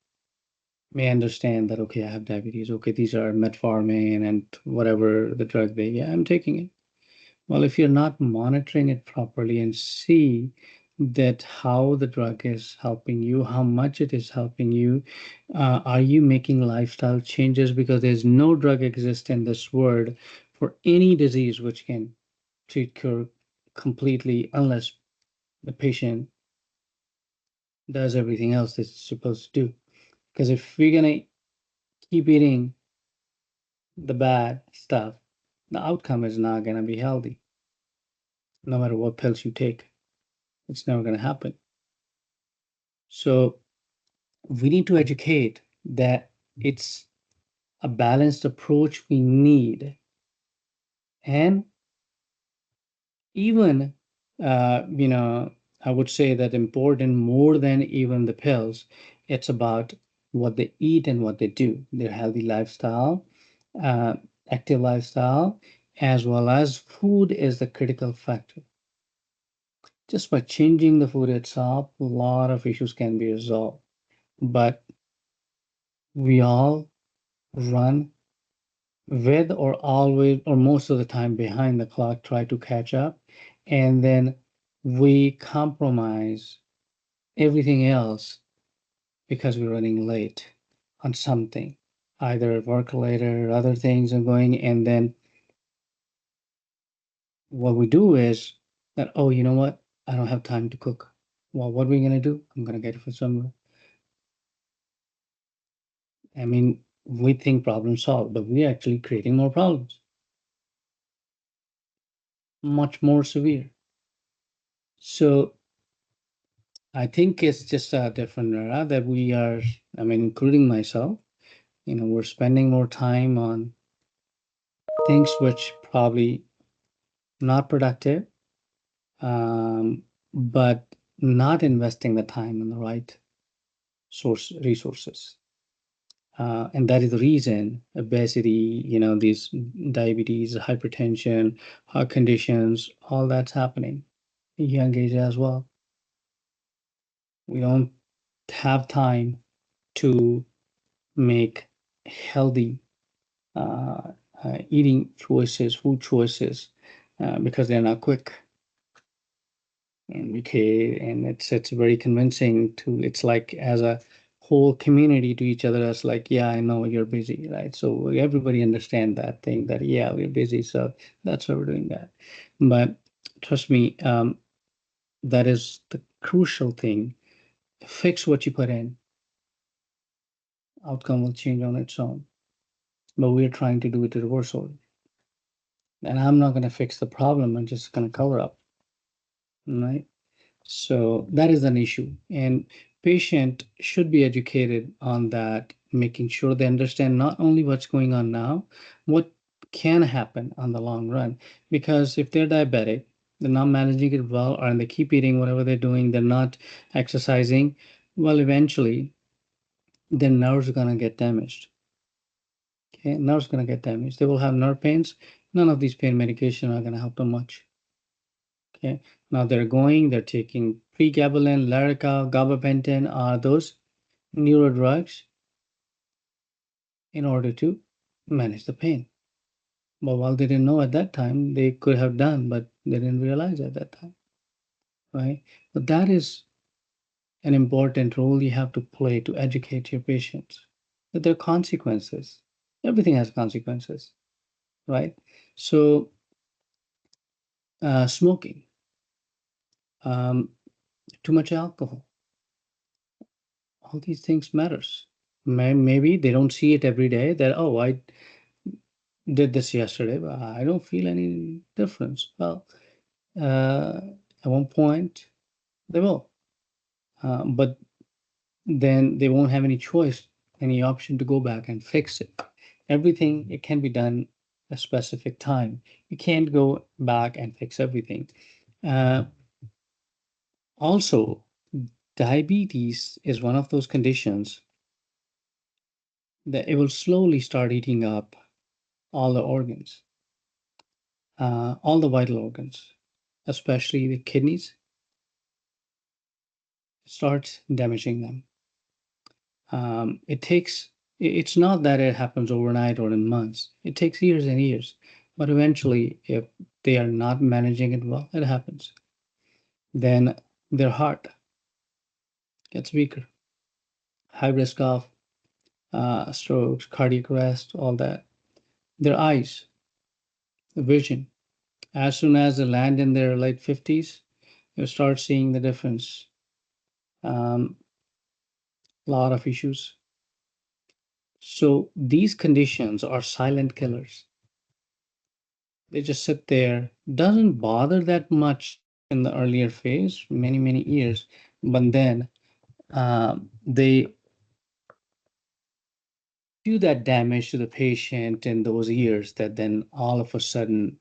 may understand that, okay, I have diabetes. Okay, these are metformin and whatever the drug yeah, I'm taking it. Well, if you're not monitoring it properly and see that how the drug is helping you, how much it is helping you, are you making lifestyle changes? Because there's no drug exists in this world for any disease which can cure completely unless the patient does everything else that's supposed to do. Because if we're gonna keep eating the bad stuff, the outcome is not going to be healthy. No matter what pills you take, it's never going to happen. So we need to educate that it's a balanced approach we need. And even, I would say that important more than even the pills, it's about what they eat and what they do, their healthy lifestyle, uh, active lifestyle, as well as food is the critical factor. Just by changing the food itself, a lot of issues can be resolved. But we all run with or always or most of the time behind the clock, try to catch up, and then we compromise everything else because we're running late on something, either work later or other things are going, and then what we do is that, oh, you know what? I don't have time to cook. Well, what are we gonna do? I'm gonna get it from somewhere. I mean, we think problem solved, but we're actually creating more problems, much more severe. So I think it's just a different era that we are, I mean, including myself, we're spending more time on things which probably not productive, but not investing the time in the right resources. And that is the reason obesity, these diabetes, hypertension, heart conditions, all that's happening at young age as well. We don't have time to make healthy eating choices, food choices, because they're not quick. And it's very convincing to, it's like as a whole community to each other as like, yeah, I know you're busy, right? So everybody understand that thing that, yeah, we're busy, so that's why we're doing that. But trust me, that is the crucial thing, fix what you put in. Outcome will change on its own. But we're trying to do it the reverse order. And I'm not going to fix the problem. I'm just going to cover up. Right? So that is an issue. And patient should be educated on that, making sure they understand not only what's going on now, what can happen on the long run. Because if they're diabetic, they're not managing it well, or they keep eating whatever they're doing, they're not exercising, well, eventually their nerves are going to get damaged. Okay, nerves going to get damaged. They will have nerve pains. None of these pain medication are going to help them much. Okay, now they're taking pregabalin, Lyrica, gabapentin, are those neuro drugs in order to manage the pain. But while they didn't know at that time, they could have done, but they didn't realize at that time, right? But that is an important role you have to play to educate your patients that there are consequences. Everything has consequences, right? So, smoking, um, too much alcohol, all these things matters. Maybe they don't see it every day that, oh, I did this yesterday, but I don't feel any difference. Well, at one point they will, but then they won't have any choice, any option to go back and fix it. Everything, it can be done a specific time. You can't go back and fix everything. Uh, Also, diabetes is one of those conditions that it will slowly start eating up all the organs, all the vital organs, especially the kidneys, starts damaging them. It's not that it happens overnight or in months. It takes years and years. But eventually, if they are not managing it well, it happens. Then their heart gets weaker, high risk of strokes, cardiac arrest, all that. Their eyes, the vision, as soon as they land in their late 50s, you start seeing the difference. Lot of issues. So these conditions are silent killers. They just sit there, doesn't bother that much in the earlier phase, many years, but then they do that damage to the patient in those years that then all of a sudden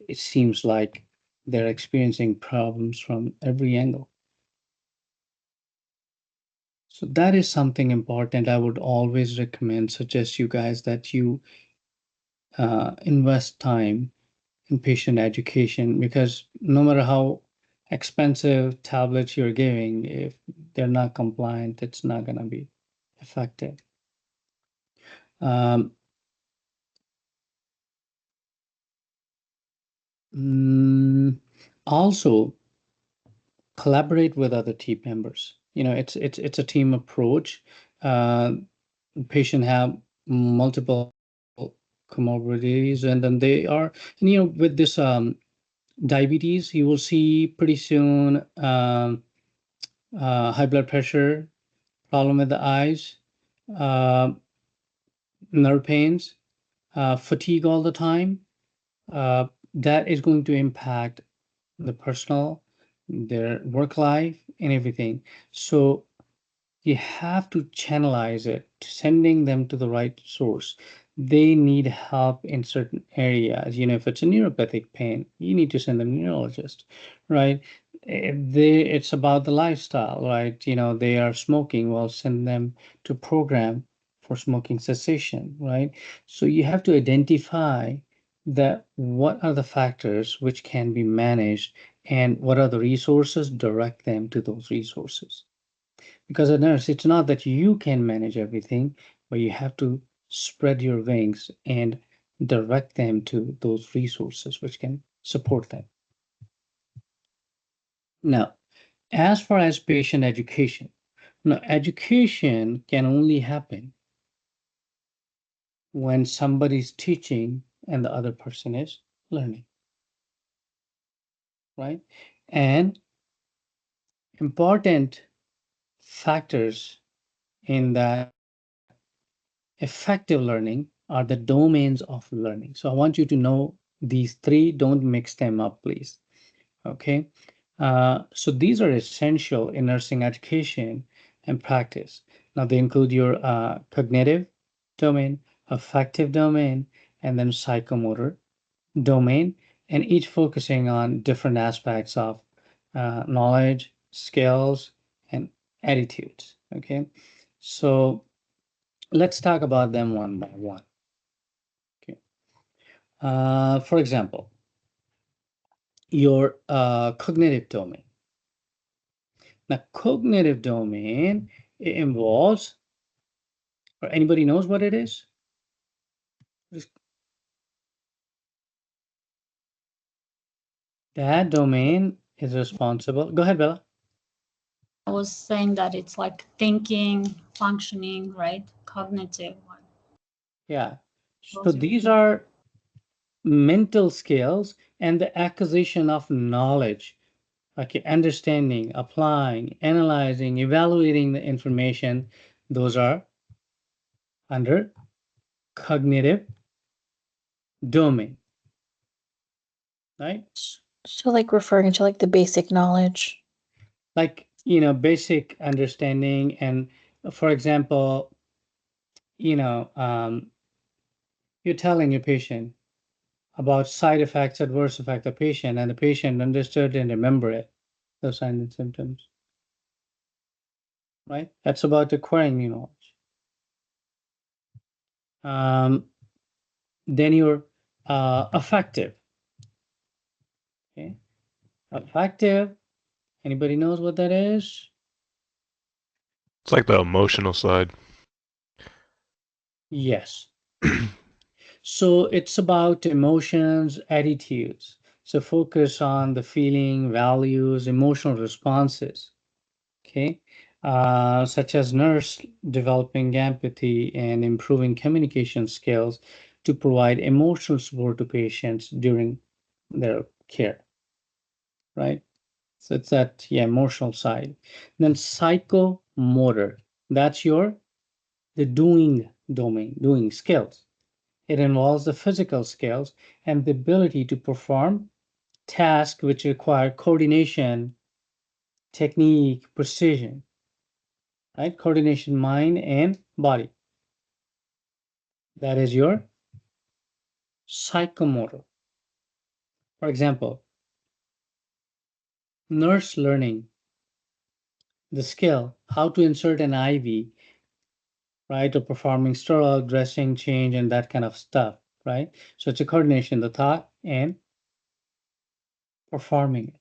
it seems like they're experiencing problems from every angle. So that is something important. I would always suggest you guys that you invest time in patient education, because no matter how expensive tablets you're giving, if they're not compliant, it's not going to be effective. Um, Also, collaborate with other team members. It's a team approach. Uh, Patient have multiple comorbidities, and then they are, and with this diabetes, you will see pretty soon high blood pressure, problem with the eyes, uh, nerve pains, fatigue all the time. That is going to impact the personal, their work life, and everything. So you have to channelize it, sending them to the right source. They need help in certain areas. If it's a neuropathic pain, you need to send them to a neurologist, right? It's about the lifestyle, right? They are smoking, well, send them to program for smoking cessation, right? So you have to identify that what are the factors which can be managed, and what are the resources, direct them to those resources. Because a nurse, it's not that you can manage everything, but you have to spread your wings and direct them to those resources which can support them. Now, as far as patient education, now education can only happen when somebody's teaching and the other person is learning, right? And important factors in that effective learning are the domains of learning. So I want you to know these three, don't mix them up, please. Okay. So these are essential in nursing education and practice. Now they include your cognitive domain, affective domain, and then psychomotor domain, and each focusing on different aspects of knowledge, skills, and attitudes. Okay. So let's talk about them one by one. Okay. For example, your cognitive domain. Now, cognitive domain involves, or anybody knows what it is? That domain is responsible. Go ahead, Bella. I was saying that it's like thinking, functioning, right? Cognitive one. Yeah. So these are mental skills and the acquisition of knowledge. Okay, understanding, applying, analyzing, evaluating the information. Those are under cognitive domain, right? So like referring to like the basic knowledge. Like, basic understanding. And for example, you're telling your patient about side effects, adverse effect of patient, and the patient understood and remember it, those signs and symptoms, right? That's about acquiring new knowledge. Then you're affective. Okay, affective. Anybody knows what that is? It's like the emotional side. Yes. So it's about emotions, attitudes. So focus on the feeling, values, emotional responses. Okay. Such as nurse developing empathy and improving communication skills to provide emotional support to patients during their care. Right. So it's that, emotional side. Then psychomotor. That's the doing domain, doing skills. It involves the physical skills and the ability to perform tasks which require coordination, technique, precision, right? Coordination, mind and body. That is your psychomotor. For example, nurse learning the skill how to insert an IV, right? Or performing sterile dressing change and that kind of stuff, right? So it's a coordination, the thought and performing it.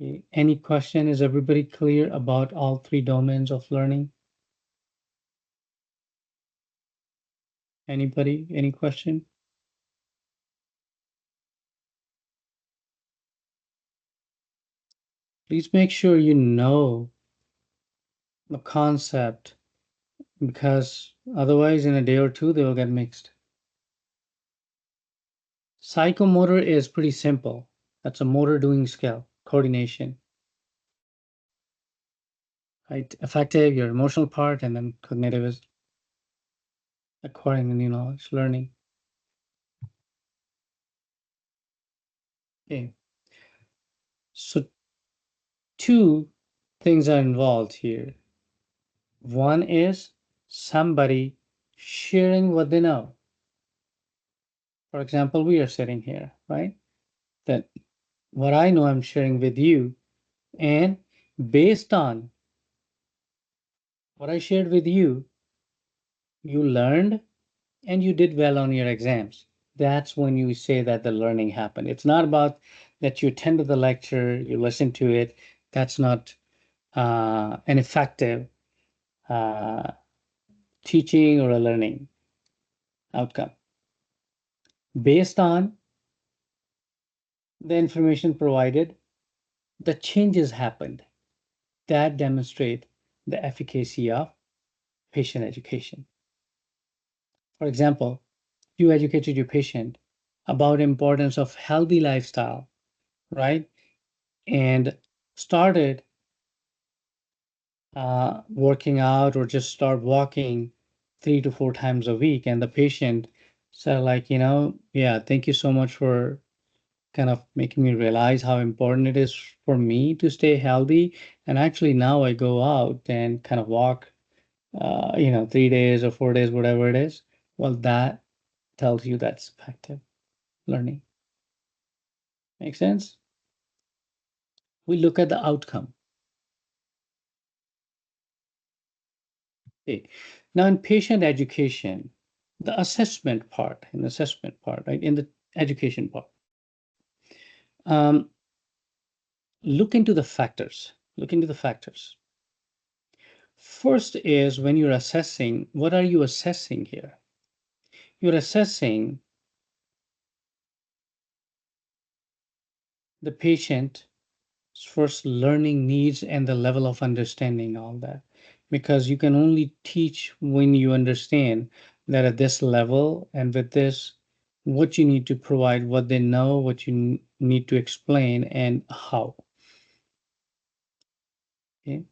Okay. Any question? Is everybody clear about all three domains of learning? Anybody? Any question? Please make sure you know the concept because otherwise in a day or two they will get mixed. Psychomotor is pretty simple. That's a motor doing skill, coordination. Right? Affective, your emotional part, and then cognitive is acquiring the new knowledge, learning. Okay. So two things are involved here. One is somebody sharing what they know. For example, we are sitting here, right? That what I know I'm sharing with you, and based on what I shared with you, you learned and you did well on your exams. That's when you say that the learning happened. It's not about that you attended the lecture, you listened to it. That's not an effective uh, teaching or a learning outcome. Based on the information provided, the changes happened that demonstrate the efficacy of patient education. For example, you educated your patient about importance of healthy lifestyle, right? and started working out or just start walking 3 to 4 times a week, and the patient said like, yeah, thank you so much for kind of making me realize how important it is for me to stay healthy. And actually now I go out and kind of walk 3 days or 4 days, whatever it is. Well, that tells you that's effective learning. Make sense? We look at the outcome. Okay. Now in patient education, the assessment part, right? In the education part, look into the factors. First is when you're assessing, what are you assessing here? You're assessing the patient's first learning needs and the level of understanding, all that. Because you can only teach when you understand that at this level and with this, what you need to provide, what they know, what you need to explain, and how. Okay.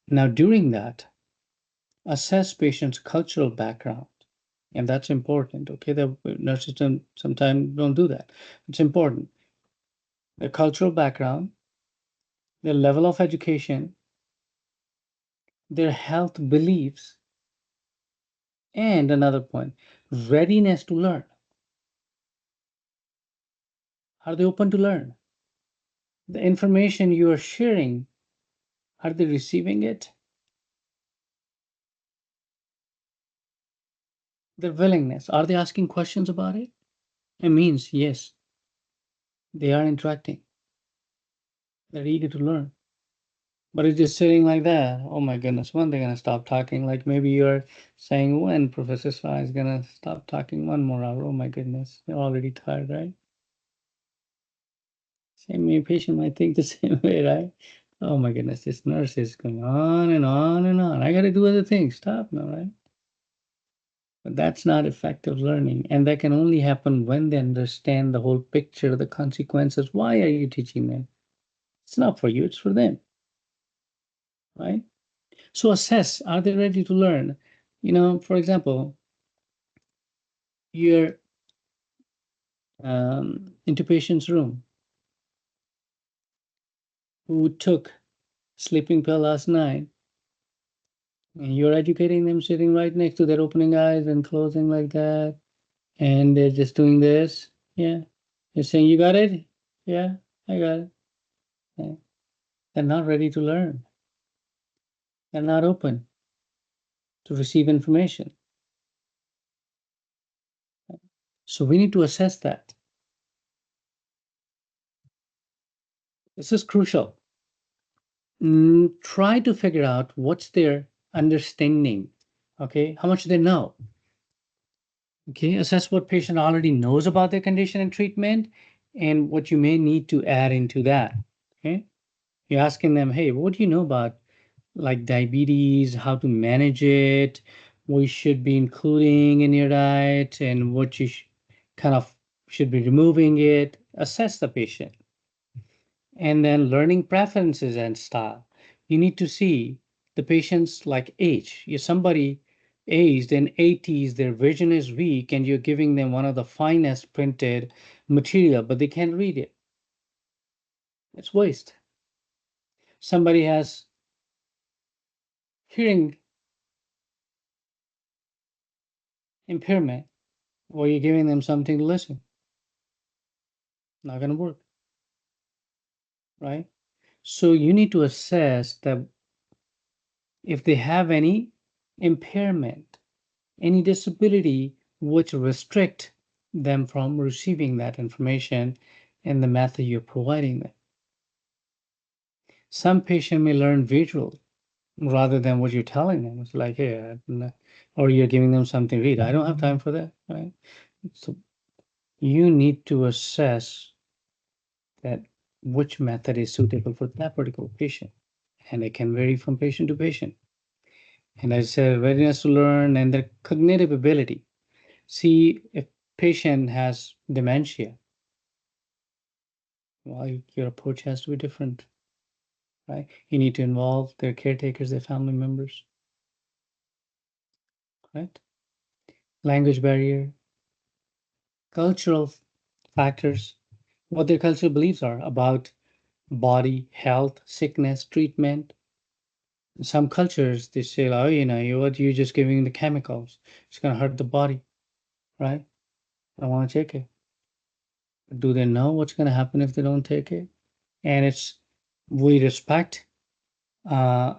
Now, during that, assess patient's cultural background. And that's important. Okay. The nurses sometimes don't do that. It's important. The cultural background, their level of education, their health beliefs, and another point, readiness to learn. Are they open to learn? The information you are sharing, are they receiving it? Their willingness, are they asking questions about it? It means, yes, they are interacting. They're eager to learn. But it's just sitting like that. Oh my goodness, when they're gonna stop talking? Like maybe you're saying when Professor Sai is gonna stop talking 1 more hour. Oh my goodness, they're already tired, right? Same patient might think the same way, right? Oh my goodness, this nurse is going on and on and on. I gotta do other things. Stop now, right? But that's not effective learning. And that can only happen when they understand the whole picture, the consequences. Why are you teaching them? It's not for you, it's for them. Right? So assess, are they ready to learn? For example, you're into patient's room who took sleeping pill last night, and you're educating them sitting right next to their opening eyes and closing like that, and they're just doing this. Yeah. You're saying, you got it? Yeah, I got it. Yeah. They're not ready to learn. They're not open to receive information. So we need to assess that. This is crucial. Try to figure out what's their understanding. Okay, how much they know. Okay, assess what patient already knows about their condition and treatment and what you may need to add into that. Okay, you're asking them, hey, what do you know about like diabetes, how to manage it, what you should be including in your diet, and what you kind of should be removing it. Assess the patient. And then learning preferences and style. You need to see the patient's like age. If somebody aged in 80s, their vision is weak, and you're giving them one of the finest printed material, but they can't read it. It's waste. Somebody has hearing impairment, or you're giving them something to listen. Not going to work, right? So you need to assess that if they have any impairment, any disability which restrict them from receiving that information in the method you're providing them. Some patient may learn visual rather than what you're telling them. It's like, hey, or you're giving them something to read. I don't have time for that, right? So you need to assess that which method is suitable for that particular patient. And it can vary from patient to patient. And I said, readiness to learn and their cognitive ability. See, if patient has dementia, Well, your approach has to be different, right? You need to involve their caretakers, their family members, right? Language barrier, cultural factors, what their cultural beliefs are about body, health, sickness, treatment. In some cultures, they say, oh, what you're just giving the chemicals. It's going to hurt the body, right? I don't want to take it. Do they know what's going to happen if they don't take it? And we respect uh,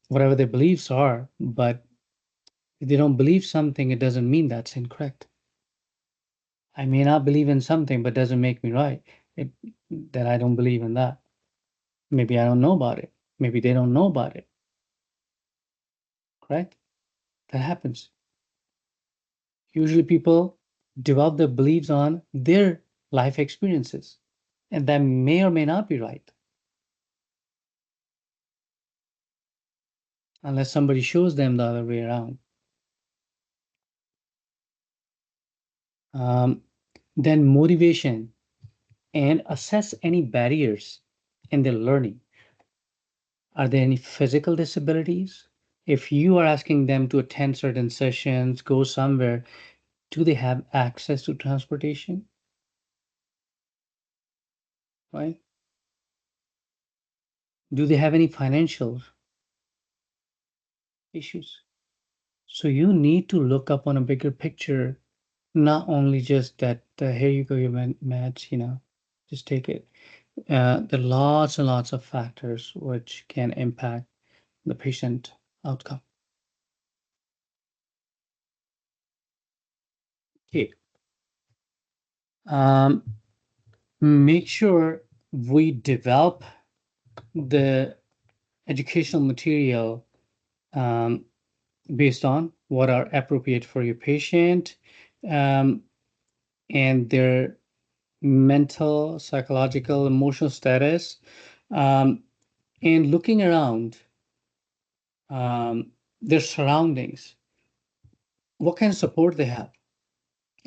whatever their beliefs are, but if they don't believe something, it doesn't mean that's incorrect. I may not believe in something, but doesn't make me right. That I don't believe in that. Maybe I don't know about it. Maybe they don't know about it. Correct? That happens. Usually people develop their beliefs on their life experiences, and that may or may not be right. Unless somebody shows them the other way around. Then motivation and assess any barriers in their learning. Are there any physical disabilities? If you are asking them to attend certain sessions, go somewhere, do they have access to transportation? Right? Do they have any financial issues? So you need to look up on a bigger picture, not only just that, here you go, your meds, just take it. There are lots and lots of factors which can impact the patient outcome. Okay. Make sure we develop the educational material based on what are appropriate for your patient and their mental, psychological, emotional status, and looking around their surroundings, what kind of support they have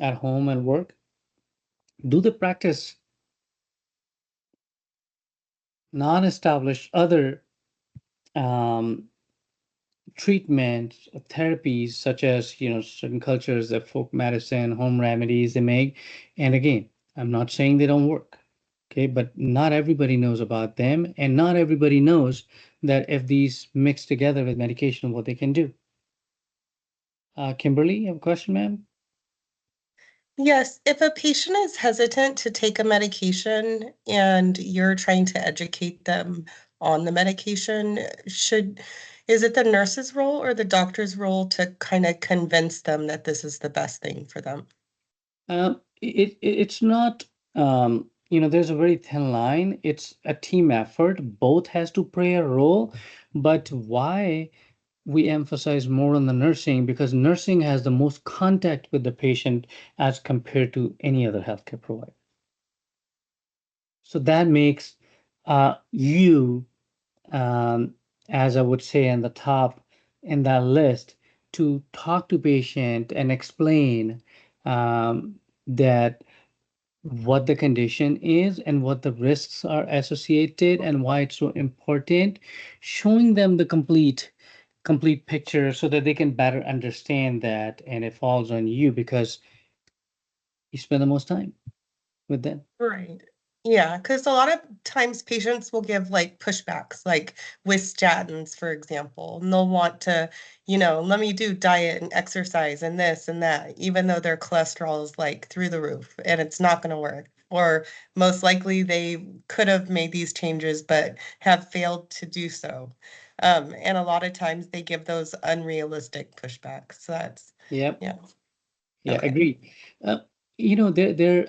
at home and work. Do they practice non-established other um, treatments, therapies, such as certain cultures, the folk medicine, home remedies they make. And again, I'm not saying they don't work, okay, but not everybody knows about them, and not everybody knows that if these mix together with medication, what they can do. Kimberly, you have a question, ma'am? Yes, if a patient is hesitant to take a medication and you're trying to educate them on the medication, is it the nurse's role or the doctor's role to kind of convince them that this is the best thing for them? It's not, there's a very thin line. It's a team effort. Both has to play a role. But why we emphasize more on the nursing? Because nursing has the most contact with the patient as compared to any other healthcare provider. So that makes you, as I would say, in the top in that list to talk to patient and explain that what the condition is and what the risks are associated and why it's so important, showing them the complete picture so that they can better understand that, and it falls on you because you spend the most time with them. Right. Yeah, because a lot of times patients will give like pushbacks, like with statins, for example, and they'll want to, let me do diet and exercise and this and that, even though their cholesterol is like through the roof and it's not going to work. Or most likely they could have made these changes but have failed to do so. And a lot of times they give those unrealistic pushbacks. So that's, Yep. yeah. Yeah, Okay. agreed. There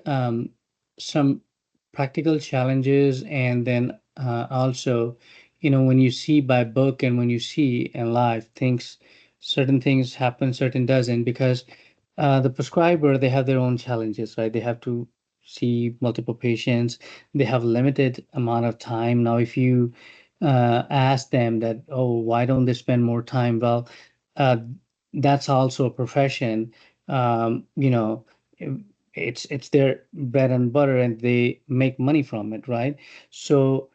some practical challenges, and then also, when you see by book and when you see in life, certain things happen, certain doesn't, because the prescriber, they have their own challenges, right? They have to see multiple patients. They have limited amount of time. Now, if you ask them that, oh, why don't they spend more time? Well, uh, that's also a profession. Um, you know, it's their bread and butter, and they make money from it, right? So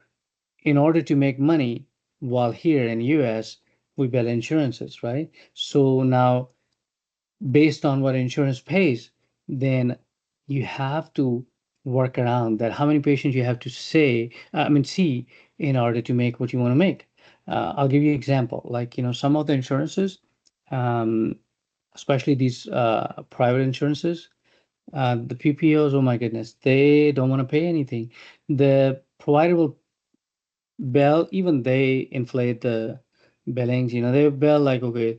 in order to make money, while here in US, we bill insurances, right? So now, based on what insurance pays, then you have to work around that, how many patients you have to see in order to make what you want to make. I'll give you an example. Like, some of the insurances, um, especially these private insurances, the PPOs, oh my goodness, they don't want to pay anything. The provider will bill, even they inflate the billings, they bill like, okay,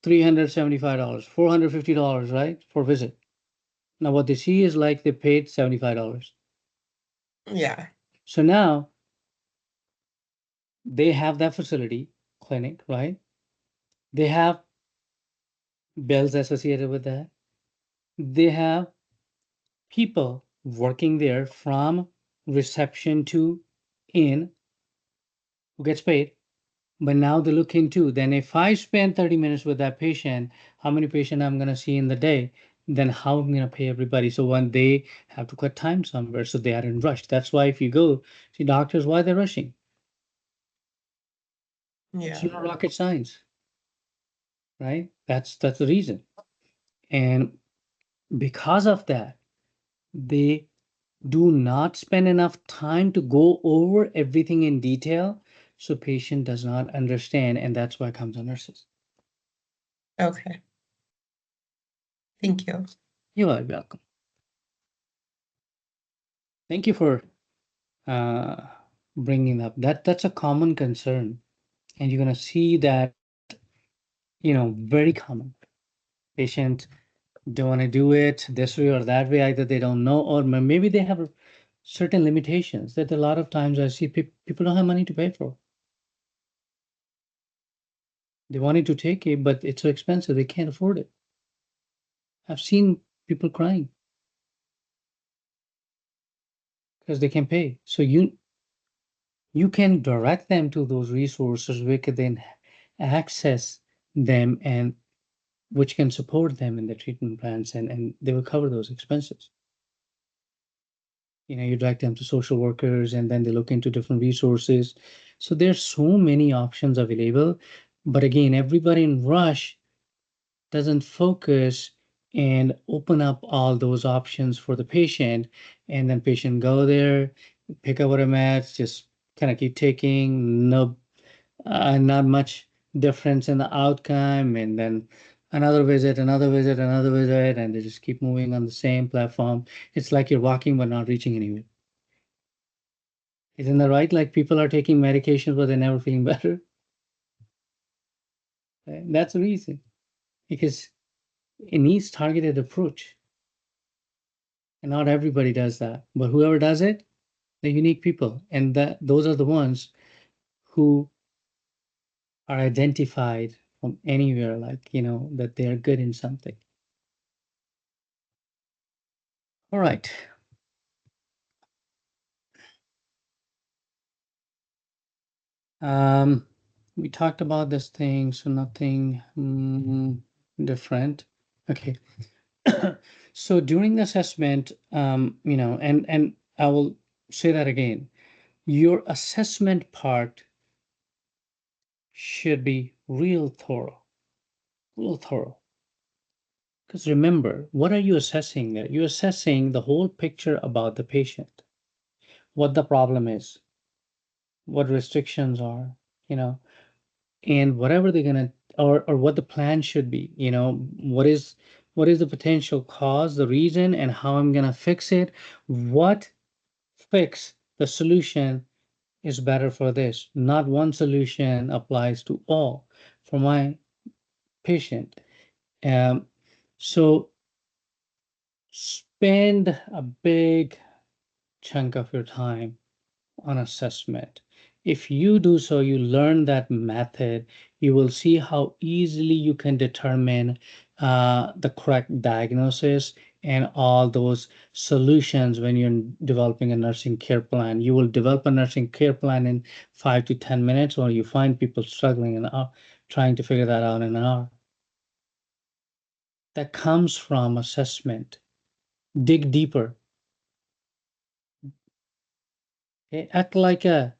$375, $450, right, for visit. Now what they see is like they paid $75. Yeah. So now they have that facility, clinic, right? They have bills associated with that. They have people working there from reception to in who gets paid. But now they look into, then if I spend 30 minutes with that patient, how many patients I'm going to see in the day, then how I'm going to pay everybody. So when they have to cut time somewhere, so they aren't rushed. That's why if you go see doctors, why they're rushing? It's Yeah. not rocket science, right? That's the reason. And because of that, they do not spend enough time to go over everything in detail, so patient does not understand, and that's why it comes on nurses. Okay. Thank you. You are welcome. Thank you for bringing up that's a common concern, and you're going to see that, very common. Patient don't want to do it this way or that way. Either they don't know, or maybe they have certain limitations that a lot of times I see people don't have money to pay for. They wanted to take it, but it's so expensive they can't afford it. I've seen people crying because they can pay. So you can direct them to those resources where can then access them, and which can support them in the treatment plans, and they will cover those expenses. You direct them to social workers, and then they look into different resources. So there's so many options available. But again, everybody in rush doesn't focus and open up all those options for the patient. And then patient go there, pick up what I'm at, just kind of keep taking, no, not much difference in the outcome. And then another visit, another visit, another visit, and they just keep moving on the same platform. It's like you're walking but not reaching anywhere. Isn't that right? Like people are taking medications but they're never feeling better. Right? That's the reason, because it needs targeted approach. And not everybody does that. But whoever does it, they're unique people. And those are the ones who are identified from anywhere, like, that they're good in something. All right. We talked about this thing, so nothing different. Okay. So during the assessment, and I will say that again, your assessment part should be real thorough, real thorough. Because remember, what are you assessing there? You're assessing the whole picture about the patient, what the problem is, what restrictions are, you know, and whatever they're gonna, or what the plan should be, what is the potential cause, the reason, and how I'm gonna fix it, what fix the solution is better for this. Not one solution applies to all for my patient. Um, so spend a big chunk of your time on assessment. If you do so, you learn that method, you will see how easily you can determine the correct diagnosis and all those solutions when you're developing a nursing care plan. You will develop a nursing care plan in 5 to 10 minutes, or you find people struggling and trying to figure that out in an hour. That comes from assessment. dig deeper. Okay? Act like a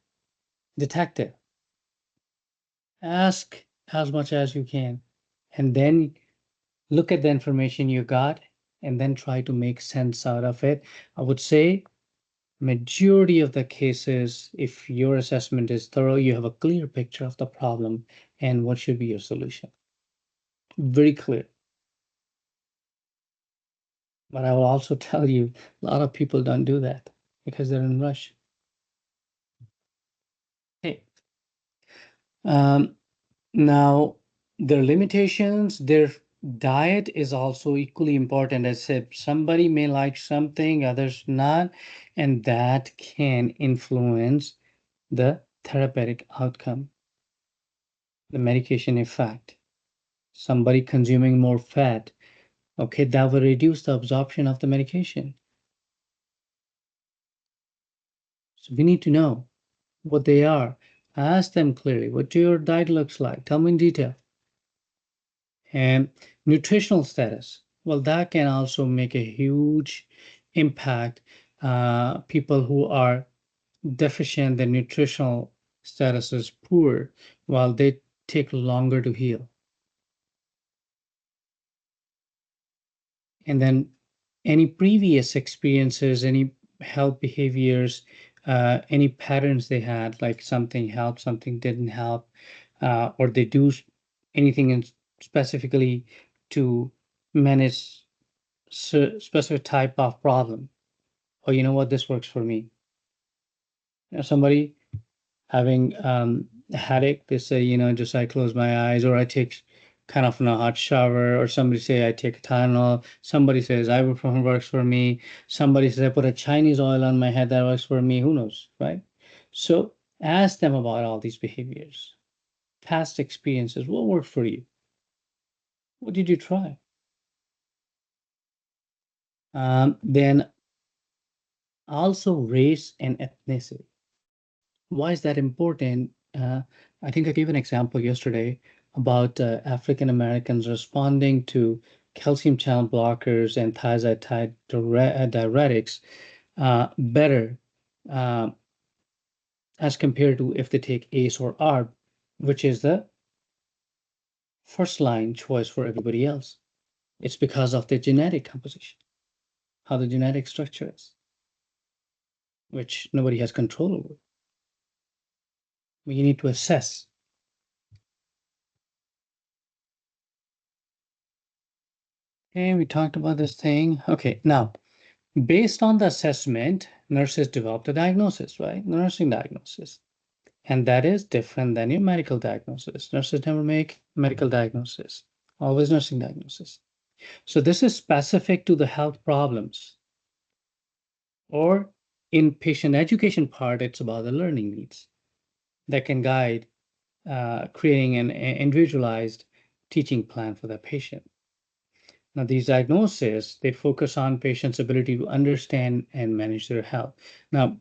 detective. Ask as much as you can, and then look at the information you got, and then try to make sense out of it. I would say majority of the cases, if your assessment is thorough, you have a clear picture of the problem and what should be your solution. Very clear. But I will also tell you, a lot of people don't do that because they're in rush. Okay. Now, their limitations, their diet is also equally important. As I said, somebody may like something, others not, and that can influence the therapeutic outcome, the medication effect. Somebody consuming more fat, okay, that will reduce the absorption of the medication. So we need to know what they are. Ask them clearly, what your diet looks like. Tell me in detail. And nutritional status, well, that can also make a huge impact. People who are deficient, the nutritional status is poor, while they take longer to heal. And then any previous experiences, any health behaviors, any patterns they had, like something helped, something didn't help, or they do anything specifically to manage specific type of problem. Or you know what, this works for me. You know, somebody having a headache, they say, just I close my eyes, or I take kind of a hot shower, or somebody say I take a Tylenol, somebody says ibuprofen works for me, somebody says I put a Chinese oil on my head, that works for me, who knows, right? So ask them about all these behaviors, past experiences, what worked for you? What did you try? Then also race and ethnicity. Why is that important? I think I gave an example yesterday about African Americans responding to calcium channel blockers and thiazide diuretics better uh, as compared to if they take ACE or ARB, which is the first line choice for everybody else. It's because of the genetic composition, how the genetic structure is, which nobody has control over. We need to assess. Okay, we talked about this thing. Okay, now, based on the assessment, nurses develop the diagnosis, right? The nursing diagnosis. And that is different than your medical diagnosis. Nurses never make medical diagnosis, always nursing diagnosis. So this is specific to the health problems. Or in patient education part, it's about the learning needs that can guide creating an individualized teaching plan for the patient. Now, these diagnoses, they focus on patients' ability to understand and manage their health. Now,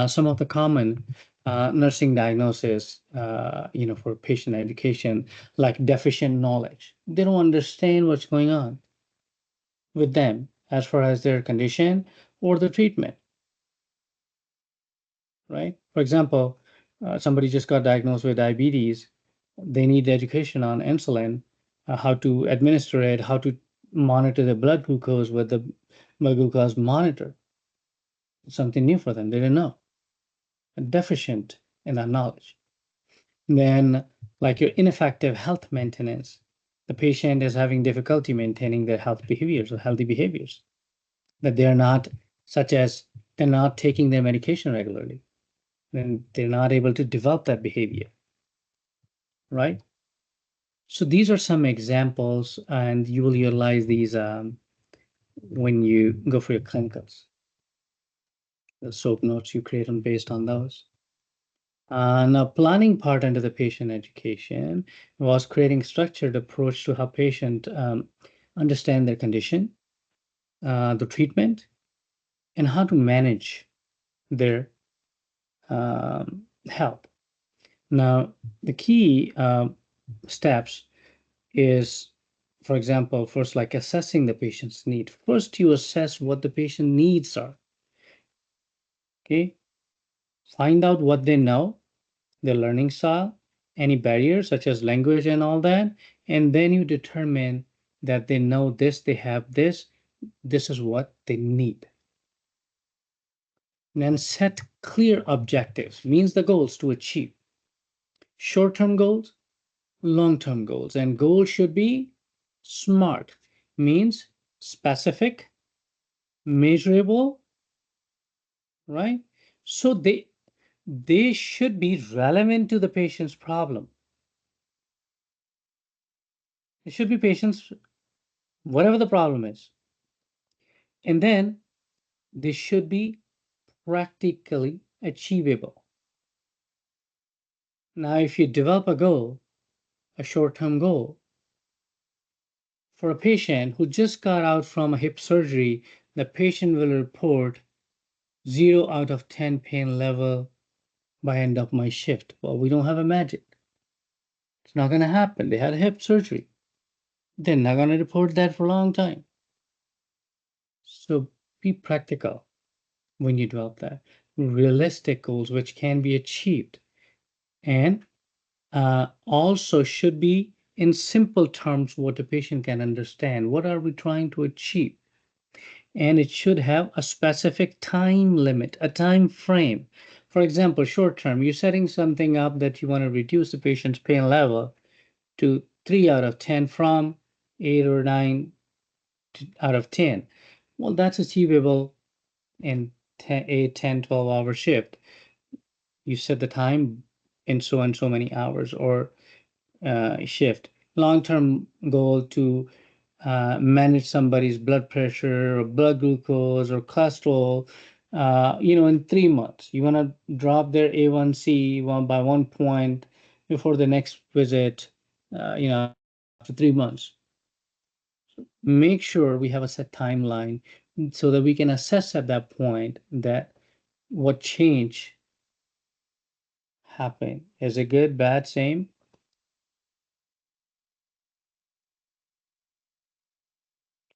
some of the common nursing diagnoses, for patient education, like deficient knowledge. They don't understand what's going on with them as far as their condition or the treatment, right? For example, somebody just got diagnosed with diabetes. They need education on insulin, how to administer it, how to monitor the blood glucose with the blood glucose monitor. It's something new for them. They didn't know. Deficient in that knowledge. Then, like your ineffective health maintenance, the patient is having difficulty maintaining their health behaviors or healthy behaviors, that they are not, such as they're not taking their medication regularly, then they're not able to develop that behavior, right? So these are some examples, and you will utilize these when you go for your clinicals. The SOAP notes you create on based on those. Now, planning part under the patient education was creating structured approach to how patient understand their condition, the treatment, and how to manage their health. Now, the key steps is for example, first, like assessing the patient's need. First, you assess what the patient needs are. Okay, find out what they know, their learning style, any barriers such as language and all that, and then you determine that they know this, they have this, this is what they need. And then set clear objectives, means the goals to achieve. Short-term goals, long-term goals, and goals should be SMART, means specific, measurable, right? So they should be relevant to the patient's problem. It should be patients, whatever the problem is. And then they should be practically achievable. Now, if you develop a goal, a short-term goal, for a patient who just got out from a hip surgery, the patient will report 0 out of 10 pain level by end of my shift. Well, we don't have a magic. It's not going to happen. They had a hip surgery. They're not going to report that for a long time. So be practical when you develop that. Realistic goals which can be achieved. And also should be in simple terms what the patient can understand. What are we trying to achieve? And it should have a specific time limit, a time frame. For example, short term, you're setting something up that you want to reduce the patient's pain level to 3 out of 10 from 8 or 9 out of 10. Well, that's achievable in 10, 8, 10, 12-hour shift. You set the time in so and so many hours or shift. Long-term goal to manage somebody's blood pressure or blood glucose or cholesterol, in 3 months. You want to drop their A1C by 1 point before the next visit, after 3 months. Make sure we have a set timeline so that we can assess at that point that what change happened. Is it good, bad, same?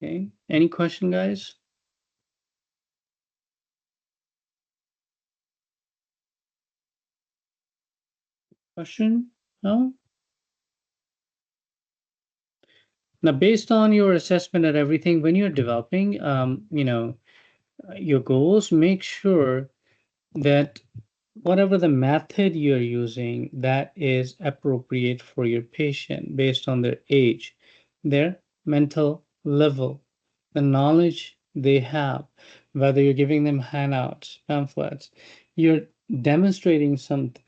Okay. Any question, guys? Question? No? Now, based on your assessment and everything, when you're developing, your goals, make sure that whatever the method you're using, that is appropriate for your patient based on their age, their mental level, the knowledge they have, whether you're giving them handouts, pamphlets, you're demonstrating something.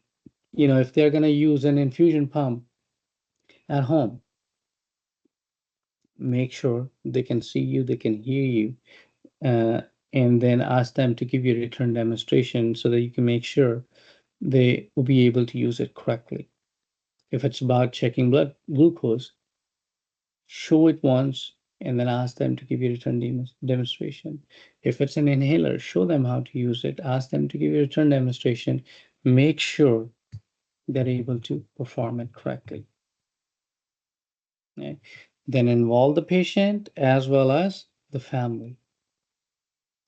If they're going to use an infusion pump at home, make sure they can see you, they can hear you, and then ask them to give you a return demonstration so that you can make sure they will be able to use it correctly. If it's about checking blood glucose, show it once and then ask them to give you a return demonstration. If it's an inhaler, show them how to use it, ask them to give you a return demonstration, make sure they're able to perform it correctly. Okay. Then involve the patient as well as the family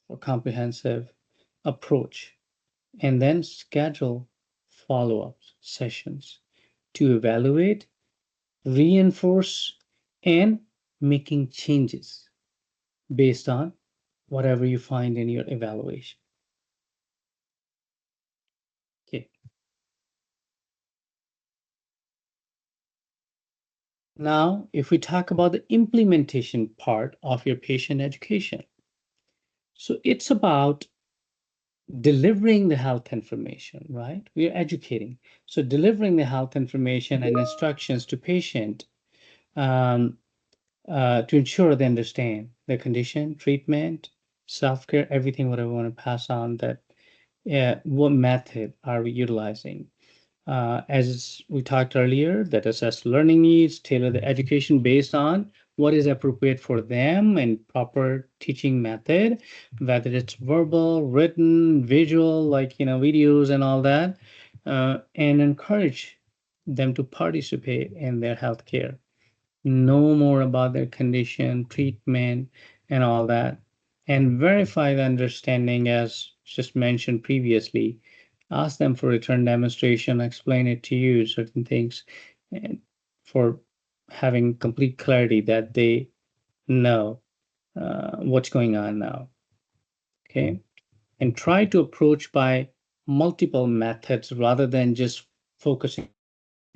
for comprehensive approach, and then schedule follow-up sessions to evaluate, reinforce, and making changes based on whatever you find in your evaluation. Okay. Now, if we talk about the implementation part of your patient education, so it's about delivering the health information, right? We are educating. So delivering the health information and instructions to patient to ensure they understand the condition, treatment, self-care, everything, whatever we want to pass on, that what method are we utilizing? As we talked earlier, that assess learning needs, tailor the education based on what is appropriate for them and proper teaching method, whether it's verbal, written, visual, like, videos and all that, and encourage them to participate in their healthcare. know more about their condition, treatment, and all that, and verify the understanding as just mentioned previously. Ask them for return demonstration, explain it to you, certain things, and for having complete clarity that they know what's going on now. Okay. And try to approach by multiple methods rather than just focusing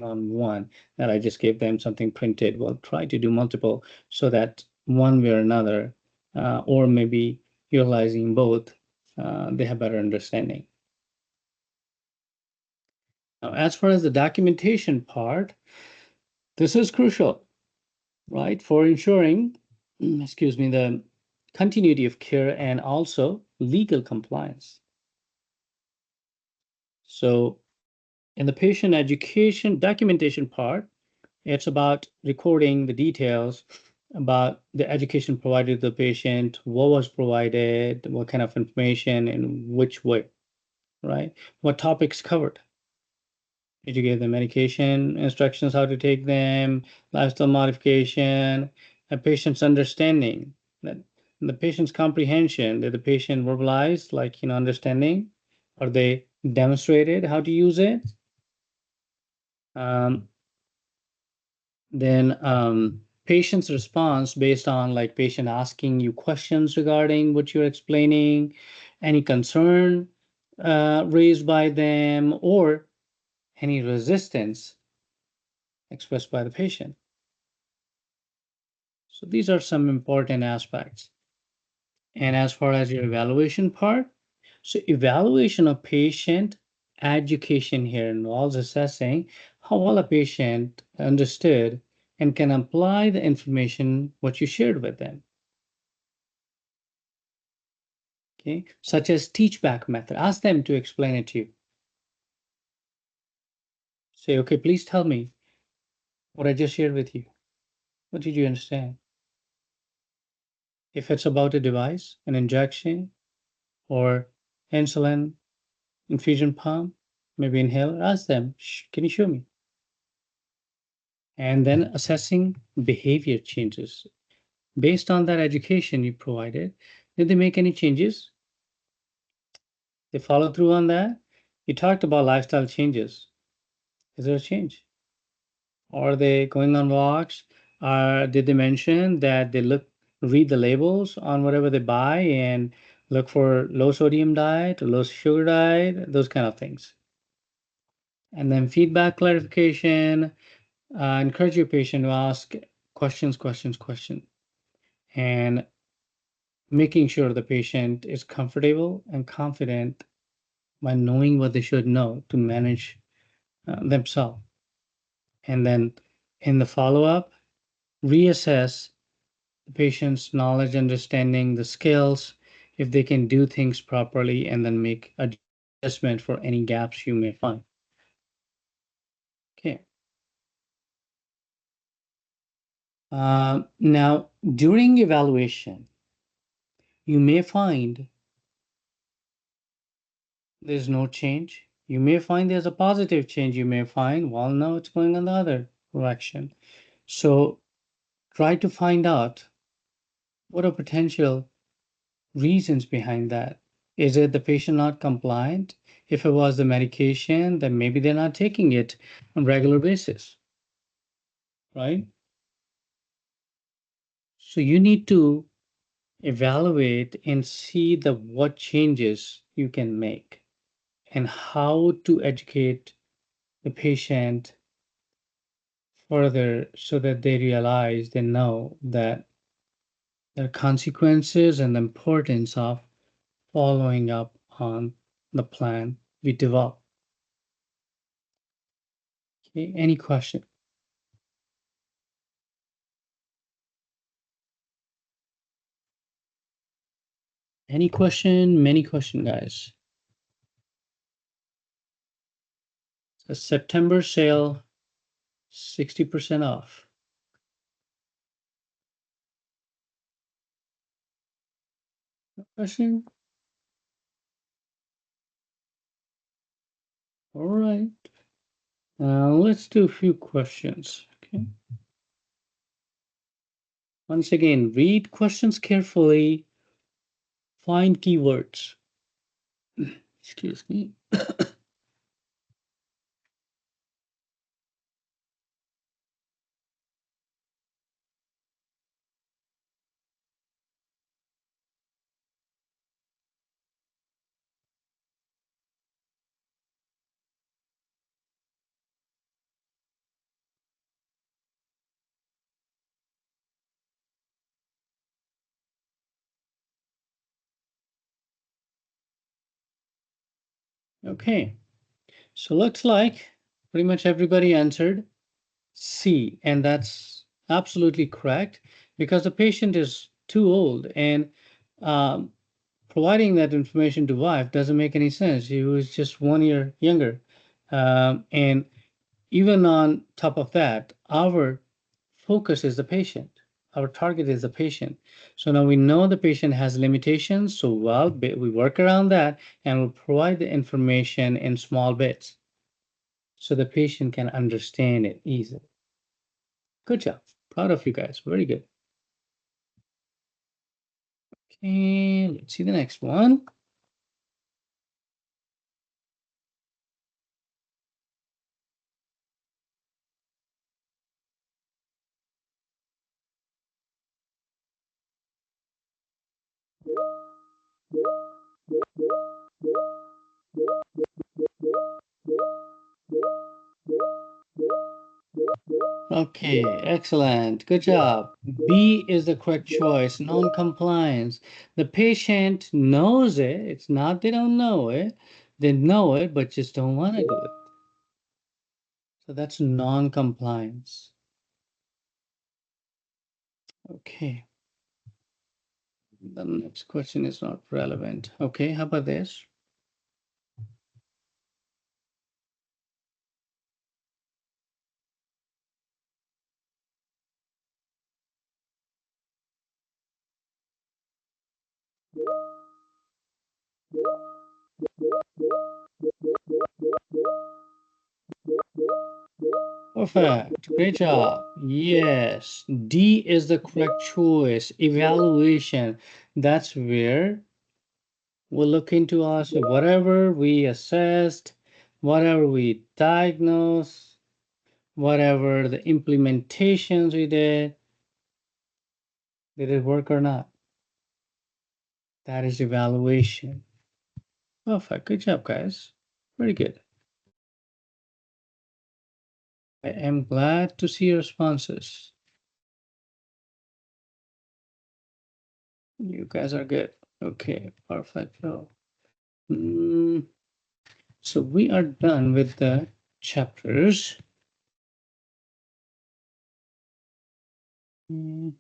on one that I just gave them something printed. Well, try to do multiple so that one way or another, or maybe utilizing both, they have better understanding. Now, as far as the documentation part, this is crucial, right, for ensuring, excuse me, the continuity of care and also legal compliance. So in the patient education documentation part, it's about recording the details about the education provided to the patient, what was provided, what kind of information, and which way, right? What topics covered. Did you give them medication instructions, how to take them, lifestyle modification, a patient's understanding, that the patient's comprehension, did the patient verbalize, like, understanding, or they demonstrated how to use it? Then patient's response based on like patient asking you questions regarding what you're explaining, any concern raised by them, or any resistance expressed by the patient. So these are some important aspects. And as far as your evaluation part, so evaluation of patient education here involves assessing how well a patient understood and can apply the information what you shared with them. Okay, such as teach back method. Ask them to explain it to you. Say, okay, please tell me what I just shared with you. What did you understand? If it's about a device, an injection, or insulin infusion pump, maybe inhaler, ask them, can you show me? And then assessing behavior changes. Based on that education you provided, did they make any changes? They follow through on that? You talked about lifestyle changes. Is there a change? Are they going on walks? Did they mention that they read the labels on whatever they buy and look for low sodium diet, low sugar diet, those kind of things? And then feedback clarification, encourage your patient to ask questions, and making sure the patient is comfortable and confident by knowing what they should know to manage themselves. And then in the follow-up, reassess the patient's knowledge, understanding the skills, if they can do things properly, and then make adjustment for any gaps you may find. Okay. Now, during evaluation, you may find there's no change. You may find there's a positive change. You may find, well, no, it's going in the other direction. So try to find out what are potential reasons behind that. Is it the patient not compliant? If it was the medication, then maybe they're not taking it on a regular basis, right? So you need to evaluate and see what changes you can make and how to educate the patient further so that they realize, they know that there are consequences and the importance of following up on the plan we develop. Okay, any question? Any question? Many question, guys. A September sale, 60% off. Question? All right. Let's do a few questions. Okay. Once again, read questions carefully, find keywords. Excuse me. Okay, so looks like pretty much everybody answered C, and that's absolutely correct because the patient is too old, and um, providing that information to wife doesn't make any sense. He was just 1 year younger, and even on top of that, our focus is the patient. Our target is the patient. So now we know the patient has limitations. So well, we work around that and we'll provide the information in small bits so the patient can understand it easily. Good job. Proud of you guys. Very good. Okay, let's see the next one. Okay, excellent. Good job. B is the correct choice. Non-compliance. The patient knows it. It's not they don't know it. They know it, but just don't want to do it. So that's non-compliance. Okay. The next question is not relevant. Okay, how about this? Perfect. Great job. Yes. D is the correct choice. Evaluation. That's where we'll look into us whatever we assessed, whatever we diagnosed, whatever the implementations we did it work or not? That is evaluation. Perfect. Good job, guys. Very good. I am glad to see your responses. You guys are good. Okay, perfect. So we are done with the chapters. All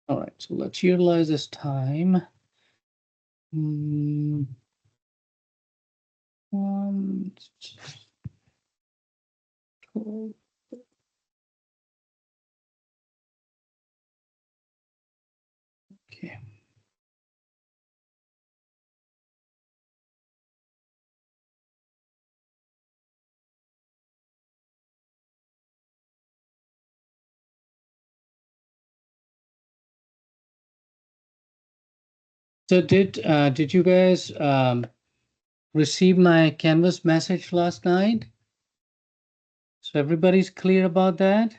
right, so let's utilize this time. One, two, okay. So did you guys receive my Canvas message last night? So everybody's clear about that?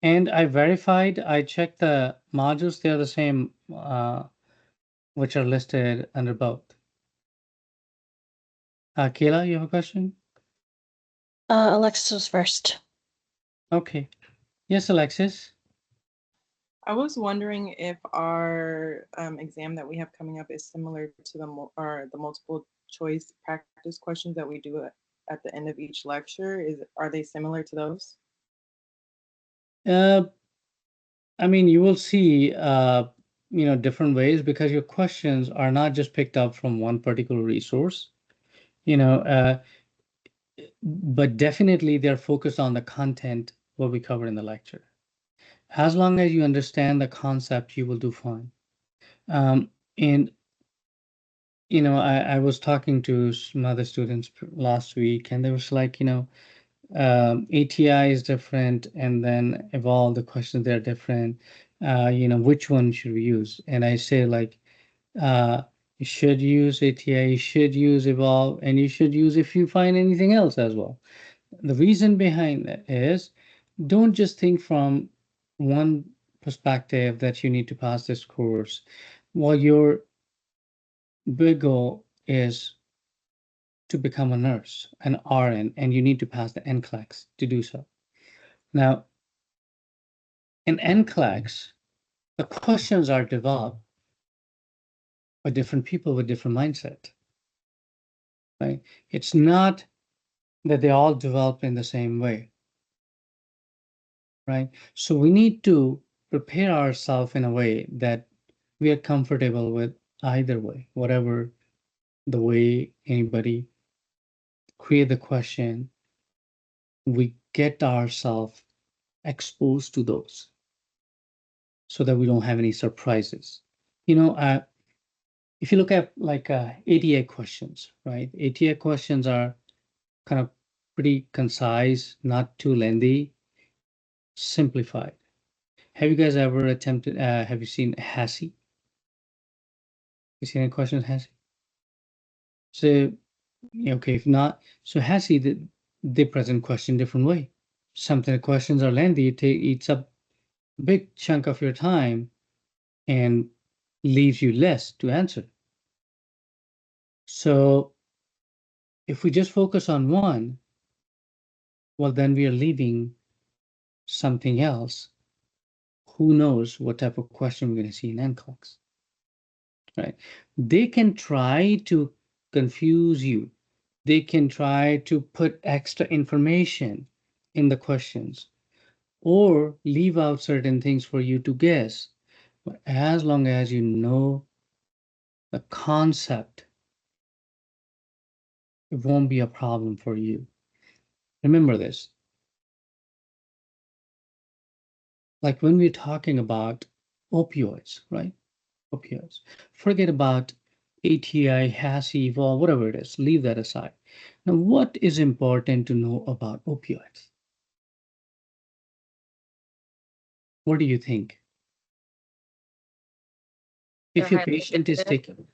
And I verified, I checked the modules, they're the same, which are listed under both. Kayla, you have a question? Alexis was first. Okay. Yes, Alexis. I was wondering if our exam that we have coming up is similar to the multiple choice practice questions that we do at the end of each lecture. Are they similar to those? I mean, you will see, different ways because your questions are not just picked up from one particular resource, but definitely they're focused on the content, what we cover in the lecture. As long as you understand the concept, you will do fine. And I was talking to some other students last week, and they was like, ATI is different, and then evolve, the questions, they're different. Which one should we use? And I say like, you should use ATI, you should use evolve, and you should use if you find anything else as well. The reason behind that is, don't just think from one perspective that you need to pass this course. Well, your big goal is to become a nurse, an RN, and you need to pass the NCLEX to do so. Now, in NCLEX, the questions are developed by different people with different mindset. Right? It's not that they all develop in the same way. Right? So we need to prepare ourselves in a way that we are comfortable with either way, whatever the way anybody create the question, we get ourselves exposed to those so that we don't have any surprises. If you look at like ATA questions, right? ATA questions are kind of pretty concise, not too lengthy, simplified. Have you guys ever attempted, have you seen HASI? You seen any questions, HASI? So, okay, if not, so HASI, they present question different way. Something the questions are lengthy, it eats up a big chunk of your time and leaves you less to answer. So if we just focus on one, well, then we are leaving something else. Who knows what type of question we're going to see in NCLEX, right? They can try to confuse you. They can try to put extra information in the questions or leave out certain things for you to guess. But as long as you know the concept, it won't be a problem for you. Remember this. Like when we're talking about opioids, right? Opioids. Forget about ATI, HASI, EVOL, whatever it is. Leave that aside. Now, what is important to know about opioids? What do you think? If your patient is taking,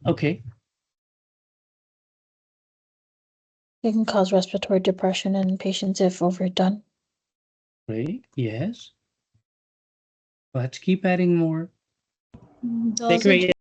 okay. It can cause respiratory depression in patients if overdone. Right, yes. Let's keep adding more. Those are